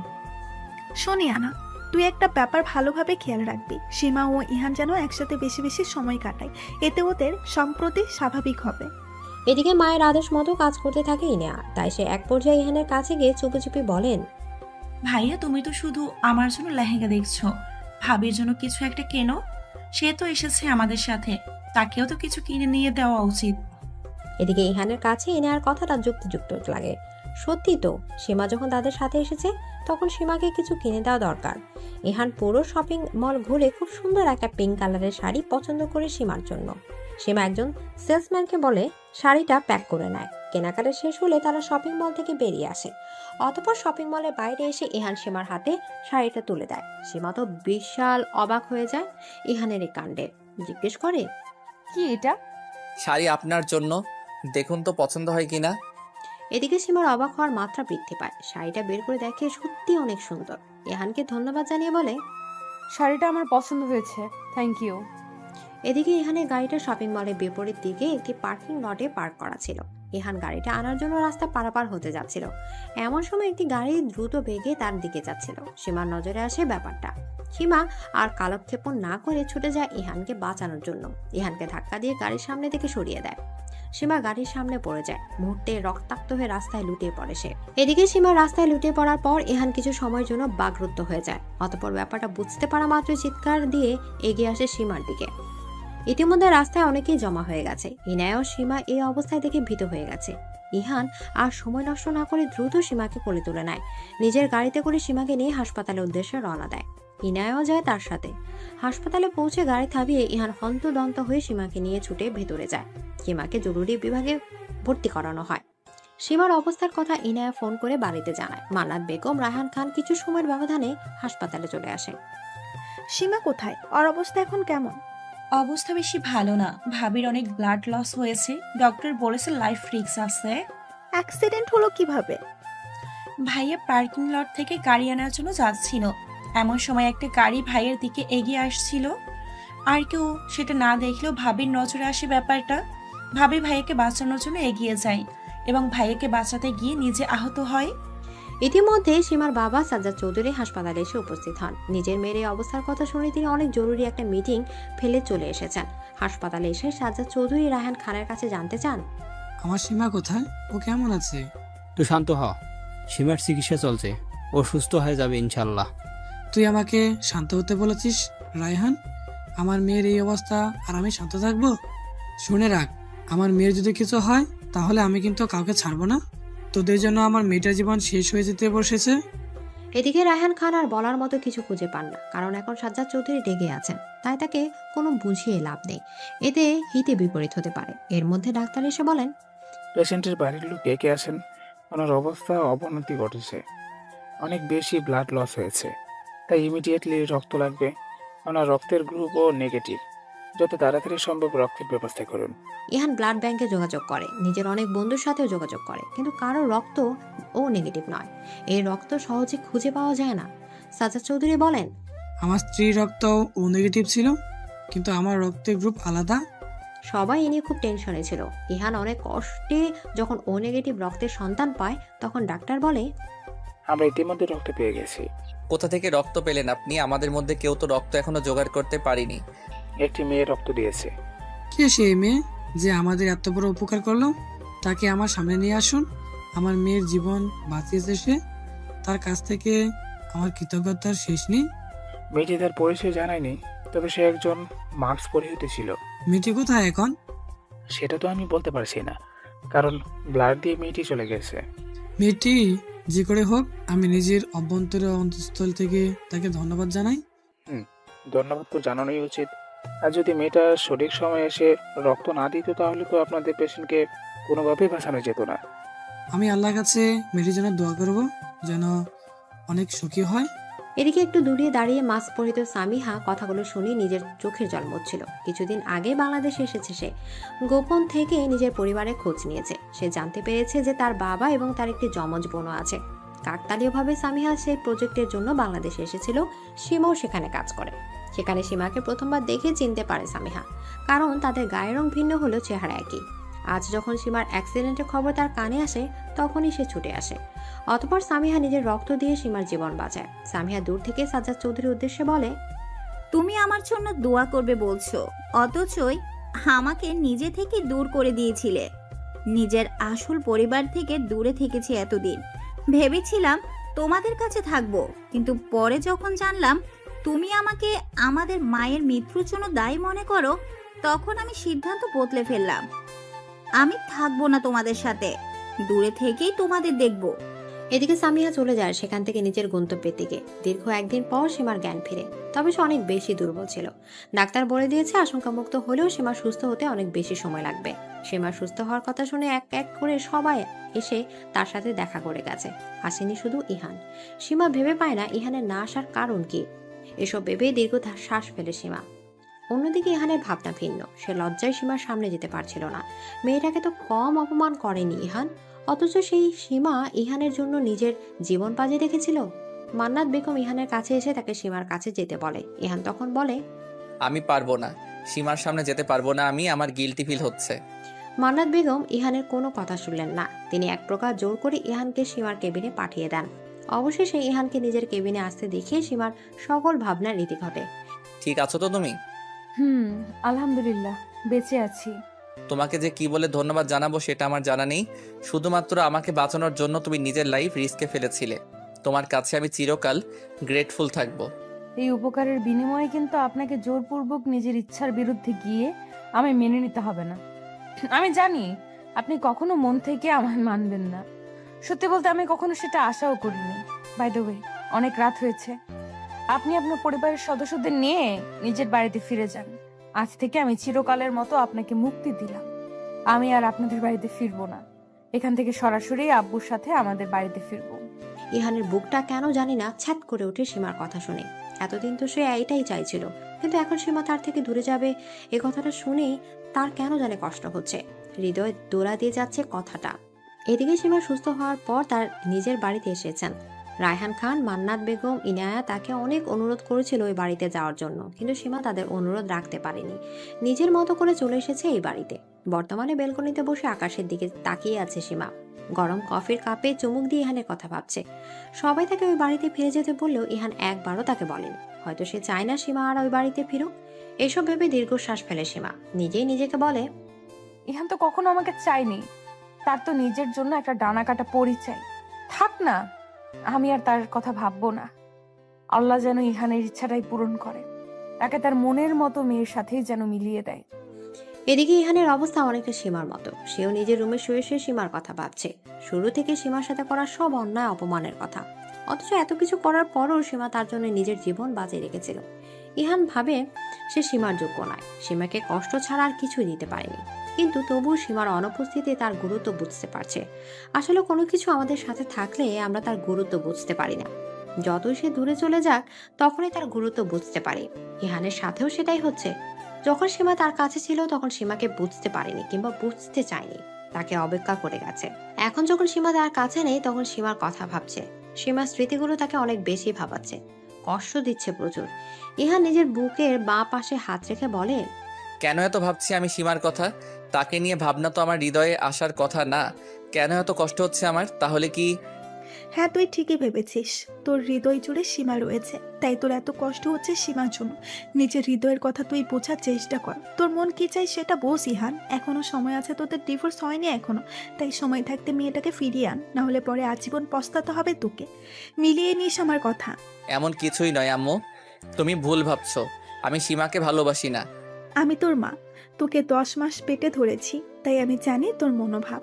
শোনি আনা, তুই একটা ব্যাপার ভালোভাবে খেয়াল রাখবি, সীমা ও ইহান যেন একসাথে বেশি বেশি সময় কাটায়, এতে ওদের সম্প্রতি স্বাভাবিক হবে। এদিকে মায়ের আদেশ মতো কাজ করতে থাকে ইনায়া। তাই সে এক পর্যায়ে ইহানের কাছে গিয়ে চুপি চুপি বলেন, ভাইয়া তুমি তো শুধু আমার জন্য লেহেঙ্গা দেখছো, ভাবির জন্য কিছু একটা কেনো। সে তো এসেছে আমাদের সাথে, তাকেও তো কিছু কিনে নিয়ে দেওয়া উচিত। এদিকে ইহানের কাছে ইনায়ার কথাটা যুক্তিযুক্ত লাগে। সত্যি তো, সীমা যখন তাদের সাথে এসেছে তখন সীমাকে কিছু কিনে দেওয়া দরকার। ইহান পুরো শপিং মল ঘুরে খুব সুন্দর একটা পিঙ্ক কালারের শাড়ি পছন্দ করে সীমার জন্য। সীমা একজন সেলসম্যানকে বলে শাড়িটা প্যাক করে নেয়। কেনাকাটা শেষ হলে তারা শপিং মল থেকে বেরিয়ে আসে। অতঃপর শপিং মলের বাইরে এসে ইহান সীমার হাতে শাড়িটা তুলে দেয়। সীমা তো বিশাল অবাক হয়ে যায় ইহানের এই কাণ্ডে। জিজ্ঞেস করে, কি এটা? শাড়ি আপনার জন্য, দেখুন তো পছন্দ হয় কিনা। এদিকে সীমার অবাক হওয়ার মাত্রা বৃদ্ধি পায়। শাড়িটা বের করে দেখে সত্যি অনেক সুন্দর। ইহানকে ধন্যবাদ জানিয়ে বলে, শাড়িটা আমার পছন্দ হয়েছে, থ্যাংক ইউ। এদিকে ইহানের গাড়িটা শপিং মলের বিপরীত দিকে একটি পার্কিং লটে পার্ক করা ছিল। ইহান গাড়িটা আনার জন্য রাস্তা পারাপার হতে যাচ্ছিল। এমন সময় একটি গাড়ি দ্রুত বেগে তার দিকে যাচ্ছিল। সীমার নজরে আসে ব্যাপারটা। সীমা আর কালক্ষেপণ না করে ছুটে যায় ইহানকে বাঁচানোর জন্য। ইহানকে ধাক্কা দিয়ে গাড়ির সামনে থেকে সরিয়ে দেয়। সীমা গাড়ির সামনে পড়ে যায়। মুহূর্তে রক্তাক্ত হয়ে রাস্তায় লুটিয়ে পড়ে সে। এদিকে সীমা রাস্তায় লুটিয়ে পড়ার পর ইহান কিছু সময়ের জন্য বাকরুদ্ধ হয়ে যায়। অতঃপর ব্যাপারটা বুঝতে পারা মাত্র চিৎকার দিয়ে এগিয়ে আসে সীমার দিকে। ইতিমধ্যে রাস্তায় অনেকেই জমা হয়ে গেছে। ইনায়া ও সীমা এই অবস্থায় দেখে ভীত হয়ে গেছে। ইহান আর সময় নষ্ট না করে দ্রুত সীমাকে কোলে তুলে নেয়। নিজের গাড়িতে করে সীমাকে নিয়ে হাসপাতালের উদ্দেশ্যে রওনা দেয়। ইনায়াও যায় তার সাথে। হাসপাতালে পৌঁছে গাড়ি থামিয়ে ইহান হন্তদন্ত হয়ে সীমাকে নিয়ে ছুটে ভেতরে যায়। সীমাকে জরুরি বিভাগে ভর্তি করানো হয়। সীমার অবস্থার কথা ইনায়া ফোন করে বাড়িতে জানায়। মান্নাত বেগম, রায়হান খান কিছু সময়ের ব্যবধানে হাসপাতালে চলে আসে। সীমা কোথায়? ওর অবস্থা এখন কেমন? অবস্থা বেশি ভালো না, ভাবির অনেক ব্লাড লস হয়েছে, ডক্টর বলেছে লাইফ রিস্ক আছে। অ্যাক্সিডেন্ট হলো কিভাবে? ভাইয়া পার্কিং লট থেকে গাড়ি আনার জন্য যাচ্ছিল। এমন সময় একটা গাড়ি ভাইয়ের দিকে এগিয়ে আসছিল। আর কেউ সেটা না দেখলেও ভাবির নজরে আসে ব্যাপারটা। ভাবি ভাইয়াকে বাঁচানোর জন্য এগিয়ে যায় এবং ভাইয়াকে বাঁচাতে গিয়ে নিজে আহত হয়। ইতিমধ্যে সীমার বাবা সাজ্জাদ চৌধুরী হাসপাতালে এসে উপস্থিত হন। নিজের মেয়ের এই অবস্থার কথা শুনে তিনি অনেক জরুরি একটা মিটিং ফেলে চলে এসেছেন। হাসপাতালে এসে সাজ্জাদ চৌধুরী রায়হান খানের কাছে জানতে চান, আমার সীমা কোথায়? ও কেমন আছে? তুই শান্ত হ, সীমার চিকিৎসা চলছে, ও সুস্থ হয়ে যাবে ইনশাল্লাহ। তুই আমাকে শান্ত হতে বলেছিস রায়হান? আমার মেয়ের এই অবস্থা আর আমি শান্ত থাকবো? শুনে রাখ, আমার মেয়ের যদি কিছু হয় তাহলে আমি কিন্তু কাউকে ছাড়বো না। তোদের জন্য আমার মেয়েটার জীবন শেষ হয়ে যেতে বসেছে। এদিকে রায়হান খান আর বলার মতো কিছু খুঁজে পান না, কারণ এখন সাজ্জাদ চৌধুরী রেগে আছেন। তাই তাকে কোনো বুঝিয়ে লাভ নেই, এতে হিতে বিপরীত হতে পারে। এর মধ্যে ডাক্তার এসে বলেন, পেশেন্টের বাড়ির লোক কে কে আছেন? ওনার অবস্থা অবনতি ঘটেছে, অনেক বেশি ব্লাড লস হয়েছে, তাই ইমিডিয়েটলি রক্ত লাগবে। ওনার রক্তের গ্রুপও নেগেটিভ, যত তাড়াতাড়ি সম্ভব রক্তের ব্যবস্থা করুন। ইহান ব্লাড ব্যাংকে যোগাযোগ করে, নিজের অনেক বন্ধুর সাথেও যোগাযোগ করে, কিন্তু কারো রক্ত ও নেগেটিভ নয়। এই রক্ত সহজে খুঁজে পাওয়া যায় না। সাজ্জাদ চৌধুরী বলেন, আমার স্ত্রীর রক্ত ও নেগেটিভ ছিল, কিন্তু আমার রক্তের গ্রুপ আলাদা। সবাই এ নিয়ে খুব টেনশনে ছিল। ইহান অনেক কষ্টে যখন ও নেগেটিভ রক্তের সন্তান পায়, তখন ডাক্তার বলে, আমরা ইতিমধ্যে রক্ত পেয়ে গেছি। কোথা থেকে রক্ত পেলেন আপনি? আমাদের মধ্যে কেউ তো রক্ত এখনো জোগাড় করতে পারিনি। একটি মেয়ে রক্ত দিয়েছে। কে সেই মেয়ে যে আমাদের এত বড় উপকার করলো? তাকে আমার সামনে নিয়ে আসুন। আমার মেয়ের জীবন বাঁচিয়েছে সে, তার কাছ থেকে আমার কৃতজ্ঞতার শেষ নেই। মেয়েটি তার পরিচয় জানায়নি, তবে সে একজন মাস্ক পরিহিত ছিল। মেয়েটি কোথায় এখন? সেটা তো আমি বলতে পারছি না, কারণ ব্লাড দিয়ে মেয়েটি চলে গেছে। মেয়েটি যে করে হোক, আমি নিজের অভ্যন্তরে অন্তঃস্থল থেকে তাকে ধন্যবাদ জানাই। ধন্যবাদ তো জানানোই উচিত। আর যদি মেয়েটা সঠিক সময়ে এসে রক্ত না দিত তাহলে তো আপনাদের পেশেন্টকে কোনোভাবেই বাঁচানো যেত না। আমি আল্লাহর কাছে মেয়েটির জন্য দোয়া করব, যেন অনেক সুখী হয়। এদিকে একটু দূরে দাঁড়িয়ে মাস্ক পরিত সামিহা কথাগুলো শুনে নিজের চোখের জল মুছছিল। কিছুদিন আগে বাংলাদেশে এসেছে সে। গোপন থেকে নিজের পরিবারের খোঁজ নিয়েছে। সে জানতে পেরেছে যে তার বাবা এবং তার একটি যমজ বোনও আছে। কাকতালীয়ভাবে সামিহা সেই প্রজেক্টের জন্য বাংলাদেশে এসেছিল। সীমাও সেখানে কাজ করে। সেখানে সীমাকে প্রথমবার দেখে চিনতে পারে সামিহা, কারণ তাদের গায়ের রং ভিন্ন হলেও চেহারা একই। আজ যখন সীমার অ্যাক্সিডেন্টের খবর তার কানে আসে, তখনই সে ছুটে আসে। অতঃপর সামিহা নিজের রক্ত দিয়ে সীমার জীবন বাঁচায়। সামিহা দূর থেকে সাজ্জাদ চৌধুরীর উদ্দেশ্যে বলে, তুমি আমার জন্য দোয়া করবে বলছো, অথচই আমাকে নিজে থেকে দূর করে দিয়েছিলে। নিজের আসল পরিবার থেকে দূরে থেকেছি এতদিন। ভেবেছিলাম তোমাদের কাছে থাকবো, কিন্তু পরে যখন জানলাম তুমি আমাকে আমাদের মায়ের মৃত্যুর জন্য দায়ী মনে করো, তখন আমি সিদ্ধান্ত বদলে ফেললাম। আমি থাকবো না তোমাদের সাথে, দূরে থেকেই তোমাদের দেখবো। এদিকে সামিহা চলে যায় সেখান থেকে নিজের গন্তব্যের দিকে। দীর্ঘ একদিন পর সীমার জ্ঞান ফিরে, তবে সে অনেক বেশি দুর্বল ছিল। ডাক্তার বলে দিয়েছে আশঙ্কামুক্ত হলেও সীমা সুস্থ হতে অনেক বেশি সময় লাগবে। সীমা সুস্থ হওয়ার কথা শুনে এক এক করে সবাই এসে তার সাথে দেখা করে গেছে। আসেনি শুধু ইহান। সীমা ভেবে পায় না ইহানের না আসার কারণ কি। এসব ভেবে দীর্ঘ শ্বাস ফেলে সীমা। অন্যদিকে ইহানের ভাবনা ভিন্ন। সে লজ্জায় সীমার সামনে যেতে পারছিল না। মেয়েটাকে তো কম অপমান করেনি ইহান, অথচ সেই সীমা ইহানের জন্য নিজের জীবন বাজি রেখেছিল। মান্নাত বেগম ইহানের কাছে এসে তাকে সীমার কাছে যেতে বলে। ইহান তখন বলে, আমি পারবো না, সীমার সামনে যেতে পারবো না, আমার গিল্টি ফিল হচ্ছে। মান্নাত বেগম ইহানের কোনো কথা শুনলেন না। তিনি এক প্রকার জোর করে ইহানকে সীমার কেবিনে পাঠিয়ে দেন। অবশেষে ইহানকে নিজের কেবিনে আসতে দেখে সীমার সকল ভাবনার রীতি ঘটে। ঠিক আছো তো তুমি? আলহামদুলিল্লাহ, বেঁচে আছি। তোমাকে যে কি বলে ধন্যবাদ জানাবো সেটা আমার জানা নেই। শুধুমাত্র আমাকে বাঁচানোর জন্য তুমি নিজের লাইফ রিস্কে ফেলেছিলে। তোমার কাছে আমি চিরকাল গ্রেটফুল থাকবো। এই উপকারের বিনিময়ে কিন্তু আপনাকে জোরপূর্বক নিজের ইচ্ছার বিরুদ্ধে গিয়ে আমি মেনে নিতে হবে না। আমি জানি আপনি কখনো মন থেকে আমায় মানবেন না। সত্যি বলতে আমি কখনো সেটা আশাও করিনি। বাই দ্য ওয়ে, অনেক রাত হয়েছে। আপনি আপনার পরিবারের সদস্যদের নিয়ে নিজের বাড়িতে ফিরে যান। আজ থেকে আমি চিরকালের মতো আপনাকে মুক্তি দিলাম। আমি আর আপনাদের বাড়িতে ফিরবো না। এখান থেকে সরাসরি আব্বুর সাথে আমাদের বাড়িতে ফিরবো। ইহানের বুকটা কেন জানি না ছ্যাত করে ওঠে সীমার কথা শুনে। এতদিন তো সে এটাই চাইছিল, কিন্তু এখন সীমা তার থেকে দূরে যাবে এ কথাটা শুনে তার কেন জানে কষ্ট হচ্ছে। হৃদয়ে দোলা দিয়ে যাচ্ছে কথাটা। এদিকে সীমা সুস্থ হওয়ার পর তার নিজের বাড়িতে এসেছেন। রায়হান খান, মান্নাত বেগম, ইনায়া তাকে অনেক অনুরোধ করেছিল ওই বাড়িতে যাওয়ার জন্য, কিন্তু সীমা তাদের অনুরোধ রাখতে পারেনি। নিজের মতো করে চলে এসেছে এই বাড়িতে। বর্তমানে বেলকনিতে বসে আকাশের দিকে তাকিয়ে আছে সীমা। গরম কফির কাপে চুমুক দিয়ে ইহানের কথা ভাবছে। সবাই তাকে ওই বাড়িতে ফিরে যেতে বললেও ইহান একবারও তাকে বলেনি। হয়তো সে চায় না সীমা আর ওই বাড়িতে ফিরুক। এসব ভেবে দীর্ঘশ্বাস ফেলে সীমা। নিজেই নিজেকে বলে, ইহান তো কখনো আমাকে চাইনি। তার তো নিজের জন্য একটা ডানা কাটা পরিচয় থাক না। আমি আর তার কথা ভাববো না। আল্লাহ যেন ইহানের ইচ্ছাটাই পূরণ করে, তাকে তার মনের মতো মেয়ের সাথেই যেন মিলিয়ে দেয়। এদিকে ইহানের অবস্থা অনেকটা সীমার মতো। সেও নিজের রুমে শুয়ে শুয়ে সীমার কথা ভাবছে। শুরু থেকে সীমার সাথে করা সব অন্যায় অপমানের কথা, অথচ এত কিছু করার পরও সীমা তার জন্য নিজের জীবন বাঁচিয়ে রেখেছিল। ইহান ভাবে সে সীমার যোগ্য নয়, সীমাকে কষ্ট ছাড়া আর কিছুই দিতে পারেনি। কিন্তু তবুও সীমার অনুপস্থিতি তার গুরুত্ব বুঝতে পারছে। আসলে কোনো কিছু আমাদের সাথে থাকলে আমরা তার গুরুত্ব বুঝতে পারি না। যতই সে দূরে চলে যাক তখনই তার গুরুত্ব বুঝতে পারি। ইহানের সাথেও সেটাই হচ্ছে। যখন সীমা তার কাছে ছিল তখন সীমাকে বুঝতে পারেনি কিংবা বুঝতে চায়নি, তাকে অবজ্ঞা করে গেছে। এখন যখন সীমা তার কাছে নেই তখন সীমার কথা ভাবছে। সীমার স্মৃতিগুলো তাকে অনেক বেশি ভাবাচ্ছে, কষ্ট দিচ্ছে প্রচুর। ইহান নিজের বুকের বাঁ পাশে হাত রেখে বলে, কেন এত ভাবছি আমি সীমার কথা? তাকে নিয়ে ভাবনা তো আমার হৃদয়ে আসার কথা না। কেন এত কষ্ট হচ্ছে আমার? তাহলে কি? হ্যাঁ, তুই ঠিকই ভেবেছিস। তোর হৃদয় জুড়ে সীমা রয়েছে, তাই তোর এত কষ্ট হচ্ছে সীমার জন্য। নিজের হৃদয়ের কথা তুই বোঝার চেষ্টা কর। তোর মন কি চাই সেটা বোঝ ইহান। এখনো সময় আছে, তোদের ডিভোর্স হয়নি এখনো। তাই সময় থাকতে মেয়েটাকে ফিরিয়ে আন, না হলে পরে আজীবন পস্তাতে হবে তোকে। মিলিয়ে নিস আমার কথা। এমন কিছুই নয় আম্মু, তুমি ভুল ভাবছো। আমি সীমাকে ভালোবাসি না। আমি তোর মা, তোকে 10 মাস পেটে ধরেছি, তাই আমি জানি তোর মনোভাব।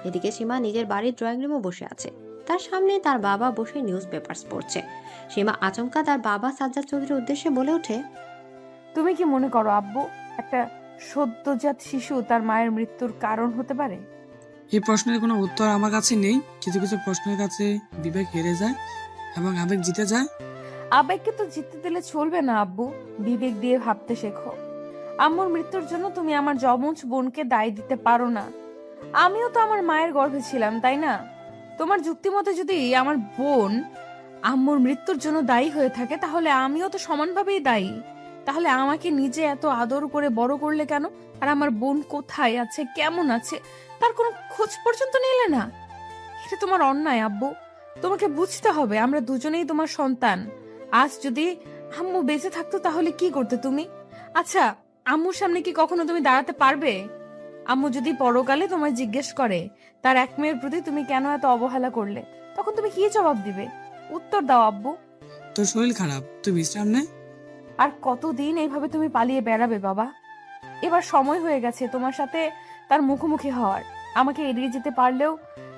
এদিকে সীমা নিজের বাড়ির ড্রয়িং রুমে বসে আছে। তার সামনে তার বাবা বসে নিউজ পেপার পড়ছে। সীমা আচমকা তার বাবা সাজ্জাদ চৌধুরীর উদ্দেশ্যে বলে ওঠে, তুমি কি মনে করো আব্বু একটা সদ্যজাত শিশু তার মায়ের মৃত্যুর কারণ হতে পারে? এই প্রশ্নের কোনো উত্তর আমার কাছে নেই। কিছু কিছু প্রশ্নের কাছে বিবেক হেরে যায় এবং আবেগ জিতে যায়। আবেগকে তো জিততে দিলে চলবে না আব্বু, বিবেক দিয়ে ভাবতে শেখো। আম্মুর মৃত্যুর জন্য তুমি আমার যমজ বোনকে দায় দিতে পারো না। আমিও তো আমার মায়ের গর্ভে ছিলাম, তাই না? তোমার যুক্তি মতে যদি আমার বোন আম্মুর মৃত্যুর জন্য দায়ী হয়ে থাকে, তাহলে আমিও তো সমানভাবেই দায়ী। তাহলে আমাকে নিজে এত আদর করে বড় করলে কেন? আর আমার বোন কোথায় আছে, কেমন আছে, তার কোনো খোঁজ পর্যন্ত নিলে না। এটা তোমার অন্যায় আব্বু। তোমাকে বুঝতে হবে আমরা দুজনেই তোমার সন্তান। আজ যদি আম্মু বেঁচে থাকতো তাহলে কি করতে তুমি? আচ্ছা, আম্মুর সামনে কি কখনো তুমি দাঁড়াতে পারবে? আম্মু যদি পরকালে তোমায় জিজ্ঞেস করে তার এক মেয়ের প্রতি তুমি কেন এত অবহেলা করলে, তখন তুমি কি জবাব দিবে? উত্তর দাও আব্বু। তোর শরীর খারাপ, তুই বিশ্রাম নে। আর কতদিন এইভাবে তুমি পালিয়ে বেড়াবে বাবা? এবার সময় হয়ে গেছে তোমার সাথে তার মুখোমুখি হওয়ার। আমাকে এড়িয়ে যেতে পারলেও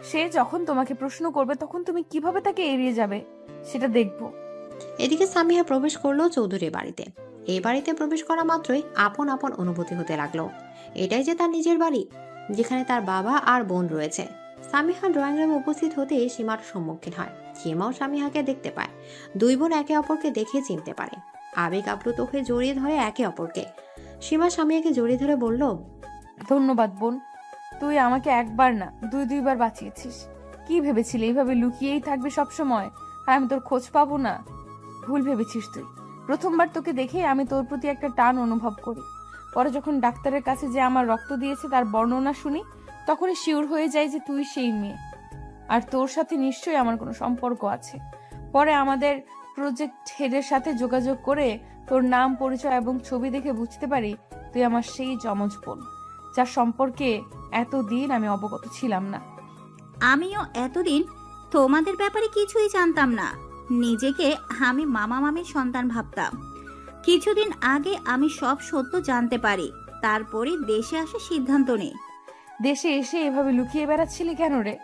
সে যখন তোমাকে প্রশ্ন করবে তখন তুমি কিভাবে তাকে এড়িয়ে যাবে সেটা দেখবো। এদিকে সামিয়া প্রবেশ করলো চৌধুরীর বাড়িতে। এই বাড়িতে প্রবেশ করা মাত্রই আপন আপন অনুভূতি হতে লাগলো। এটাই যে তার নিজের বাড়ি, যেখানে তার বাবা আর বোন রয়েছে। সামিহা ড্রয়িং রুমে উপস্থিত হতেই সীমার সম্মুখীন হয়। সীমাও সামিহাকে দেখতে পায়। দুই বোন একে অপরকে দেখে চিনতে পারে। আবেগ আপ্লুত হয়ে জড়িয়ে ধরে একে অপরকে। সীমা সামিয়াকে জড়িয়ে ধরে বলল, ধন্যবাদ বোন, তুই আমাকে একবার না দুইবার বাঁচিয়েছিস। কি ভেবেছিলি এইভাবে লুকিয়েই থাকবে সব সময় আর আমি তোর খোঁজ পাবো না? ভুল ভেবেছিস তুই। প্রথমবার তোকে দেখে আমি তোর প্রতি একটা টান অনুভব করি। পরে যখন ডাক্তারের কাছে যে আমার রক্ত দিয়েছে তার বর্ণনা শুনি, তখনই শিওর হয়ে যায় যে তুই সেই মেয়ে, আর তোর সাথে নিশ্চয়ই আমার কোনো সম্পর্ক আছে। পরে আমাদের প্রজেক্ট হেডের সাথে যোগাযোগ করে তোর নাম, পরিচয় এবং ছবি দেখে বুঝতে পারি তুই আমার সেই যমজ বোন, যার সম্পর্কে এতদিন আমি অবগত ছিলাম না। আমিও এতদিন তোমাদের ব্যাপারে কিছুই জানতাম না। নিজেকে আমি মামা মামির সন্তান ভাবতাম। কিছুদিন আগে আমি সব সত্য জানতে পারি, তারপরে দেশে আসার সিদ্ধান্ত নেই। দেশে এসে এভাবে লুকিয়ে বেড়াচ্ছিলি কেন রে?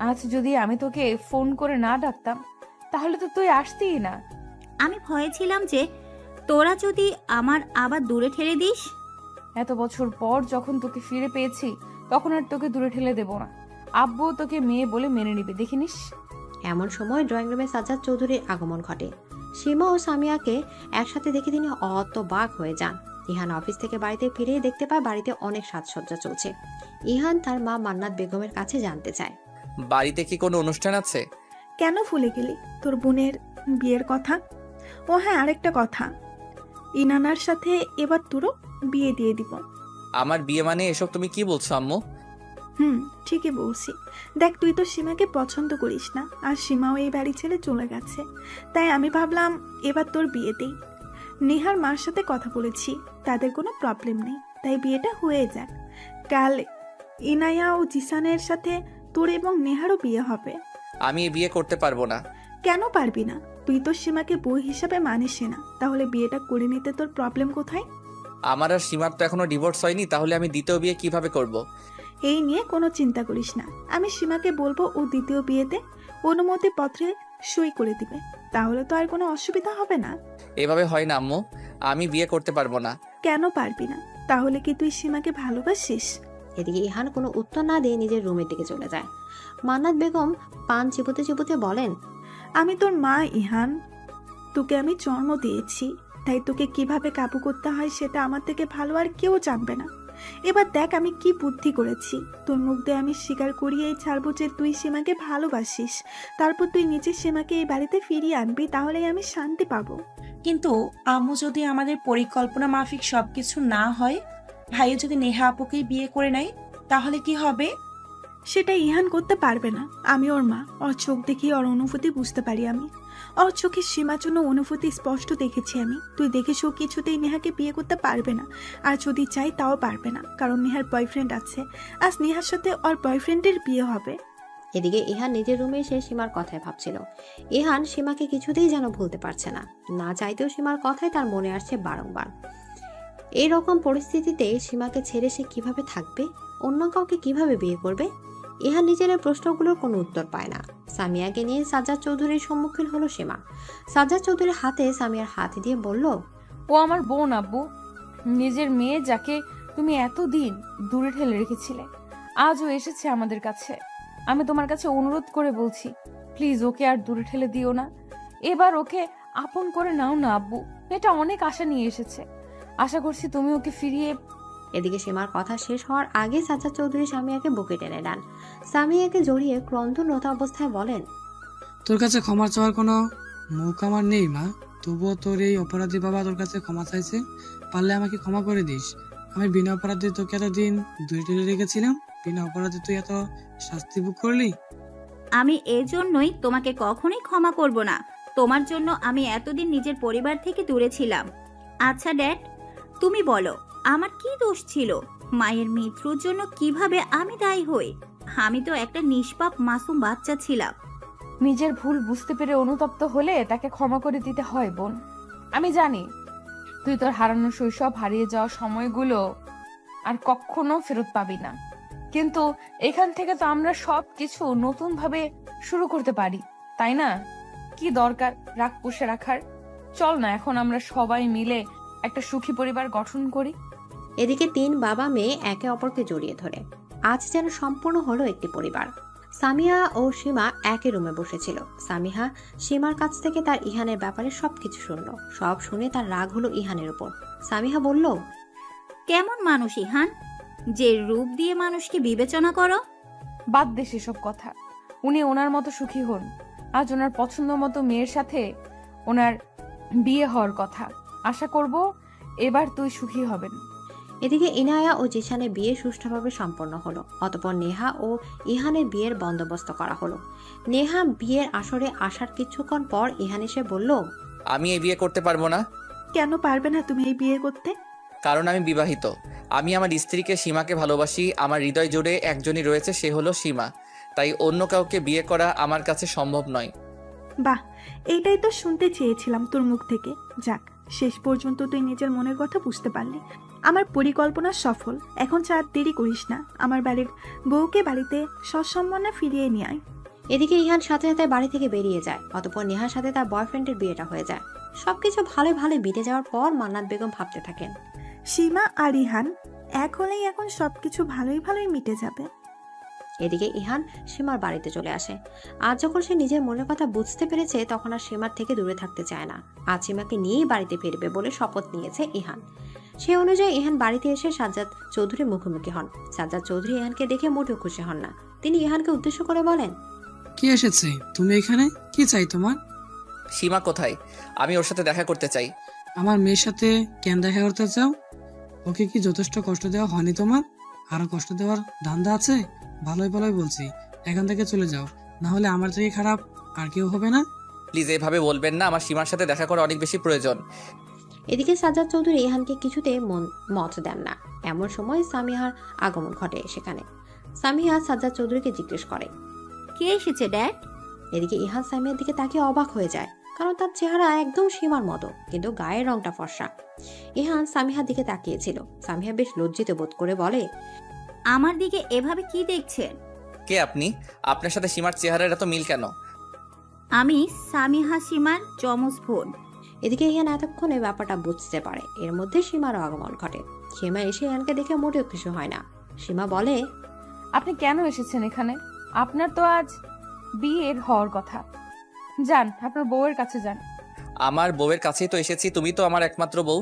আজ যদি আমি তোকে ফোন করে না ডাকতাম তাহলে তো তুই আসতিই না। আমি ভয়ে ছিলাম যে তোরা যদি আমার আবার দূরে ঠেলে দিস। এত বছর পর যখন তোকে ফিরে পেয়েছি তখন আর তোকে দূরে ঠেলে দেব না। আব্বু তোকে মেয়ে বলে মেনে নিবে, দেখিনিস। এমন সময় ড্রয়িং রুমে সাজ্জাদ চৌধুরীর আগমন ঘটে। সীমা ও সামিয়াকে একসাথে দেখে তিনি হতবাক হয়ে যান। ইহান অফিস থেকে বাড়িতে ফিরে দেখতে পায় বাড়িতে অনেক সাজসজ্জা চলছে। ইহান তার মা মান্নাত বেগমের কাছে জানতে চায়, বাড়িতে কি কোনো অনুষ্ঠান আছে? কেন ভুলে গেলি তোর বোনের বিয়ের কথা? ও হ্যাঁ, আরেকটা কথা, ইনানার সাথে এবার তোরও বিয়ে দিয়ে দিব। আমার বিয়ে মানে এসব তুমি কি বলছো আম্মু? ঠিকই বলছি। দেখ, তুই তো সীমাকে পছন্দ করিস না, আর সীমাও এই বাড়ি ছেড়ে চলে গেছে। তাই আমি ভাবলাম এবার তোর বিয়েতেই। নেহার মার সাথে কথা বলেছি, তাদের কোনো প্রবলেম নেই, তাই বিয়েটা হয়ে যাক। কাল ইনায়া ও জিসানের সাথে তোর এবং নেহারও বিয়ে হবে। আমি বিয়ে করতে পারবো না। কেন পারবি না? তুই তো সীমাকে বই হিসাবে মানিস না, তাহলে বিয়েটা করে নিতে তোর প্রবলেম কোথায়? আমার আর সীমার তো এখনো ডিভোর্স হয়নি, তাহলে আমি দ্বিতীয় বিয়ে কিভাবে করব? এই নিয়ে কোনো চিন্তা করিস না। আমি সীমাকে বলবো ও দ্বিতীয় বিয়েতে অনুমতি পত্রে সই করে দিবে, তাহলে তো আর কোনো অসুবিধা হবে না। এভাবে হয় না আম্মু, আমি বিয়ে করতে পারবো না। কেন পারবি না? তাহলে কি তুই সীমাকে ভালোবাসিস? এদিকে ইহান কোনো উত্তর না দিয়ে নিজের রুমের দিকে চলে যায়। মান্নাত বেগম পান চিবোতে চিবোতে বলেন, আমি তোর মা ইহান, তোকে আমি জন্ম দিয়েছি, তাই তোকে কিভাবে কাবু করতে হয় সেটা আমার থেকে ভালো আর কেউ জানবে না। এবার দেখ আমি কি বুদ্ধি করেছি। তোর মুখ দিয়ে আমি স্বীকার করিয়েই ছাড়বো যে তুই সীমাকে ভালোবাসিস। তারপর তুই নিজে সীমাকে এই বাড়িতে ফিরিয়ে আনবি, তাহলেই আমি শান্তি পাবো। কিন্তু আম্মু যদি আমাদের পরিকল্পনা মাফিক সবকিছু না হয়, ভাইও যদি নেহা আপুকেই বিয়ে করে নেয়, তাহলে কি হবে? সেটা ইহান করতে পারবে না। আমি ওর মা, ওর চোখ দেখি ওর অনুভূতি বুঝতে পারি আমি। ওর চোখে সীমার জন্য অনুভূতি স্পষ্ট দেখেছি আমি। তুই দেখিস ও কিছুতেই নেহাকে বিয়ে করতে পারবে না, আর যদি চাই তাও পারবে না, কারণ নেহার বয়ফ্রেন্ড আছে। আজ নেহার সাথে ওর বয়ফ্রেন্ডের বিয়ে হবে। এদিকে ইহান নিজের রুমে এসে সীমার কথায় ভাবছিল। ইহান সীমাকে কিছুতেই যেন ভুলতে পারছে না, না চাইতেও সীমার কথাই তার মনে আসছে বারংবার। এইরকম পরিস্থিতিতে সীমাকে ছেড়ে সে কিভাবে থাকবে, অন্য কাউকে কিভাবে বিয়ে করবে? ইহান নিজের প্রশ্নগুলোর কোনো উত্তর পায় না। সামিয়াকে নিয়ে সাজ্জাদ চৌধুরীর সম্মুখীন হলো সীমা। সাজ্জাদ চৌধুরীর হাতে সামিয়ার হাত দিয়ে বলল, ও আমার বোন আব্বু, নিজের মেয়ে যাকে তুমি এতদিন দূরে ঠেলে রেখেছিলে, আজও এসেছে আমাদের কাছে। আমি তোমার কাছে অনুরোধ করে বলছি, প্লিজ ওকে আর দূরে ঠেলে দিও না। এবার ওকে আপন করে নাও না আব্বু, এটা অনেক আশা নিয়ে এসেছে। আশা করছি তুমি ওকে ফিরিয়ে। এদিকে সীমার কথা শেষ হওয়ার আগে সাজ্জাদ চৌধুরী সামিয়াকে বুকে টেনে নেন। সামিয়াকে জড়িয়ে ক্রন্দনরত অবস্থায় বলেন, তোর কাছে ক্ষমা চাওয়ার কোনো মুখ আমার নেই মা, তবুও তোর এই অপরাধী বাবা তোর কাছে ক্ষমা চাইছে, পারলে আমাকে ক্ষমা করে দিস। আমি বিনা অপরাধে তোকে এতদিন দূরে ঠেলে রেখেছিলাম, বিনা অপরাধে তুই এত শাস্তি ভোগ করলি। আমি এজন্যই তোমাকে কখনোই ক্ষমা করব না। তোমার জন্য আমি এতদিন নিজের পরিবার থেকে দূরে ছিলাম। আচ্ছা ড্যাড, তুমি বলো আমার কি দোষ ছিল? মায়ের মৃত্যুর জন্য কিভাবে আমি দায়ী হই? আমি তো একটা নিষ্পাপ মাসুম বাচ্চা ছিলাম। নিজের ভুল বুঝতে পেরে অনুতপ্ত হলে তাকে ক্ষমা করে দিতে হয় বোন। আমি জানি তুই তোর হারানো শৈশব, হারিয়ে যাওয়া সময়গুলো আর কখনো ফেরত পাবি না, কিন্তু এখান থেকে তো আমরা সবকিছু নতুন ভাবে শুরু করতে পারি, তাই না? কি দরকার রাগ পুষে রাখার? চল না এখন আমরা সবাই মিলে একটা সুখী পরিবার গঠন করি। এদিকে 3 বাবা মেয়ে একে অপরকে জড়িয়ে ধরে আজ যেন সম্পূর্ণ হলো একটি পরিবার। সামিয়া ও সীমা একই রুমে বসেছিল। সামিহা সীমার কাছ থেকে তার ইহানের ব্যাপারে সবকিছু শুনলো। সব শুনে তার রাগ হলো ইহানের উপর। সামিহা বলল, কেমন মানুষ ইহান, যে রূপ দিয়ে মানুষকে বিবেচনা করো? বাদ দে সেসব কথা। উনি ওনার মতো সুখী হন। আজ ওনার পছন্দ মতো মেয়ের সাথে ওনার বিয়ে হওয়ার কথা। আশা করব এবার তুই সুখী হবেন। এদিকে ইনায়া ও জিশানের বিয়ে সুষ্ঠুভাবে সম্পন্ন হলো। অতঃপর নেহা ও ইহানের বিয়ের বন্দোবস্ত করা হলো। নেহা বিয়ের আসরে আসার কিছুক্ষণ পর ইহান এসে বলল, আমি এই বিয়ে করতে পারবো না। কেন পারবে না তুমি এই বিয়ে করতে? কারণ আমি বিবাহিত। আমি আমার স্ত্রীকে সীমাকে ভালোবাসি। আমার হৃদয় জুড়ে একজনই রয়েছে, সে হলো সীমা। তাই অন্য কাউকে বিয়ে করা আমার কাছে সম্ভব নয়। বাহ, এইটাই তো শুনতে চেয়েছিলাম তোর মুখ থেকে। যাক, শেষ পর্যন্ত তুই নিজের মনের কথা বুঝতে পারলি। আমার পরিকল্পনা সফল। এখন চার দেরি করিস না, আমার বাড়ির বউকে বাড়িতে সসম্মানে ফিরিয়ে নিয়ে আয়। এদিকে ইহান সাথে সাথে বাড়ি থেকে বেরিয়ে যায়। অতঃপর নেহার সাথে তার বয়ফ্রেন্ডের বিয়েটা হয়ে যায়। সবকিছু ভালো ভালো বিতে যাওয়ার পর মান্নাত বেগম ভাবতে থাকেন, সীমা আর ইহান এক হলেই এখন সবকিছু ভালোই ভালোই মিটে যাবে। এদিকে ইহান সীমার বাড়িতে চলে আসে। আজ যখন সে নিজের মনের কথা বুঝতে পেরেছে তখন আর সীমার থেকে দূরে থাকতে চায় না। আজ সীমাকে নিয়েই বাড়িতে ফিরবে বলে শপথ নিয়েছে ইহান। সে অনুযায়ী ইহান বাড়িতে এসে সাজ্জাদ চৌধুরীর মুখোমুখি হন। সাজ্জাদ চৌধুরী ইহানকে দেখে মোটেও খুশি হন না। তিনি ইহানকে উদ্দেশ্য করে বলেন, কি এসেছে তুমি এখানে? কি চাই তোমার? সীমা কোথায়? আমি ওর সাথে দেখা করতে চাই। আমার মেয়ের সাথে কেন দেখা করতে চাও? ওকে কি যথেষ্ট কষ্ট দেওয়া হয়নি তোমার? আরো কষ্ট দেওয়ার ধান্দা আছে? ভালোই ভালোই বলছি, এখান থেকে চলে যাও, না হলে আমার থেকে খারাপ আর কেউ হবে না। প্লিজ এভাবে বলবেন না, আমার সীমার সাথে দেখা করা অনেক বেশি প্রয়োজন। এদিকে সাজ্জাদ চৌধুরী ইহানকে কিছুতে মত দেন না। এমন সময় সামিহার আগমন ঘটে সেখানে। সামিহা সাজ্জাদ চৌধুরীকে জিজ্ঞেস করে, কে এসেছে ড্যাড? এদিকে ইহান সামিয়ার দিকে তাকিয়ে অবাক হয়ে যায়, কারণ তার চেহারা একদম সীমার মতো, কিন্তু গায়ের রংটা ফর্সা। ইহান সামিহার দিকে তাকিয়েছিল। সামিহা বেশ লজ্জিত বোধ করে বলে, আমার দিকে এভাবে কি দেখছেন? কে আপনি? আপনার সাথে সীমার চেহারার এত মিল কেন? আমি সামিহা সীমার যমজ বোন। এদিকে ইহান এতক্ষণে ব্যাপারটা বুঝতে পারে। এর মধ্যে সীমারও আগমন ঘটে। সীমা এসে ইহানকে দেখে মোটেও খুশি হয় না। সীমা বলে, আপনি কেন এসেছেন এখানে? আপনার তো আজ বিয়ের হওয়ার কথা। যান, আপনার বউয়ের কাছে যান। আমার বউয়ের কাছেই তো এসেছি, তুমি তো আমার একমাত্র বউ।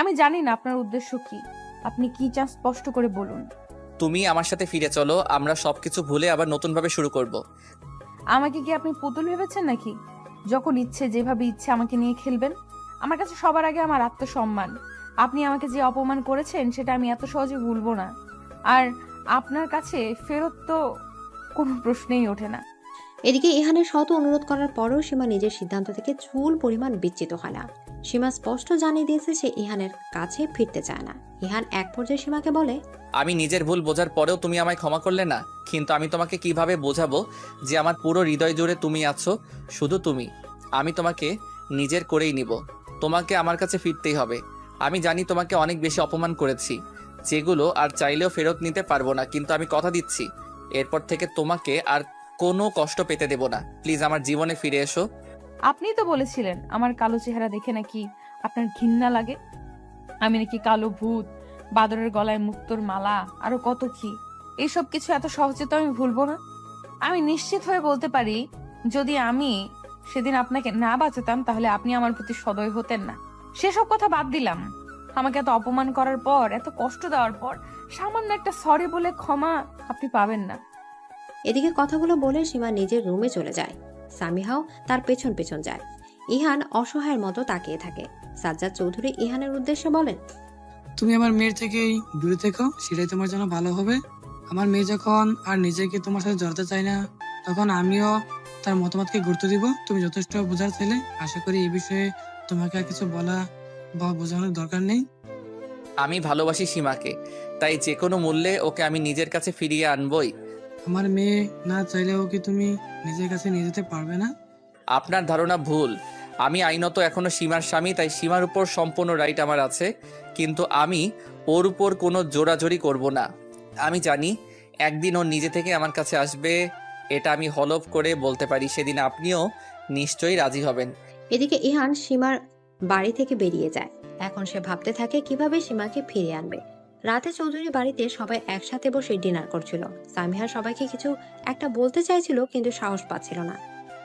আমি জানি না আপনার উদ্দেশ্য কি। আপনি কি চান স্পষ্ট করে বলুন। তুমি আমার সাথে ফিরে চলো, আমরা সবকিছু ভুলে আবার নতুনভাবে শুরু করব। আমাকে কি আপনি পুতুল ভেবেছেন নাকি? যখন ইচ্ছে যেভাবে ইচ্ছে আমাকে নিয়ে খেলবেন। আমার কাছে সবার আগে আমার আত্মসম্মান। আপনি আমাকে যে অপমান করেছেন সেটা আমি এত সহজে ভুলবো না। আর আপনার কাছে ফেরত তো কোনো প্রশ্নেই ওঠে না। এদিকে ইহানের শত অনুরোধ করার পরও সীমা নিজের সিদ্ধান্ত থেকে চুল পরিমাণ বিচ্যুত হয় না। সীমা স্পষ্ট জানিয়ে দিয়েছে সে ইহানের কাছে ফিরতে চায় না। ইহান এক পর্যায়ে সীমাকে বলে, আমি নিজের ভুল বোঝার পরেও তুমি আমায় ক্ষমা করলে না, কিন্তু আমি তোমাকে কিভাবে বোঝাবো যে আমার পুরো হৃদয় জুড়ে তুমি আছো, শুধু তুমি। আমি তোমাকে নিজের করেই নিব। তোমাকে আমার কাছে ফিরতেই হবে। আমি জানি তোমাকে অনেক বেশি অপমান করেছি, যেগুলো আর চাইলেও ফেরত নিতে পারবো না, কিন্তু আমি কথা দিচ্ছি এরপর থেকে তোমাকে আর কোনো কষ্ট পেতে দেব না। প্লিজ আমার জীবনে ফিরে এসো। আপনিই তো বলেছিলেন আমার কালো চেহারা দেখে নাকি আপনার ঘৃণা লাগে। আমি নাকি কালো ভূত, বাদরের গলায় মুক্তোর মালা, আরো কত কি। এইসব কিছু এত সহজে তো আমি ভুলবো না। আমি নিশ্চিত হয়ে বলতে পারি, যদি আমি সেদিন আপনাকে না বাঁচাতাম তাহলে আপনি আমার প্রতি সদয় হতেন না। সেসব কথা বাদ দিলাম। আমাকে এত অপমান করার পর, এত কষ্ট দেওয়ার পর সামান্য একটা সরি বলে ক্ষমা আপনি পাবেন না। এদিকে কথাগুলো বলে সীমা নিজের রুমে চলে যায়। সামিহাও তার পেছন পেছন যায়। ইহান অসহায়ের মতো তাকিয়ে থাকে। সাজ্জাদ চৌধুরী ইহানের উদ্দেশ্যে বলেন, তুমি আমার মেয়ের থেকেই দূরে থেকো, সেটাই তোমার জন্য ভালো হবে। আমার মেয়ে যখন আর নিজেকে তোমার সাথে জড়াতে চায় না, তখন আমিও তার মতামতকে গুরুত্ব দিব। তুমি যথেষ্ট বোঝার ছেলে, আশা করি এই বিষয়ে তোমাকে আর কিছু বলা বা বোঝানোর দরকার নেই। আমি ভালোবাসি সীমাকে, তাই যে কোনো মূল্যে ওকে আমি নিজের কাছে ফিরিয়ে আনবই। আমার মেয়ে না চাইলেও কি তুমি নিজের কাছে নিয়ে যেতে পারবে না? আপনার ধারণা ভুল। আমি আইনত এখনো সীমার স্বামী, তাই সীমার উপর সম্পূর্ণ রাইট আমার আছে, কিন্তু আমি ওর উপর কোনো জোরাজোরি করব না। আমি জানি একদিন ও নিজে থেকে আমার কাছে আসবে, এটা আমি হলফ করে বলতে পারি। সেদিন আপনিও নিশ্চয়ই রাজি হবেন। এদিকে ইহান সীমার বাড়ি থেকে বেরিয়ে যায়। এখন সে ভাবতে থাকে কিভাবে সীমাকে ফিরিয়ে আনবে। রাতে চৌধুরী বাড়িতে সবাই একসাথে বসে ডিনার করছিল। সামিহা সবাইকে কিছু একটা বলতে চাইছিল, কিন্তু সাহস পাচ্ছিল না।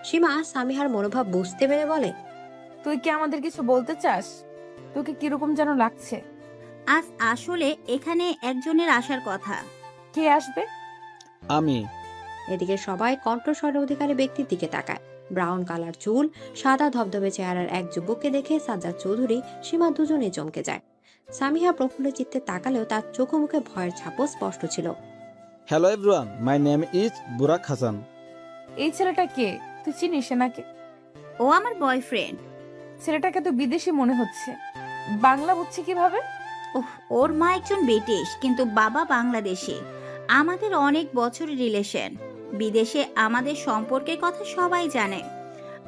সীমা সামিহার মনোভাব বুঝতে পেরে বলে, তুই কি আমাদের কিছু বলতে চাস? তোকে কিরকম যেন লাগছে। আজ আসলে এখানে একজনের আসার কথা। কে আসবে? আমি। এদিকে সবাই কণ্ঠস্বর অধিকারী ব্যক্তির দিকে তাকায়। ব্রাউন কালার চুল, সাদা ধবধবে চেহারার এক যুবককে দেখে সাজ্জাদ চৌধুরী সীমা দুজনে চমকে যায়। সামিহা প্রফুল্ল চিত্তে তাকালেও তার চোখে মুখে ভয়ের ছাপও স্পষ্ট ছিল। Hello everyone, my name is Burak Hasan. এই ছেলেটা কে? তুই চিনিস নাকি? ও আমার বয়ফ্রেন্ড। ছেলেটাকে তো বিদেশি মনে হচ্ছে। বাংলা বুঝছে কিভাবে? ওর মা একজন ব্রিটিশ, কিন্তু বাবা বাংলাদেশি। আমাদের অনেক বছরের রিলেশন। বিদেশে আমাদের সম্পর্কের কথা সবাই জানে।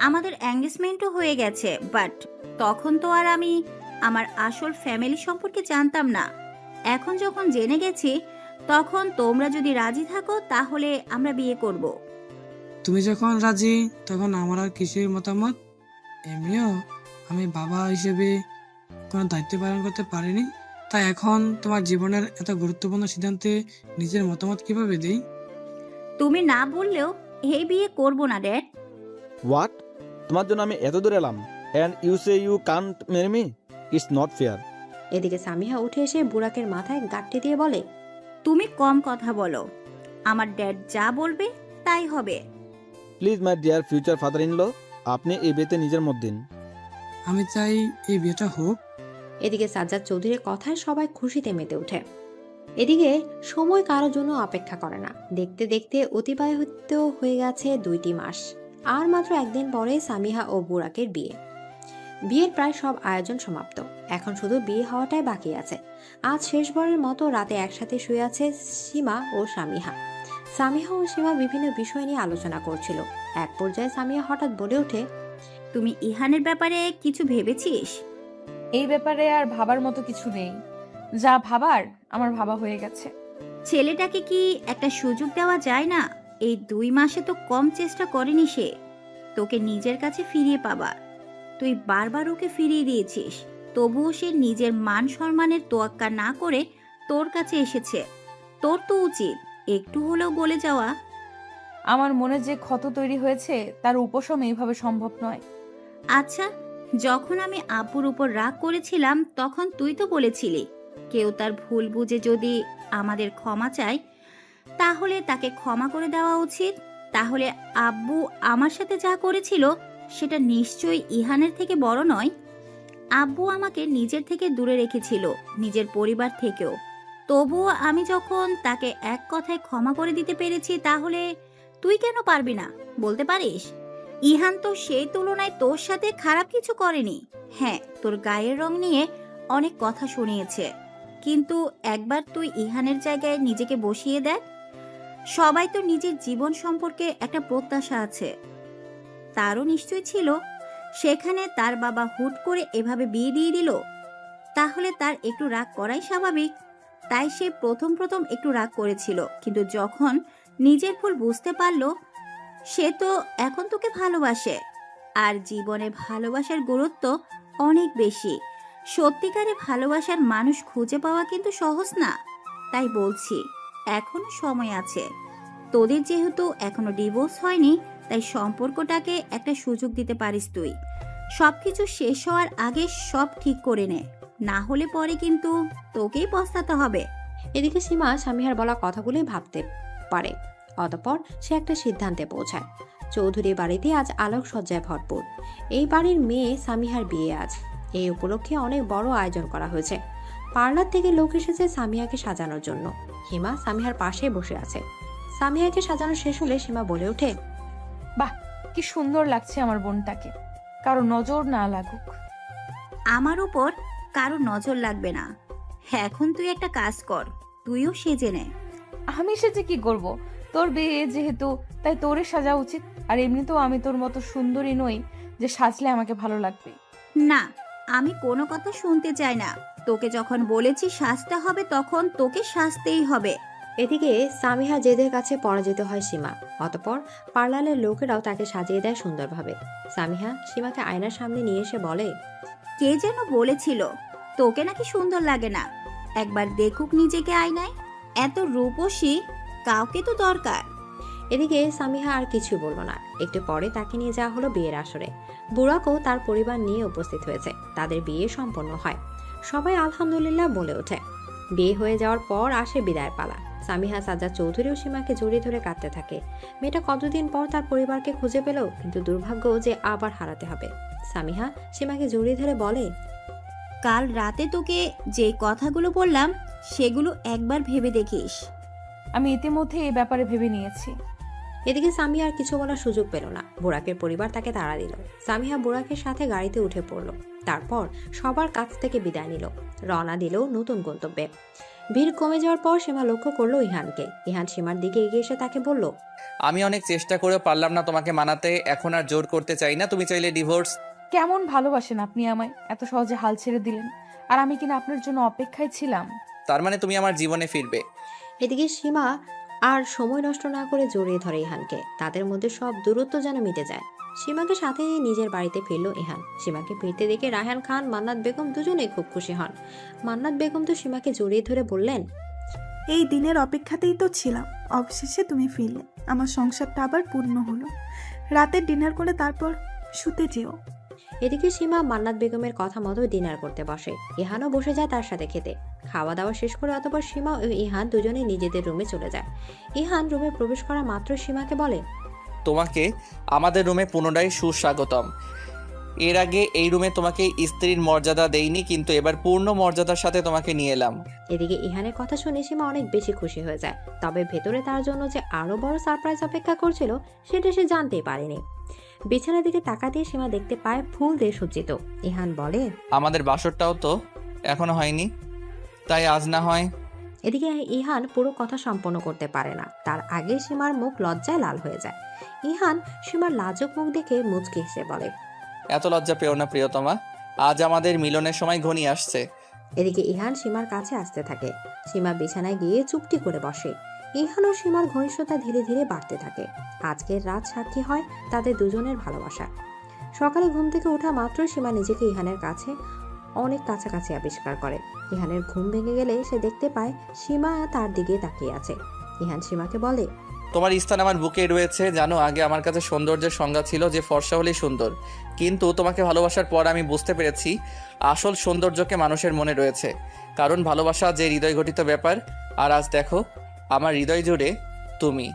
আমাদের এঙ্গেজমেন্টও হয়ে গেছে, বাট তখন তো আর আমি আমার আসল ফ্যামিলি সম্পর্কে জানতাম না। এখন যখন জেনে গেছি, তখন তোমরা যদি রাজি থাকো তাহলে আমরা বিয়ে করব। তুমি যখন রাজি, তখন আমার আর কিসের মতামত? এমনিও আমি বাবা হিসেবে কোনো দায়িত্ব পালন করতে পারিনি, তাই এখন তোমার জীবনের এত গুরুত্বপূর্ণ সিদ্ধান্তে নিজের মতামত কিভাবে দেই? তুমি না বললেও এই বিয়ে করব না ড্যাড। হোয়াট? তোমার জন্য আমি এত দূর এলাম and you say you can't marry me? It's not fair. এদিকে সামিহা উঠে এসে বুরাকের মাথায় গাঁটটি দিয়ে বলে, তুমি কম কথা বলো। আমার ড্যাড যা বলবে তাই হবে। Please my dear future father in law, আপনি এই বিয়েতে নিজের মত দিন। আমি চাই এই বিয়েটা হোক। এদিকে সাজ্জাদ চৌধুরীর কথায় সবাই খুশিতে মেতে ওঠে। এদিকে সময় কারোর জন্য অপেক্ষা করে না। দেখতে দেখতে অতিবাহিত হয়ে গেছে 2টি মাস। আর মাত্র একদিন পরে সামিহা ও বুরাকের বিয়ে। বিয়ের প্রায় সব আয়োজন সমাপ্ত। এখন শুধু বিয়ে হওয়াটাই বাকি আছে। আজ শেষবারের মতো রাতে একসাথে শুয়ে আছে সীমা ও সামিহা। সামিহা ও সীমা বিভিন্ন বিষয় নিয়ে আলোচনা করছিল। এক পর্যায়ে সামিহা হঠাৎ বলে ওঠে, তুমি ইহানের ব্যাপারে কিছু ভেবেছিস? এই ব্যাপারে আর ভাবার মতো কিছু নেই। যা ভাবার আমার ভাবা হয়ে গেছে। ছেলেটাকে কি একটা সুযোগ দেওয়া যায় না? এই 2 মাসে তো কম চেষ্টা করেনি সে তোকে নিজের কাছে ফিরিয়ে পাবার। তুই বারবার ওকে ফিরিয়ে দিয়েছিস, তবুও সে নিজের মান সম্মানের তোয়াক্কা না করে তোর কাছে এসেছে। তোর তো উচিত একটু হলেও বলে যাওয়া। আমার মনে যে ক্ষত তৈরি হয়েছে তার উপশম এইভাবে সম্ভব নয়। আচ্ছা, যখন আমি আব্বুর উপর রাগ করেছিলাম, তখন তুই তো বলেছিলি কেউ তার ভুল বুঝে যদি আমাদের ক্ষমা চায়, তাহলে তাকে ক্ষমা করে দেওয়া উচিত। তাহলে আব্বু আমার সাথে যা করেছিল সেটা নিশ্চয়ই ইহানের থেকে বড় নয়। আব্বু আমাকে নিজের থেকে দূরে রেখেছিল, নিজের পরিবার থেকেও। তবুও আমি যখন তাকে এক কথায় ক্ষমা করে দিতে পেরেছি, তাহলে তুই কেন পারবি না? বলতে পারিস ইহান তো সেই তুলনায় তোর সাথে খারাপ কিছু করেনি। হ্যাঁ, তোর গায়ের রং নিয়ে অনেক কথা শুনিয়েছে, কিন্তু একবার তুই ইহানের জায়গায় নিজেকে বসিয়ে দেখ। সবাই তো নিজের জীবন সম্পর্কে একটা প্রত্যাশা আছে, তারও নিশ্চয় ছিল। সেখানে তার বাবা হুট করে এভাবে বিয়ে দিয়ে দিল, তাহলে তার একটু রাগ করাই স্বাভাবিক। তাই সে প্রথম একটু রাগ করেছিল, কিন্তু যখন নিজের ভুল বুঝতে পারলো, সে তো এখন তোকে ভালোবাসে। আর জীবনে ভালোবাসার গুরুত্ব অনেক বেশি। সত্যিকারে ভালোবাসার মানুষ খুঁজে পাওয়া কিন্তু সহজ না। তাই বলছি, এখনো সময় আছে। তোদের যেহেতু এখনো ডিভোর্স হয়নি, তাই সম্পর্কটাকে একটা সুযোগ দিতে পারিস তুই। সবকিছু শেষ হওয়ার আগে সব ঠিক করে নে, না হলে পরে কিন্তু তোকেই পস্তাতে হবে। এদিকে সীমা সামিহার বলা কথাগুলোই ভাবতে পারে। অতঃপর সে একটা সিদ্ধান্তে পৌঁছায়। চৌধুরী বাড়িতে আজ আলোকসজ্জায় ভরপুর। এই বাড়ির মেয়ে সামিহার বিয়ে আজ। এই উপলক্ষে অনেক বড় আয়োজন করা হয়েছে। পার্লার থেকে লোক এসেছে সামিহাকে সাজানোর জন্য। হিমা সামিহার পাশে বসে আছে। সামিহাকে সাজানো শেষ হলে সীমা বলে ওঠে, বাহ, কি সুন্দর লাগছে আমার বোনটাকে, কারো নজর না লাগুক। আমার উপর কারো নজর লাগবে না। এখন তুই একটা কাজ কর, তুইও সেজে নে। আমি সেজে কি করব? তোর বিয়ে যেহেতু, তাই তোরে সাজা উচিত। আর এমনিতেও আমি তোর মতো সুন্দরী নই যে সাজলে আমাকে ভালো লাগবে। না, আমি কোনো কথা শুনতে চাই না। তোকে যখন বলেছি সাজতে হবে, তখন তোকে সাজতেই হবে। এদিকে সামিহা জেদের কাছে পরাজিত হয় সীমা। অতঃপর পার্লারের লোকেরাও তাকে সাজিয়ে দেয় সুন্দরভাবে। সামিহা সীমাকে আয়নার সামনে নিয়ে এসে বলে, কে যেন বলেছিল তোকে নাকি সুন্দর লাগে না। একবার দেখুক নিজেকে আয়নায়। এত রূপসী কাউকে তো দরকার। এদিকে সামিহা আর কিছু বলল না। একটু পরে তাকে নিয়ে যাওয়া হলো বিয়ের আসরে। বুড়াকও তার পরিবার নিয়ে উপস্থিত হয়েছে। তাদের বিয়ে সম্পন্ন হয়। সবাই আলহামদুলিল্লাহ বলে ওঠে। বিয়ে হয়ে যাওয়ার পর আসে বিদায় পালা। সামিহা সাজ্জাদ চৌধুরী ও সীমাকে জড়িয়ে ধরে কাঁদতে থাকে। মেয়েটা কতদিন পর তার পরিবারকে খুঁজে পেল, কিন্তু দুর্ভাগ্য যে আবার হারাতে হবে। সামিহা সীমাকে জড়িয়ে ধরে বলে, কাল রাতে তোকে যে কথাগুলো বললাম সেগুলো একবার ভেবে দেখিস। আমি ইতিমধ্যে এই ব্যাপারে ভেবে নিয়েছি। এদিকে সামিহা আর কিছু বলার সুযোগ পেল না। বুড়াকের পরিবার তাকে তাড়া দিল। সামিহা বুড়াকের সাথে গাড়িতে উঠে পড়ল। তারপর সবার কাছ থেকে বিদায় নিল। রওনা দিল নতুন গন্তব্যে। ভিড় কমে যাওয়ার পর সীমা লক্ষ্য করলো ইহানকে। ইহান সীমার দিকে এগিয়ে এসে তাকে বলল, আমি অনেক চেষ্টা করেও পারলাম না তোমাকে মানাতে। এখন আর জোর করতে চাই না। তুমি চাইলে ডিভোর্স। কেমন ভালোবাসেন আপনি আমায়, এত সহজে হাল ছেড়ে দিলেন। আর আমি কিনা আপনার জন্য অপেক্ষায় ছিলাম। তার মানে তুমি আমার জীবনে ফিরবে? এদিকে সীমা আর সময় নষ্ট না করে জড়িয়ে ধরে ইহানকে। তাদের মধ্যে সব দূরত্ব যেন মিটে যায়। সীমাকে সাথে নিয়ে নিজের বাড়িতে ফিরল ইহান। সীমাকে ফিরতে দেখে রায়হান খান, মান্নাত বেগম দুজনেই খুব খুশি হন। মান্নাত বেগম তো সীমাকে জড়িয়ে ধরে বললেন, এই দিনের অপেক্ষাতেই তো ছিলাম, অবশেষে তুমি ফিরলে। আমার সংসারটা আবার পূর্ণ হলো। রাতের ডিনার করে তারপর শুতে যেও। এদিকে সীমা মান্নাত বেগমের কথা মতো ডিনার করতে বসে। ইহানও বসে যায় তার সাথে খেতে। খাওয়া দাওয়া শেষ করে অতঃপর সীমা ও ইহান দুজনেই নিজেদের রুমে চলে যায়। ইহান রুমে প্রবেশ করা মাত্র সীমাকে বলে, তোমাকে আমাদের রুমে পুনরায় সুস্বাগতম। এর আগে এই রুমে তোমাকে স্ত্রীর মর্যাদা দেইনি, কিন্তু এবার পূর্ণ মর্যাদার সাথে তোমাকে নিয়ে এলাম। এদিকে ইহানের কথা শুনে সীমা অনেক বেশি খুশি হয়ে যায়। তবে ভেতরে তার জন্য যে আরো বড় সারপ্রাইজ অপেক্ষা করছিল সেটা সে জানতেই পারেনি। বিছানার দিকে তাকাতেই সীমা দেখতে পায় ফুল দিয়ে সজ্জিত। ইহান বলে, আমাদের বাসরটাও তো এখনো হয়নি, তাই আজ না হয়। এদিকে ইহান পুরো কথা সম্পন্ন করতে পারে না। তার আগে সীমার মুখ লজ্জায় লাল হয়ে যায়। ইহান সীমার লাজুক মুখ দেখে মুচকি হেসে বলে, এত লজ্জা পেও না প্রিয়তমা, আজ আমাদের মিলনের সময় ঘনিয়ে আসছে। এদিকে ইহান সীমার কাছে আসতে থাকে। সীমা বিছানায় গিয়ে চুপটি করে বসে। ইহান ও সীমার ঘনিষ্ঠতা ধীরে ধীরে বাড়তে থাকে। আজকের রাত সাক্ষী হয় তাদের দুজনের ভালোবাসা। সকালে ঘুম থেকে ওঠা মাত্র সীমা নিজেকে ইহানের কাছে অনেক কাছাকাছি আবিষ্কার করে। ইহানের ঘুম ভেঙে গেলে সে দেখতে পায় সীমা তার দিকে তাকিয়ে আছে। ইহান সীমাকে বলে, তোমার স্থান আমার বুকে রয়েছে। জানো, আগে আমার কাছে সৌন্দর্যের সংজ্ঞা ছিল যে ফর্সা হলেই সুন্দর, কিন্তু তোমাকে ভালোবাসার পর আমি বুঝতে পেরেছি আসল সৌন্দর্যকে মানুষের মনে রয়েছে, কারণ ভালোবাসা যে হৃদয় গঠিত ব্যাপার। আর আজ দেখো, আমার হৃদয় জুড়ে তুমি।